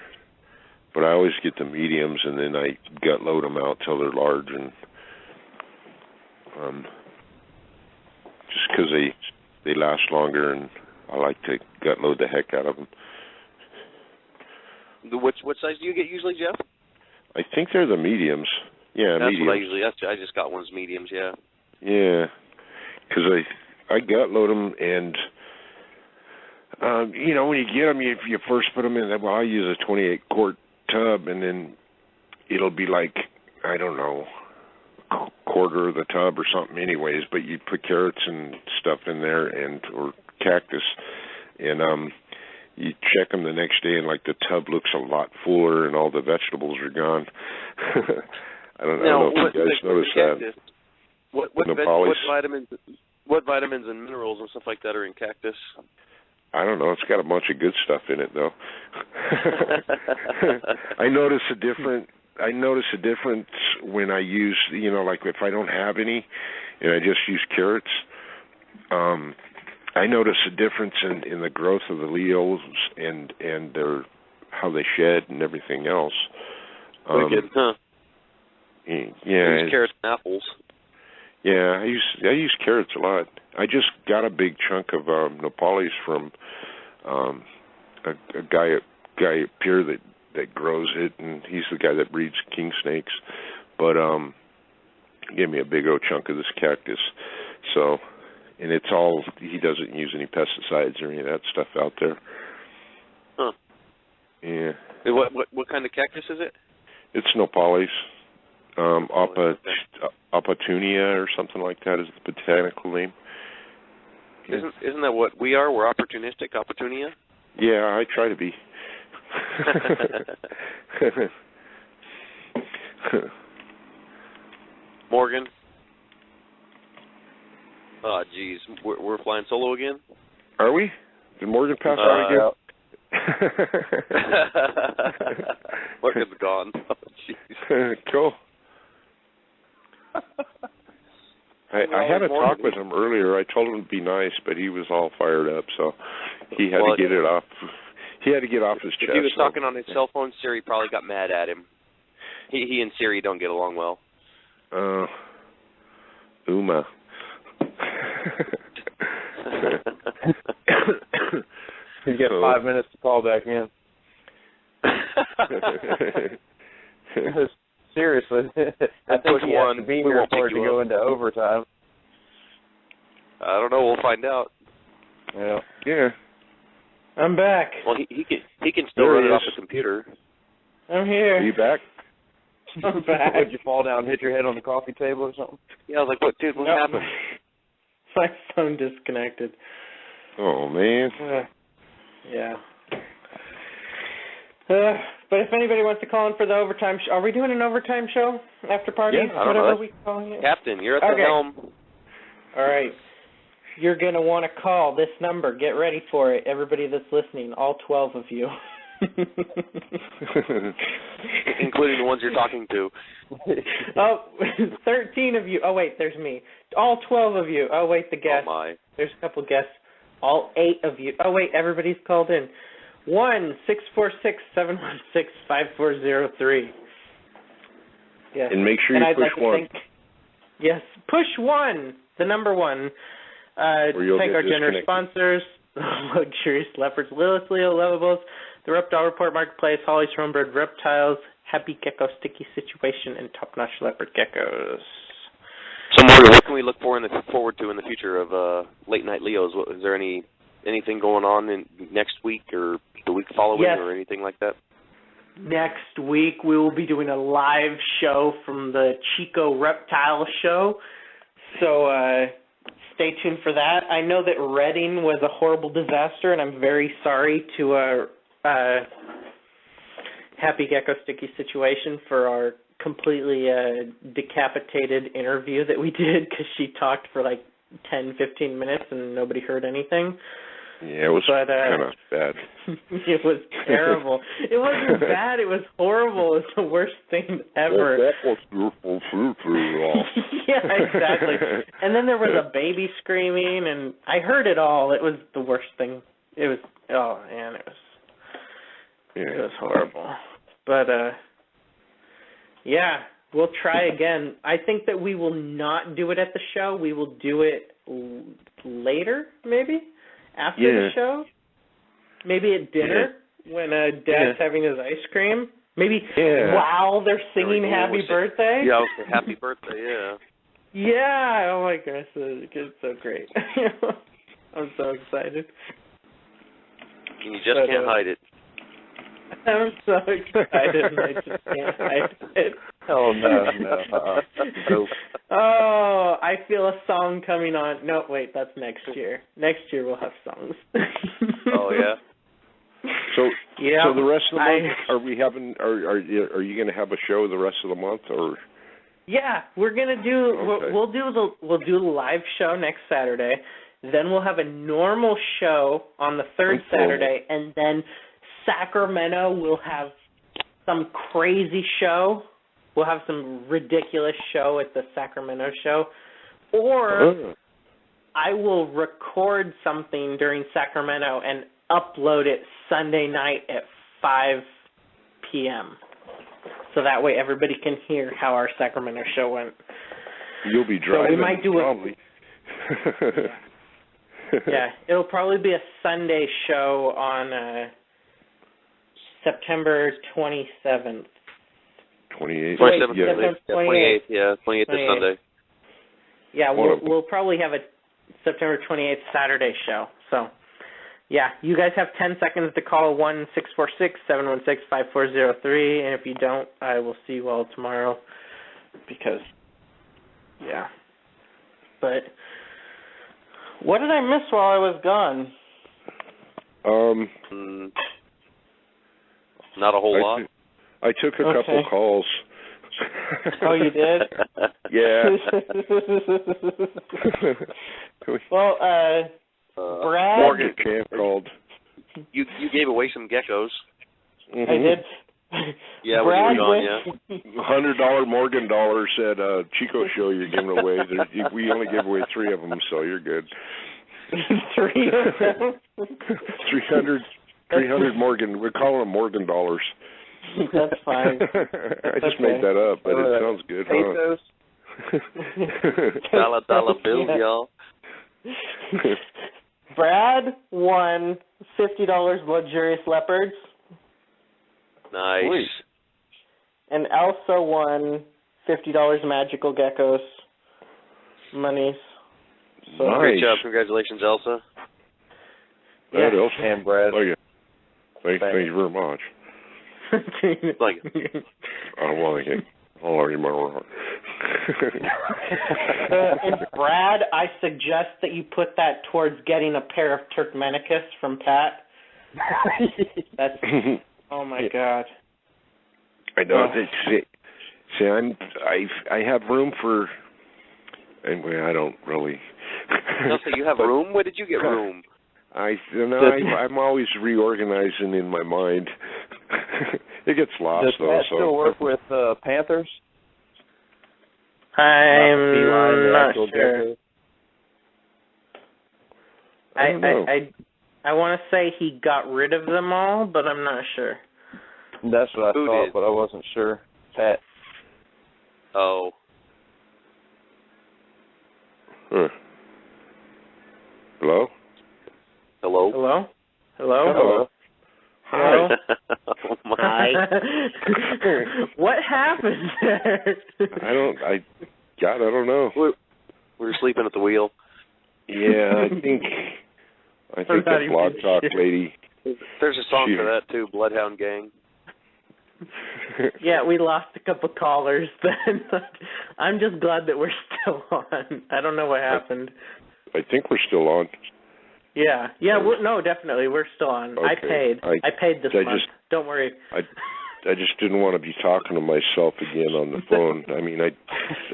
But I always get the mediums, and then I gut load them out till they're large, and just because they last longer, and I like to gut load the heck out of them. What size do you get usually, Jeff? I think they're the mediums. Yeah, that's mediums. What I usually. I just got one's mediums. Yeah. Yeah, because I gut load them, and when you get them, you first put them in. Well, I use a 28-quart tub, and then it'll be I don't know, a quarter of the tub or something. Anyways, but you put carrots and stuff in there, or cactus, and you check them the next day, and the tub looks a lot fuller, and all the vegetables are gone. I don't know if you guys noticed that. What vitamins and minerals and stuff like that are in cactus? I don't know. It's got a bunch of good stuff in it, though. I notice a difference when I use, if I don't have any, and I just use carrots. I notice a difference in the growth of the leaves and how they shed and everything else. Wicked, huh? Yeah. Use carrots and apples. Yeah, I use carrots a lot. I just got a big chunk of Nepalese from a guy up here that grows it, and he's the guy that breeds king snakes. But he gave me a big old chunk of this cactus. So, and it's all, he doesn't use any pesticides or any of that stuff out there. Huh. Yeah. What kind of cactus is it? It's nopales. Opportunia or something like that is the botanical name. Isn't that what we are? We're opportunistic, opportunia? Yeah, I try to be. Morgan? Oh, geez. We're flying solo again? Are we? Did Morgan pass out again? Morgan's gone. Oh, jeez. Cool. I had a talk with him earlier. I told him to be nice, but he was all fired up, so he had to get it off. He had to get off his chest. If he was talking on his cell phone, Siri probably got mad at him. He and Siri don't get along well. Uma. You get 5 minutes to call back in. Seriously, I think he has to be here for it to go into overtime. I don't know. We'll find out. Yeah. Yeah. I'm back. Well, he can still run it off the computer. I'm here. Are you back? I'm back. Did you fall down and hit your head on the coffee table or something? Yeah, I was like, what, dude, what happened? My phone disconnected. Oh, man. Yeah. But if anybody wants to call in for the overtime show, are we doing an overtime show? After party? Yeah, I don't Whatever know. we calling it? Captain, you're at the helm. All right. You're going to want to call this number. Get ready for it, everybody that's listening, all 12 of you. Including the ones you're talking to. 13 of you. Oh, wait, there's me. All 12 of you. Oh, wait, the guests. Oh, my. There's a couple guests. All 8 of you. Oh, wait, everybody's called in. 1-646-716-5403. Yes. And make sure you push one. Yes, push 1, the number 1. Thank our generous sponsors, Luxurious Leopards, Lilith Leo Lovables, The Reptile Report Marketplace, Holly's Homebird Reptiles, Happy Gecko Sticky Situation, and Top Notch Leopard Geckos. So, Morgan, what can we look forward to in the future of Late Night Leos? Is there anything going on in next week or the week following or anything like that? Next week we will be doing a live show from the Chico Reptile Show. So stay tuned for that. I know that Reading was a horrible disaster, and I'm very sorry to Happy Gecko Sticky Situation for our completely decapitated interview that we did, because she talked for like 10-15 minutes and nobody heard anything. Yeah, it was kind of bad. It was terrible. It wasn't bad. It was horrible. It was the worst thing ever. Yeah, exactly. And then there was a baby screaming, and I heard it all. It was the worst thing. It was, oh, man, it was horrible. But, yeah, we'll try again. I think that we will not do it at the show. We will do it later, maybe? After the show, maybe at dinner when Dad's having his ice cream. Maybe while they're singing "Happy Birthday." Yeah, happy birthday! Yeah. Yeah. Oh my gosh, it's so great. I'm so excited. And you just can't hide it. I'm so excited. I just can't hide it. Oh no! Oh, I feel a song coming on. No, wait, that's next year. Next year we'll have songs. Oh yeah. So the rest of the month, are we having? Are you going to have a show the rest of the month, or? Yeah, we're gonna do. Okay. We'll do the live show next Saturday. Then we'll have a normal show on the third Saturday, and then Sacramento will have some crazy show. We'll have some ridiculous show at the Sacramento show. Or I will record something during Sacramento and upload it Sunday night at 5 p.m. So that way everybody can hear how our Sacramento show went. You'll be driving, so we might do probably. Yeah, it'll probably be a Sunday show on September 27th. 28th. 27th. Yeah, 28th. Yeah, 28th is Sunday. Yeah, we'll probably have a September 28th Saturday show. So, yeah, you guys have 10 seconds to call 1-646-716-5403, and if you don't, I will see you all tomorrow because, yeah. But what did I miss while I was gone? Not a whole lot. I took a couple calls. Oh, you did? Yeah. Well, Brad. Morgan Camp called. You gave away some geckos. Mm-hmm. I did. Yeah, when you were gone, $100 Morgan dollars at Chico show you're giving away. We only gave away 3 of them, so you're good. 3 of them? 300 Morgan. We're calling them Morgan dollars. That's fine. I just made that up, but it sounds good. Pesos? Dollar bills, y'all. Brad won $50 luxurious leopards. Nice. Sweet. And Elsa won $50 magical geckos monies. So Nice. Great job. Congratulations, Elsa. Yeah. Elsa and Brad. Oh, yeah. Thank you very much. Like it. I don't want to get all over my heart. And Brad, I suggest that you put that towards getting a pair of Turkmenicus from Pat. That's oh my God. I know. See, I have room for. Anyway, I don't really. So you have room? Where did you get room? I'm always reorganizing in my mind. It gets lost. Does Pat still work with Panthers? I'm not sure. I want to say he got rid of them all, but I'm not sure. That's what I thought, but I wasn't sure. Pat. Oh. Huh. Hello? Hello? Hello? Hello? Hello? Hello? Oh my. Hi. What happened there? I don't know. We were sleeping at the wheel. Yeah, I think the Blog Talk lady. There's a song for that too, Bloodhound Gang. Yeah, we lost a couple callers then. I'm just glad that we're still on. I don't know what happened. I think we're still on. Yeah, no, definitely, we're still on. Okay. I paid this month. Don't worry. I just didn't want to be talking to myself again on the phone. I mean, I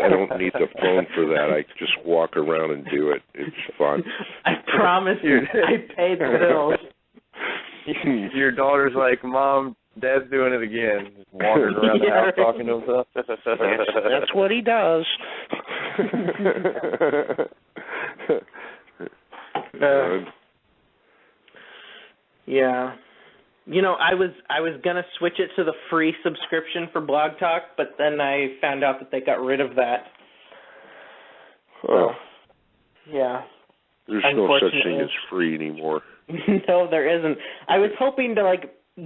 don't need the phone for that. I just walk around and do it. It's fun. I promise you, I paid the bills. Your daughter's like, Mom, Dad's doing it again. Just wandering around the house talking to himself. That's what he does. Yeah. You know, I was gonna switch it to the free subscription for Blog Talk, but then I found out that they got rid of that. Oh. So, yeah. There's no such thing as free anymore. No, there isn't. I was hoping to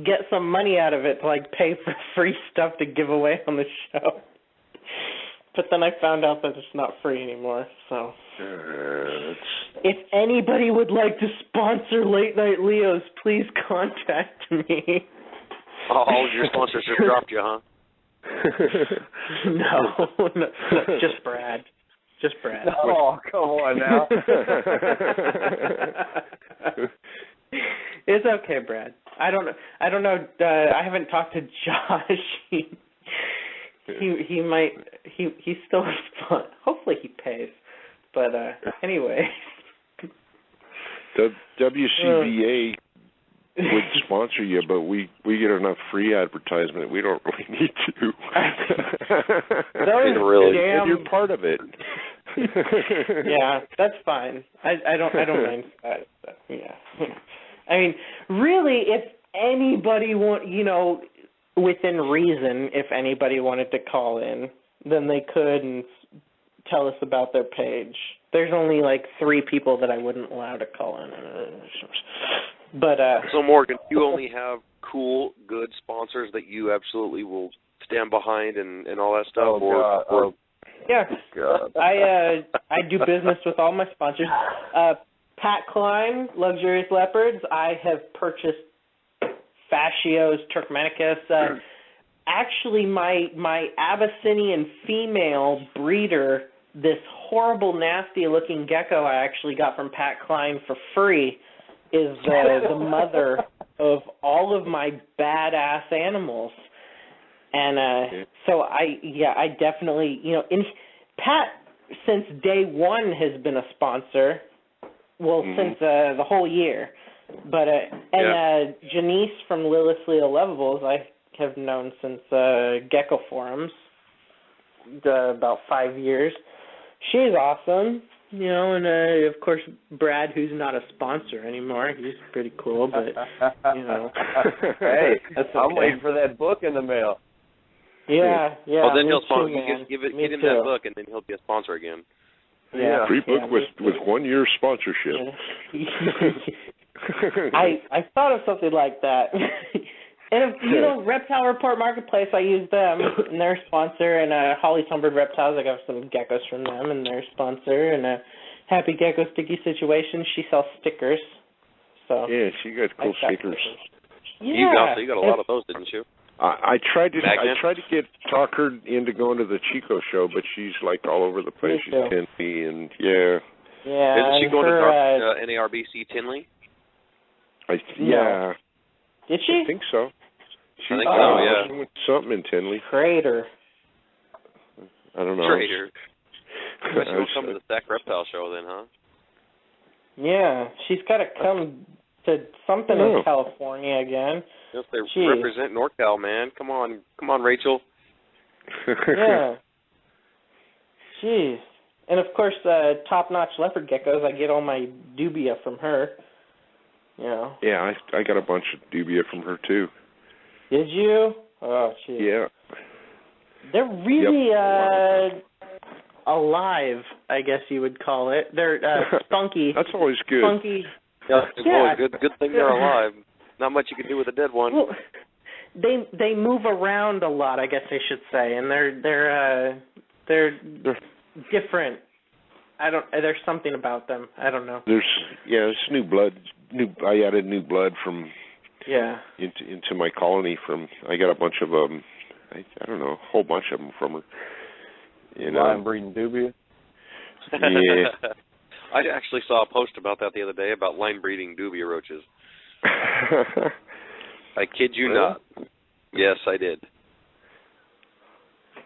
get some money out of it to pay for free stuff to give away on the show. But then I found out that it's not free anymore, so. If anybody would like to sponsor Late Night Leos, please contact me. All of your sponsors have dropped you, huh? No, just Brad. Just Brad. Oh, come on now. It's okay, Brad. I don't know. I haven't talked to Josh. He might. He's still fun. Hopefully he pays. But anyway. The WCBA would sponsor you, but we get enough free advertisement. We don't really need to. And you're part of it. Yeah, that's fine. I don't mind. Yeah. I mean, really, if anybody within reason, if anybody wanted to call in, then they could and tell us about their page. There's only 3 people that I wouldn't allow to call in. But so Morgan, you only have cool, good sponsors that you absolutely will stand behind and all that stuff? Oh, God. Yeah, God. I do business with all my sponsors. Pat Klein, Luxurious Leopards. I have purchased Fascios, Turkmenicus. Actually, my Abyssinian female breeder, this horrible, nasty-looking gecko I actually got from Pat Klein for free, is the mother of all of my badass animals. And so I definitely, Pat, since day one, has been a sponsor. Well, since the whole year. But Janice from Lilith Leo Lovables, I have known since Gecko Forums, about 5 years. She's awesome, and of course Brad, who's not a sponsor anymore. He's pretty cool, but Hey, that's okay. I'm waiting for that book in the mail. Yeah. Well, then he'll sponsor. give him that book, and then he'll be a sponsor again. Yeah. Free book with 1 year sponsorship. I thought of something like that. And if Reptile Report Marketplace, I use them and their sponsor, and Holly Sunbird Reptiles, I got some geckos from them and their sponsor, and Happy Gecko Sticky Situation, she sells stickers. So yeah, she got cool stickers. Yeah. You got a lot of those, didn't you? I tried to talk her into going to the Chico show, but she's like all over the place. She's Tinley and Yeah. Isn't she going to NARBC Tinley? Yeah. Did she? I think so. I think so, yeah. She went something in Tinley. Traitor. I don't know. Traitor. She won't come to the Stack Reptile show then, huh? Yeah, she's got to come to something in California again. Yes, they represent NorCal, man. Come on, Rachel. Yeah. Jeez. And of course, top-notch leopard geckos. I get all my dubia from her. Yeah, I got a bunch of dubia from her too. Did you? Oh, jeez. Yeah. They're really alive, I guess you would call it. They're spunky. That's always good. Spunky. Yeah, it's always good thing they're alive. Not much you can do with a dead one. Well, they move around a lot, I guess I should say, and they're different. There's something about them. I don't know. There's new blood. I added new blood from into my colony from. I got a bunch of I don't know, a whole bunch of them from her. Line breeding dubia. Yeah. I actually saw a post about that the other day about line breeding dubia roaches. I kid you not. Yes, I did.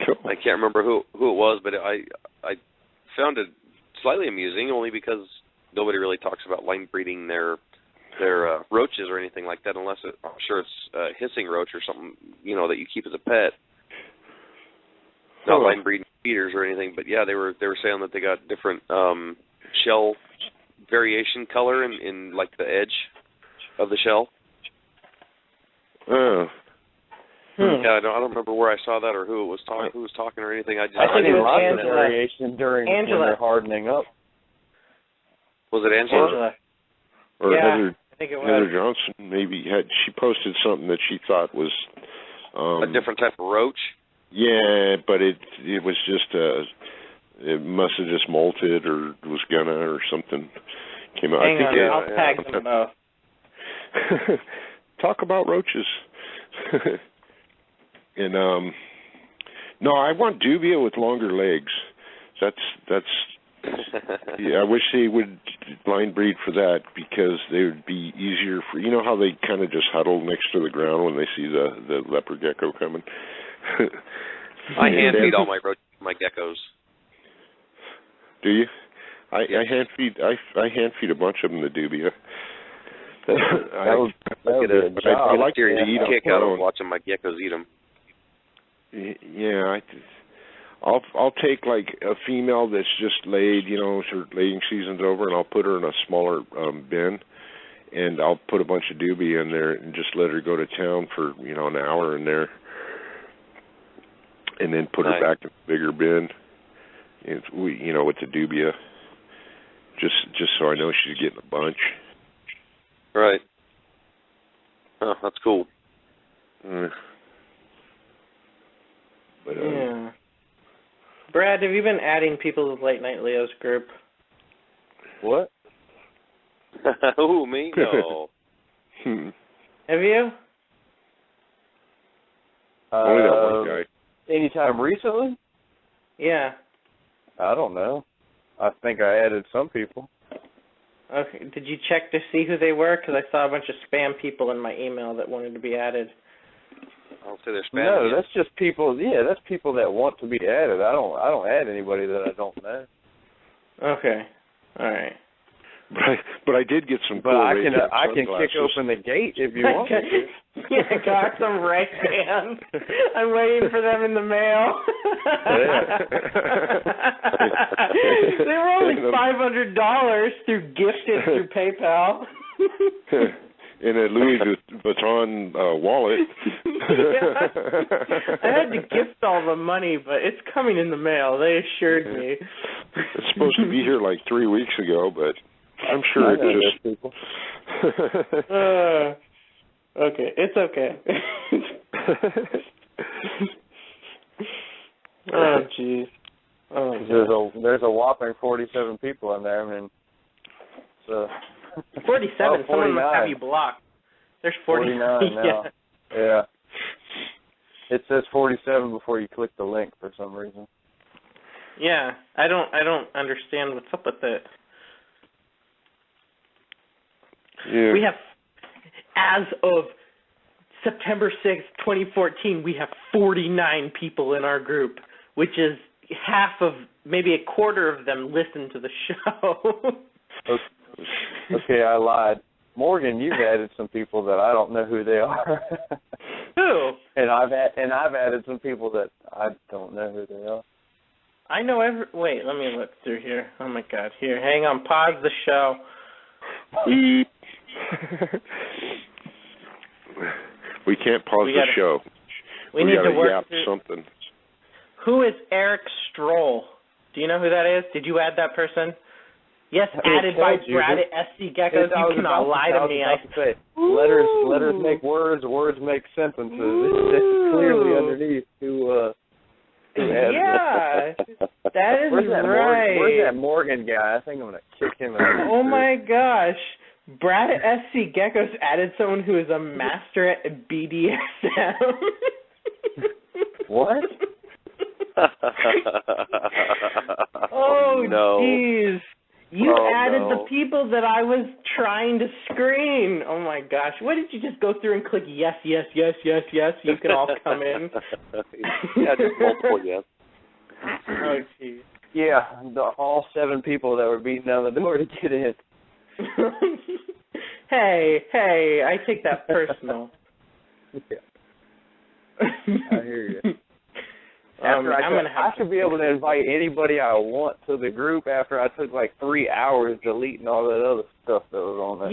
Cool. I can't remember who it was, but I found it slightly amusing, only because nobody really talks about line breeding their roaches or anything like that, unless I'm sure it's a hissing roach or something, that you keep as a pet. Not line breeding feeders or anything, but yeah, they were saying that they got different shell variation color in like the edge of the shell. Hmm. Yeah, I don't remember where I saw that or who was talking or anything. I think it was lots Angela. of variation when they're hardening up. Was it Angela? Or Heather, I think it was. Heather Johnson maybe she posted something that she thought was a different type of roach. Yeah, but it was just it must have just molted or was gonna or something came out. Hang on, I'll tag them both. Talk about roaches. And no, I want dubia with longer legs. That's yeah, I wish they would line breed for that, because they would be easier for, how they kind of just huddle next to the ground when they see the leopard gecko coming. I hand feed all my geckos. Do you? I hand feed a bunch of them the dubia. I like to eat them. Kick out of watching my geckos eat them. Yeah, I'll take like a female that's just laid, her laying season's over, and I'll put her in a smaller bin, and I'll put a bunch of dubia in there and just let her go to town for an hour in there, and then put her back in a bigger bin, and with the dubia, just so I know she's getting a bunch. Right. Oh, that's cool. But yeah. Brad, have you been adding people to Late Night Leo's group? What? Who, me? No. Have you? Only that one guy. Anytime recently? Yeah. I don't know. I think I added some people. Okay. Did you check to see who they were? Because I saw a bunch of spam people in my email that wanted to be added. I'll say they're spam. No, that's just people. Yeah, that's people that want to be added. I don't add anybody that I don't know. Okay. All right. But I did get some. But cool I can kick sunglasses. open the gate if you want. Yeah, I got some Ray-Bans. I'm waiting for them in the mail. They were only $500 gifted through PayPal. In a Louis Vuitton wallet. Yeah. I had to gift all the money, but it's coming in the mail. They assured me. It's supposed to be here like 3 weeks ago, but I'm sure it's just people. Okay, it's okay. Oh, jeez. Oh, there's a whopping 47 people in there. I mean, so 47. Someone must have you blocked. There's 49 now. Yeah. It says 47 before you click the link for some reason. Yeah, I don't understand what's up with it. Yeah. We have, as of September 6th, 2014, we have 49 people in our group, which is half of, maybe a quarter of them listen to the show. Okay, I lied. Morgan, you've added some people that I don't know who they are. Who? And I've added some people that I don't know who they are. I know wait, let me look through here. Oh my God, here, hang on, pause the show. We can't pause the show. We need to work yap through something. Who is Eric Stroll? Do you know who that is? Did you add that person? Yes, added by Brad at SC Geckos. You cannot lie to me. Letters make words, words make sentences. It's clearly underneath who yeah, that is right. Where's that Morgan guy? I think I'm going to kick him out. Oh my gosh. Brad at SC Geckos added someone who is a master at BDSM. What? Oh, no. Jeez. You added the people that I was trying to screen. Oh, my gosh. What did you just go through and click yes, yes, yes, yes, yes? You can all come in. Yeah, just multiple yes. Oh, jeez. Yeah, all 7 people that were beating down the door to get in. Hey, I take that personal. Yeah. I hear you. I should be able to invite anybody I want to the group after I took like 3 hours deleting all that other stuff that was on there.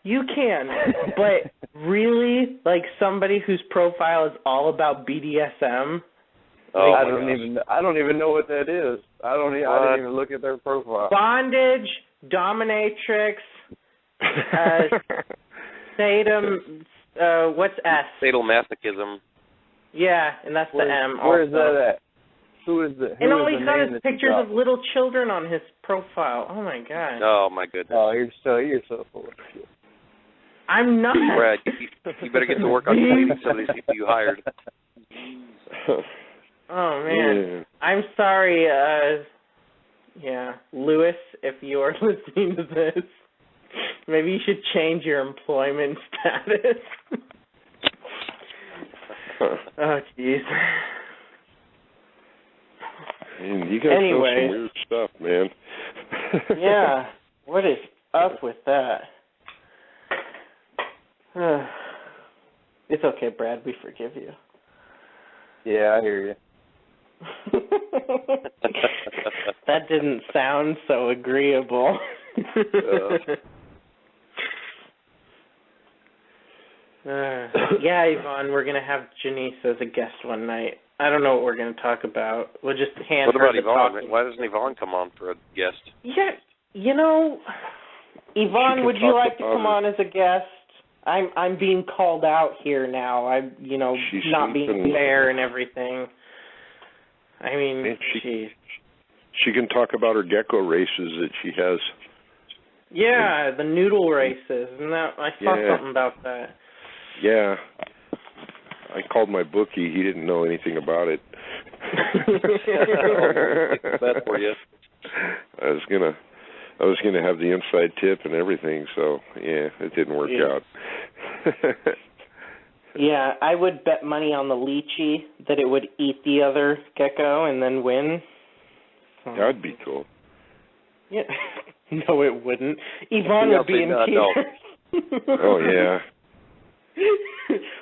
You can, but really, like somebody whose profile is all about BDSM. Oh, I don't even know what that is. I didn't even look at their profile. Bondage, dominatrix, sadom. What's S? Sadomasochism. Yeah, and that's the M. Where's that at? Who is the? And all he's got is pictures of little children on his profile. Oh my God. Oh my goodness. Oh, you're so full of shit. I'm not. Brad, you better get to work on deleting some of these people you hired. Oh man, I'm sorry. Lewis, if you're listening to this, maybe you should change your employment status. Oh, jeez. You guys know some weird stuff, man. Yeah. What is up with that? It's okay, Brad. We forgive you. Yeah, I hear you. That didn't sound so agreeable. Yeah, Yvonne, we're going to have Janice as a guest one night. I don't know what we're going to talk about. We'll just hand What her about the Yvonne? talking. Why doesn't Yvonne come on for a guest? Yeah, Yvonne, would you like to come on as a guest? I'm being called out here now. I'm not being fair and everything. I mean, she can talk about her gecko races that she has. Yeah, the noodle races. And I saw something about that. Yeah. I called my bookie. He didn't know anything about it. Bad for you. I was gonna have the inside tip and everything, so yeah, it didn't work out. Yeah, I would bet money on the lychee that it would eat the other gecko and then win. That'd be cool. Yeah. No, it wouldn't. Yvonne would be in tears. Oh, yeah.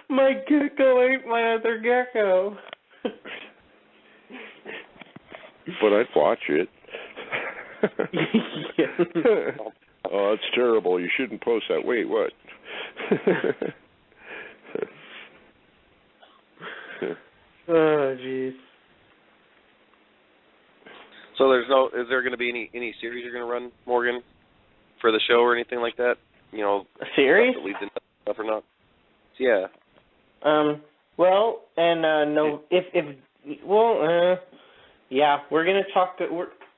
My gecko ate my other gecko. But I'd watch it. Oh, that's terrible. You shouldn't post that. Wait, what? Oh, jeez. So is there going to be any series you're going to run, Morgan, for the show or anything like that? A series? That leads into stuff or not? Yeah. Well, and no, yeah, we're going to talk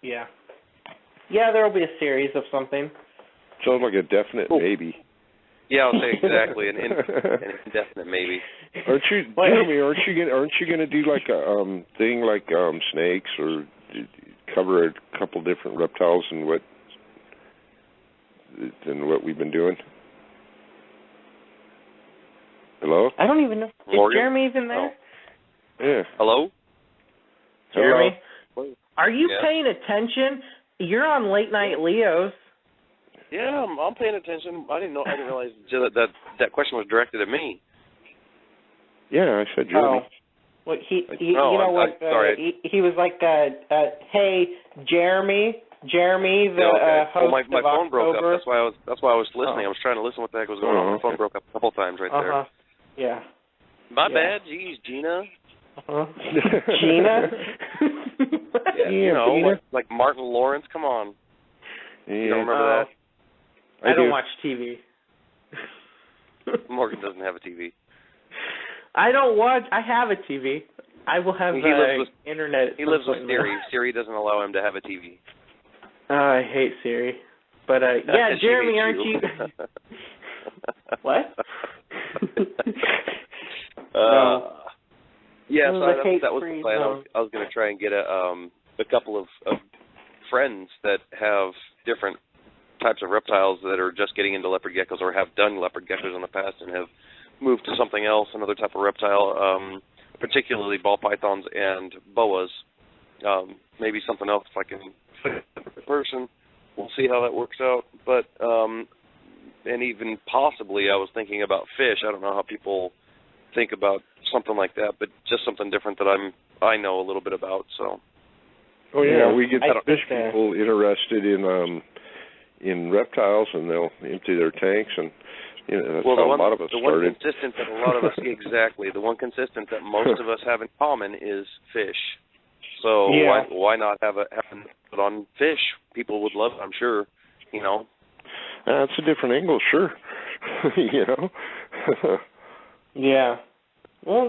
yeah, there will be a series of something. Sounds like a definite maybe. Yeah, I'll say exactly an indefinite maybe. Jeremy? Aren't you gonna do like a thing like snakes or cover a couple different reptiles and what we've been doing? Hello? I don't even know. Morgan? Is Jeremy even there? Oh. Yeah. Hello? Jeremy? Hello? Are you paying attention? You're on Late Night Leo's. Yeah, I'm paying attention. I didn't realize that question was directed at me. Yeah, I said Jeremy. Oh. Well, you know what? Sorry. He was like, "Hey, Jeremy, the host my of phone broke October." up. That's why I was listening. I was trying to listen what the heck was going on. My phone broke up a couple times right there. Yeah. My bad. Jeez, Gina. Gina. Yeah, like Martin Lawrence. Come on. Yeah. You don't remember that? I don't watch TV. Morgan doesn't have a TV. I don't watch. I have a TV. I will have internet. He lives with Siri. Siri doesn't allow him to have a TV. I hate Siri. But yeah, Jeremy, aren't you? What? No. Yeah, so that was the plan. I was going to try and get a couple of friends that have different types of reptiles that are just getting into leopard geckos or have done leopard geckos in the past and have moved to something else, another type of reptile, particularly ball pythons and boas. Maybe something else if I can fit the person. We'll see how that works out. But and even possibly I was thinking about fish. I don't know how people think about something like that, but just something different that I know a little bit about. So. Oh yeah, we get fish people interested in reptiles, and they'll empty their tanks, and that's how a lot of us started. The one consistent that most of us have in common is fish. So why not have it on fish? People would love it, I'm sure. That's a different angle, sure. Yeah. Well,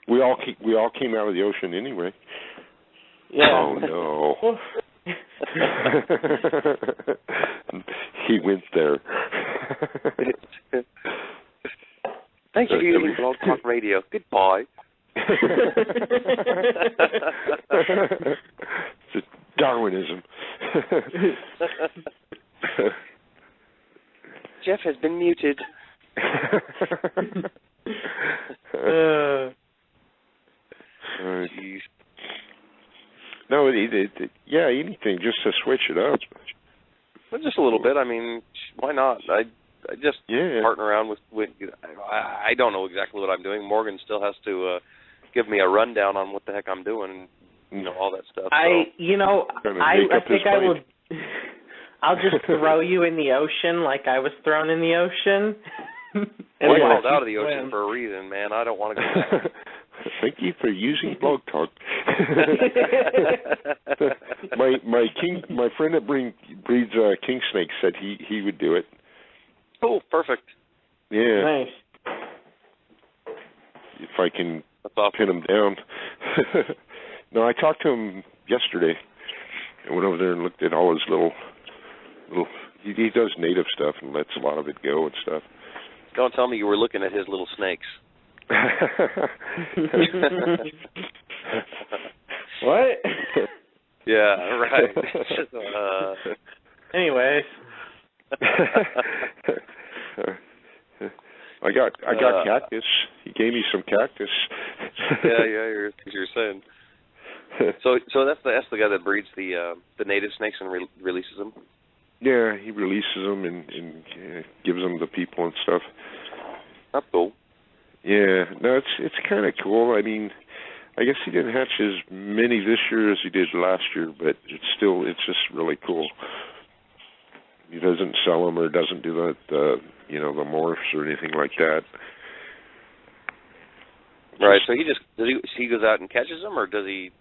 we all came out of the ocean anyway. Yeah. Oh no. He went there. Thank you for using Blog Talk Radio. Goodbye. It's Darwinism. Jeff has been muted. Geez. No, anything just to switch it up. Well, just a little bit. I mean, why not? I just partner around with I don't know exactly what I'm doing. Morgan still has to give me a rundown on what the heck I'm doing and all that stuff. I think I will. I'll just throw you in the ocean like I was thrown in the ocean. Well, I called out of the ocean for a reason, man. I don't want to go back. Thank you for using Blog Talk. my friend that breeds king snakes said he would do it. Oh, perfect. Yeah. Nice. If I can pin him down. No, I talked to him yesterday. I went over there and looked at all his little. He does native stuff and lets a lot of it go and stuff. Don't tell me you were looking at his little snakes. What? Yeah, right. Anyways. I got cactus. He gave me some cactus. Yeah, you're saying. So that's the guy that breeds the native snakes and releases them. Yeah, he releases them and gives them to people and stuff. That's cool. Yeah, no, it's kind of cool. I mean, I guess he didn't hatch as many this year as he did last year, but it's just really cool. He doesn't sell them or doesn't do the morphs or anything like that. Right. So he goes out and catches them, or does he?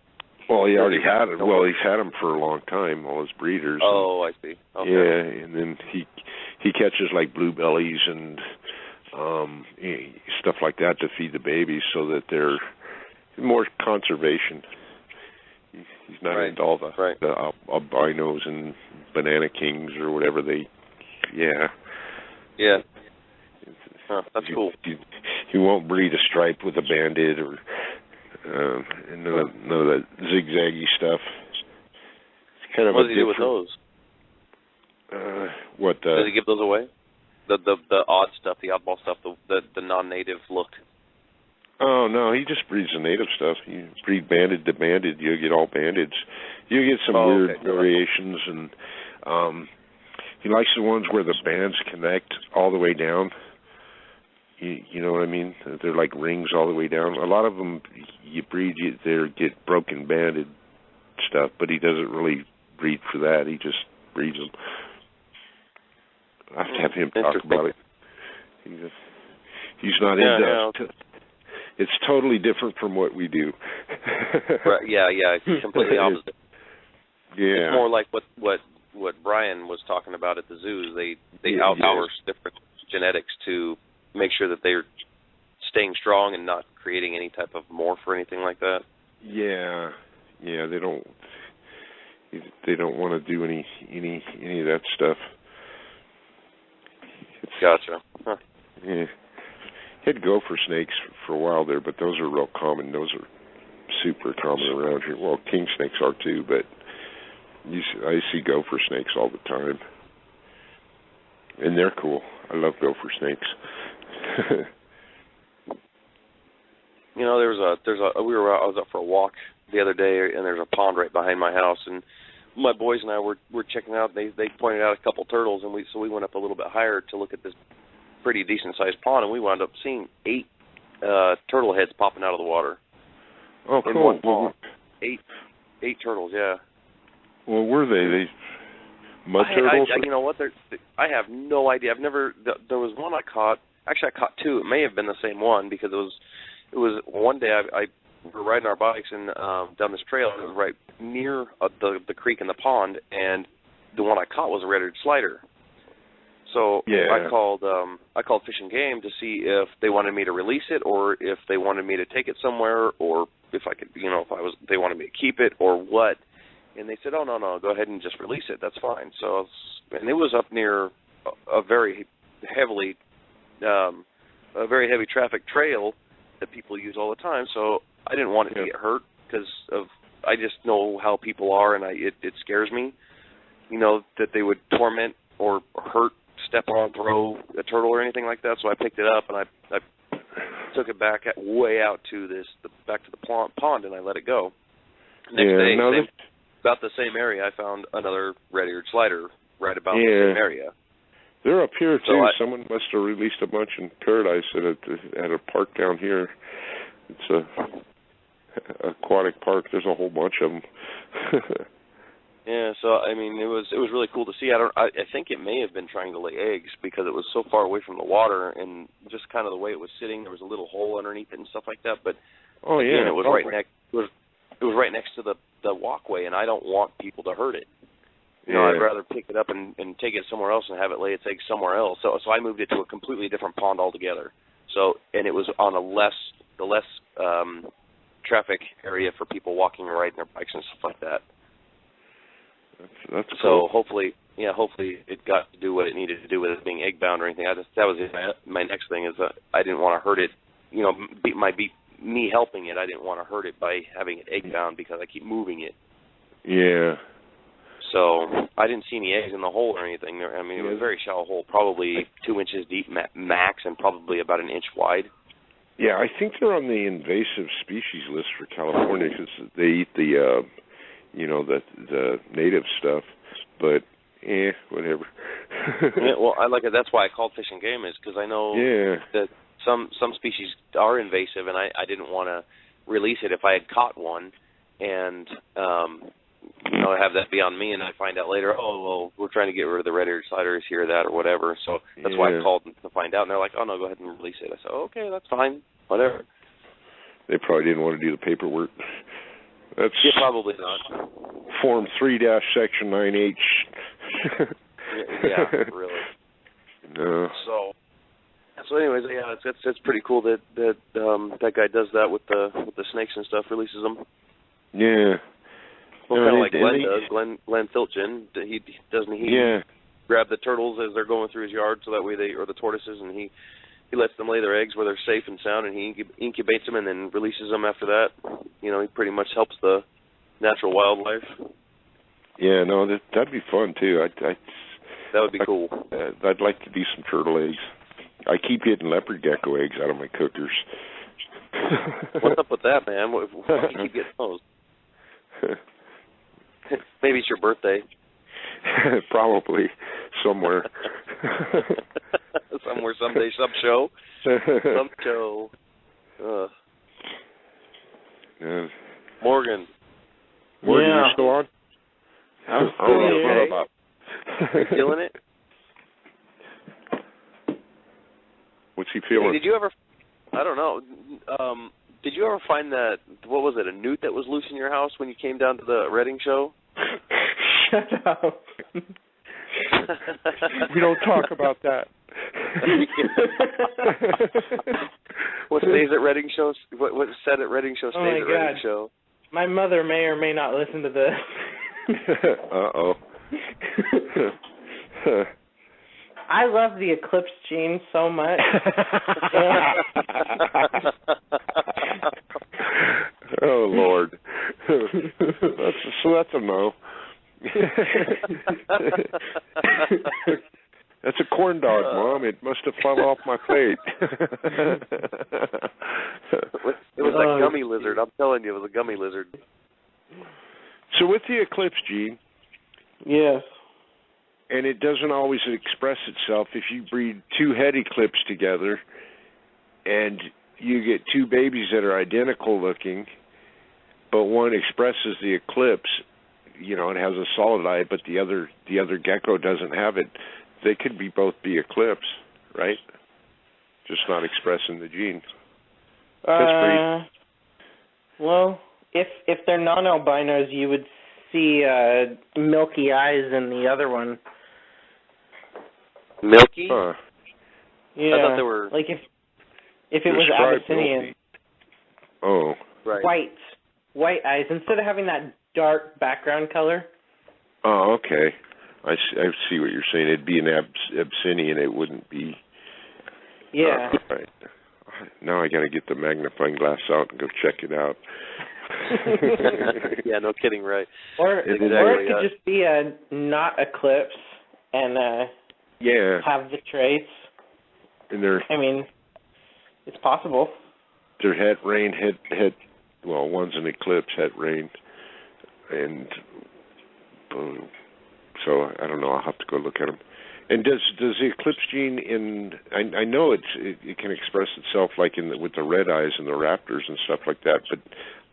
Well, he already had them. Well, he's had them for a long time, all his breeders. Oh, I see. Okay. Yeah, and then he catches like bluebellies and stuff like that to feed the babies, so that they're more conservation. He's not into all the albinos and banana kings or whatever they. Yeah. Yeah. That's cool. He won't breed a stripe with a banded or none of that zigzaggy stuff. It's kind of what does he do with those? Does he give those away? The odd stuff, the oddball stuff, the non-native look. Oh no, he just breeds the native stuff. You breed banded to banded, you get all bandeds. You get some weird variations, and he likes the ones where the bands connect all the way down. You know what I mean? They're like rings all the way down. A lot of them you breed, they get broken banded stuff, but he doesn't really breed for that. He just breeds them. I have to have him talk about it. He's not into. It's totally different from what we do. Right, yeah, it's completely opposite. Yeah. It's more like what Brian was talking about at the zoos. They outsource different genetics to make sure that they're staying strong and not creating any type of morph or anything like that. Yeah, they don't want to do any of that stuff. Gotcha. Huh. Yeah. He had gopher snakes for a while there, but those are real common. Those are super common around here. Well, king snakes are too, but I see gopher snakes all the time, and they're cool. I love gopher snakes. You know, I was up for a walk the other day, and there's a pond right behind my house, and my boys and I were checking out. They pointed out a couple turtles, and we went up a little bit higher to look at this pretty decent sized pond, and we wound up seeing 8 turtle heads popping out of the water. Oh, in cool! One pond. 8 turtles, yeah. Well, were they mud turtles? You know what? I have no idea. I've never. There was one I caught. Actually, I caught 2. It may have been the same one because it was one day we were riding our bikes and down this trail. And it was right near the creek and the pond, and the one I caught was a red-eared slider. So I called Fish and Game to see if they wanted me to release it, or if they wanted me to take it somewhere, or if I could, they wanted me to keep it, or what. And they said, "Oh no, go ahead and just release it. That's fine." So, and it was up near a very heavy traffic trail that people use all the time. So I didn't want it to get hurt because I just know how people are, and it scares me. That they would torment or hurt, step on, throw a turtle or anything like that. So I picked it up and I took it back way out to back to the pond, and I let it go. Next day, about the same area, I found another red-eared slider right about the same area. They're up here too. Someone must have released a bunch in Paradise at a park down here. It's a aquatic park. There's a whole bunch of them. Yeah, so I mean, it was really cool to see. I think it may have been trying to lay eggs because it was so far away from the water, and just kind of the way it was sitting, there was a little hole underneath it and stuff like that. But again, it was right next. It was right next to the walkway, and I don't want people to hurt it. You know, I'd rather pick it up and take it somewhere else and have it lay its eggs somewhere else. So I moved it to a completely different pond altogether. So, and it was on the less traffic area for people walking and riding their bikes and stuff like that. That's cool. So hopefully it got to do what it needed to do with it being egg bound or anything. That was my next thing is that I didn't want to hurt it. You know, me helping it, I didn't want to hurt it by having it egg bound because I keep moving it. Yeah. So I didn't see any eggs in the hole or anything. I mean, it was a very shallow hole, probably 2 inches deep max, and probably about an inch wide. Yeah, I think they're on the invasive species list for California because they eat the, the native stuff. But whatever. Yeah, well, I like it. That's why I called Fish and Game is because I know that some species are invasive, and I didn't want to release it if I had caught one, and have that be on me, and I find out later, we're trying to get rid of the red-eared sliders here, that, or whatever. So that's why I called to find out, and they're like, oh, no, go ahead and release it. I said, okay, that's fine, whatever. They probably didn't want to do the paperwork. That's probably not. Form 3-Section 9H. Yeah, really. No. So anyways, yeah, it's pretty cool that that guy does that with the snakes and stuff, releases them. Yeah. Well, kind of like Glenn does. Glenn Filchin, he grab the turtles as they're going through his yard, so that way or the tortoises, and he lets them lay their eggs where they're safe and sound, and he incubates them and then releases them after that. You know, he pretty much helps the natural wildlife. Yeah, no, that'd be fun too. That would be cool. I'd like to do some turtle eggs. I keep getting leopard gecko eggs out of my cookers. What's up with that, man? Why do you keep getting those? Maybe it's your birthday. Probably. Somewhere. Somewhere, someday, some show. Some show. Morgan, you still on? I'm still okay. You feeling it? What's he feeling? Hey, did you ever? I don't know. Did you ever find that? What was it? A newt that was loose in your house when you came down to the Reading show? Shut up. We don't talk about that. What stays at Reading show? What's said at Reading show stays at Reading show. My mother may or may not listen to this. Uh-oh. I love the Eclipse gene so much. Oh, Lord. That's a no. That's a corn dog, Mom. It must have fallen off my plate. It was a gummy lizard. I'm telling you, it was a gummy lizard. So with the Eclipse gene, yes, and it doesn't always express itself. If you breed two head eclipse together, and you get two babies that are identical looking, but one expresses the eclipse, it has a solid eye, but the other gecko doesn't have it. They could both be eclipse, right? Just not expressing the gene. Well, if they're non-albinos, you would see milky eyes in the other one. Milky? Huh. Yeah. I thought they were like if it was Abyssinian. Milky. Oh. Right. White eyes instead of having that dark background color. Oh, okay. I see what you're saying. It'd be an Abyssinian. It wouldn't be. Yeah. Right. Now I got to get the magnifying glass out and go check it out. Yeah, no kidding, right? Or it could just be a not eclipse and have the traits. And it's possible. They're het rain, well, one's an eclipse, het rain, and so I don't know. I'll have to go look at them. And does the eclipse gene I know it can express itself like with the red eyes and the raptors and stuff like that, but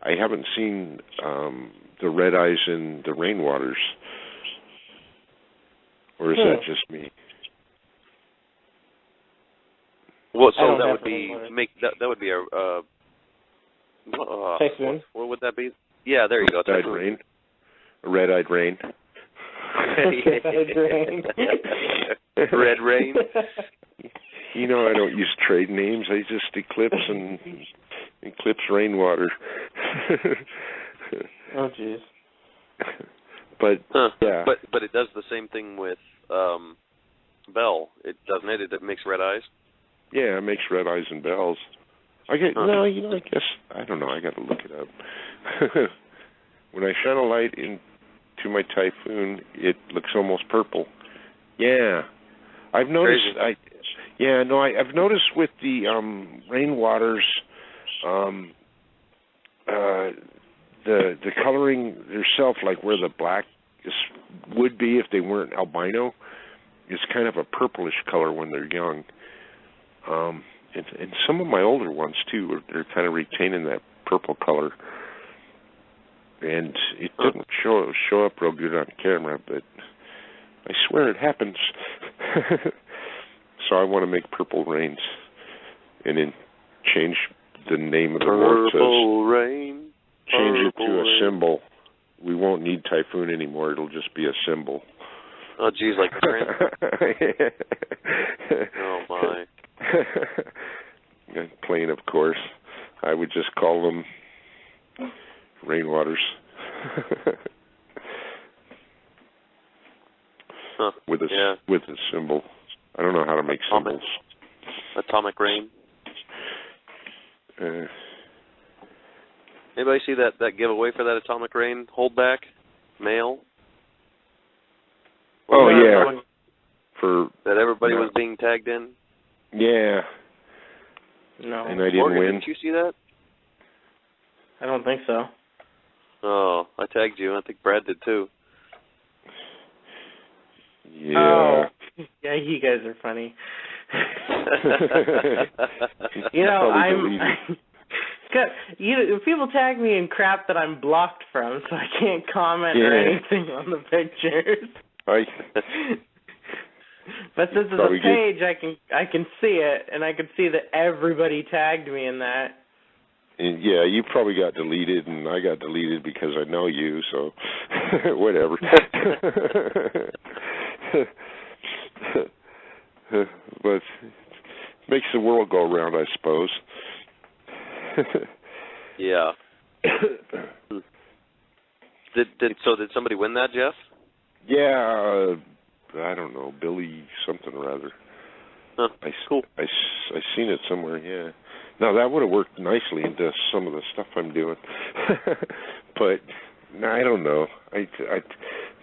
I haven't seen the red eyes in the rainwaters. Or is that just me? Well, so that would be that would be a typhoon. What would that be? Yeah, there you go. Red-eyed rain. A red-eyed rain. Red Rain. You know, I don't use trade names. I just Eclipse and Eclipse Rainwater. Oh, jeez. But yeah. But it does the same thing with Bell. It doesn't it? It makes red eyes. Yeah, it makes red eyes and bells. I guess I don't know. I got to look it up. When I shine a light into my Typhoon, it looks almost purple. Yeah, I've noticed. Crazy. I've noticed with the Rainwaters, the coloring itself, like where the black would be if they weren't albino, is kind of a purplish color when they're young. And some of my older ones too, they're kind of retaining that purple color, and it doesn't show up real good on camera, but I swear it happens. So I want to make Purple Rains, and then change the name of the board. Purple Rain. Change it to a symbol. We won't need Typhoon anymore. It'll just be a symbol. Oh, geez, like print. Oh my. Plain, of course. I would just call them Rainwaters. With a symbol. I don't know how to make symbols. Atomic Rain. Anybody see that giveaway for that Atomic Rain holdback mail? Oh yeah. For that everybody was being tagged in. Yeah. No. And I didn't Morgan, win. Did you see that? I don't think so. Oh, I tagged you. I think Brad did too. Yeah. Oh, yeah, you guys are funny. You know, people tag me in crap that I'm blocked from, so I can't comment or anything on the pictures. But since it's a page, I can see it, and I can see that everybody tagged me in that. And yeah, you probably got deleted, and I got deleted because I know you, so whatever. But makes the world go around, I suppose. Yeah. Did somebody win that, Jeff? Yeah, I don't know, Billy something or other. Huh, cool. I seen it somewhere. Yeah. Now that would have worked nicely into some of the stuff I'm doing, but I don't know. I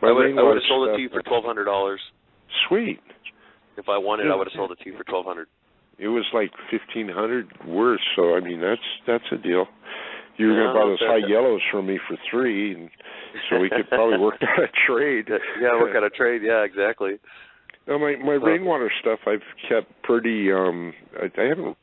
would have sold it to you for $1,200. Sweet. If I won it, I would have sold it to you for $1,200. It was like $1,500 worse, so I mean that's a deal. You were going to buy those high yellows from me for $3, and so we could probably work out a trade. Yeah, work out a trade. Yeah, exactly. Now my Rainwater stuff I've kept pretty. I haven't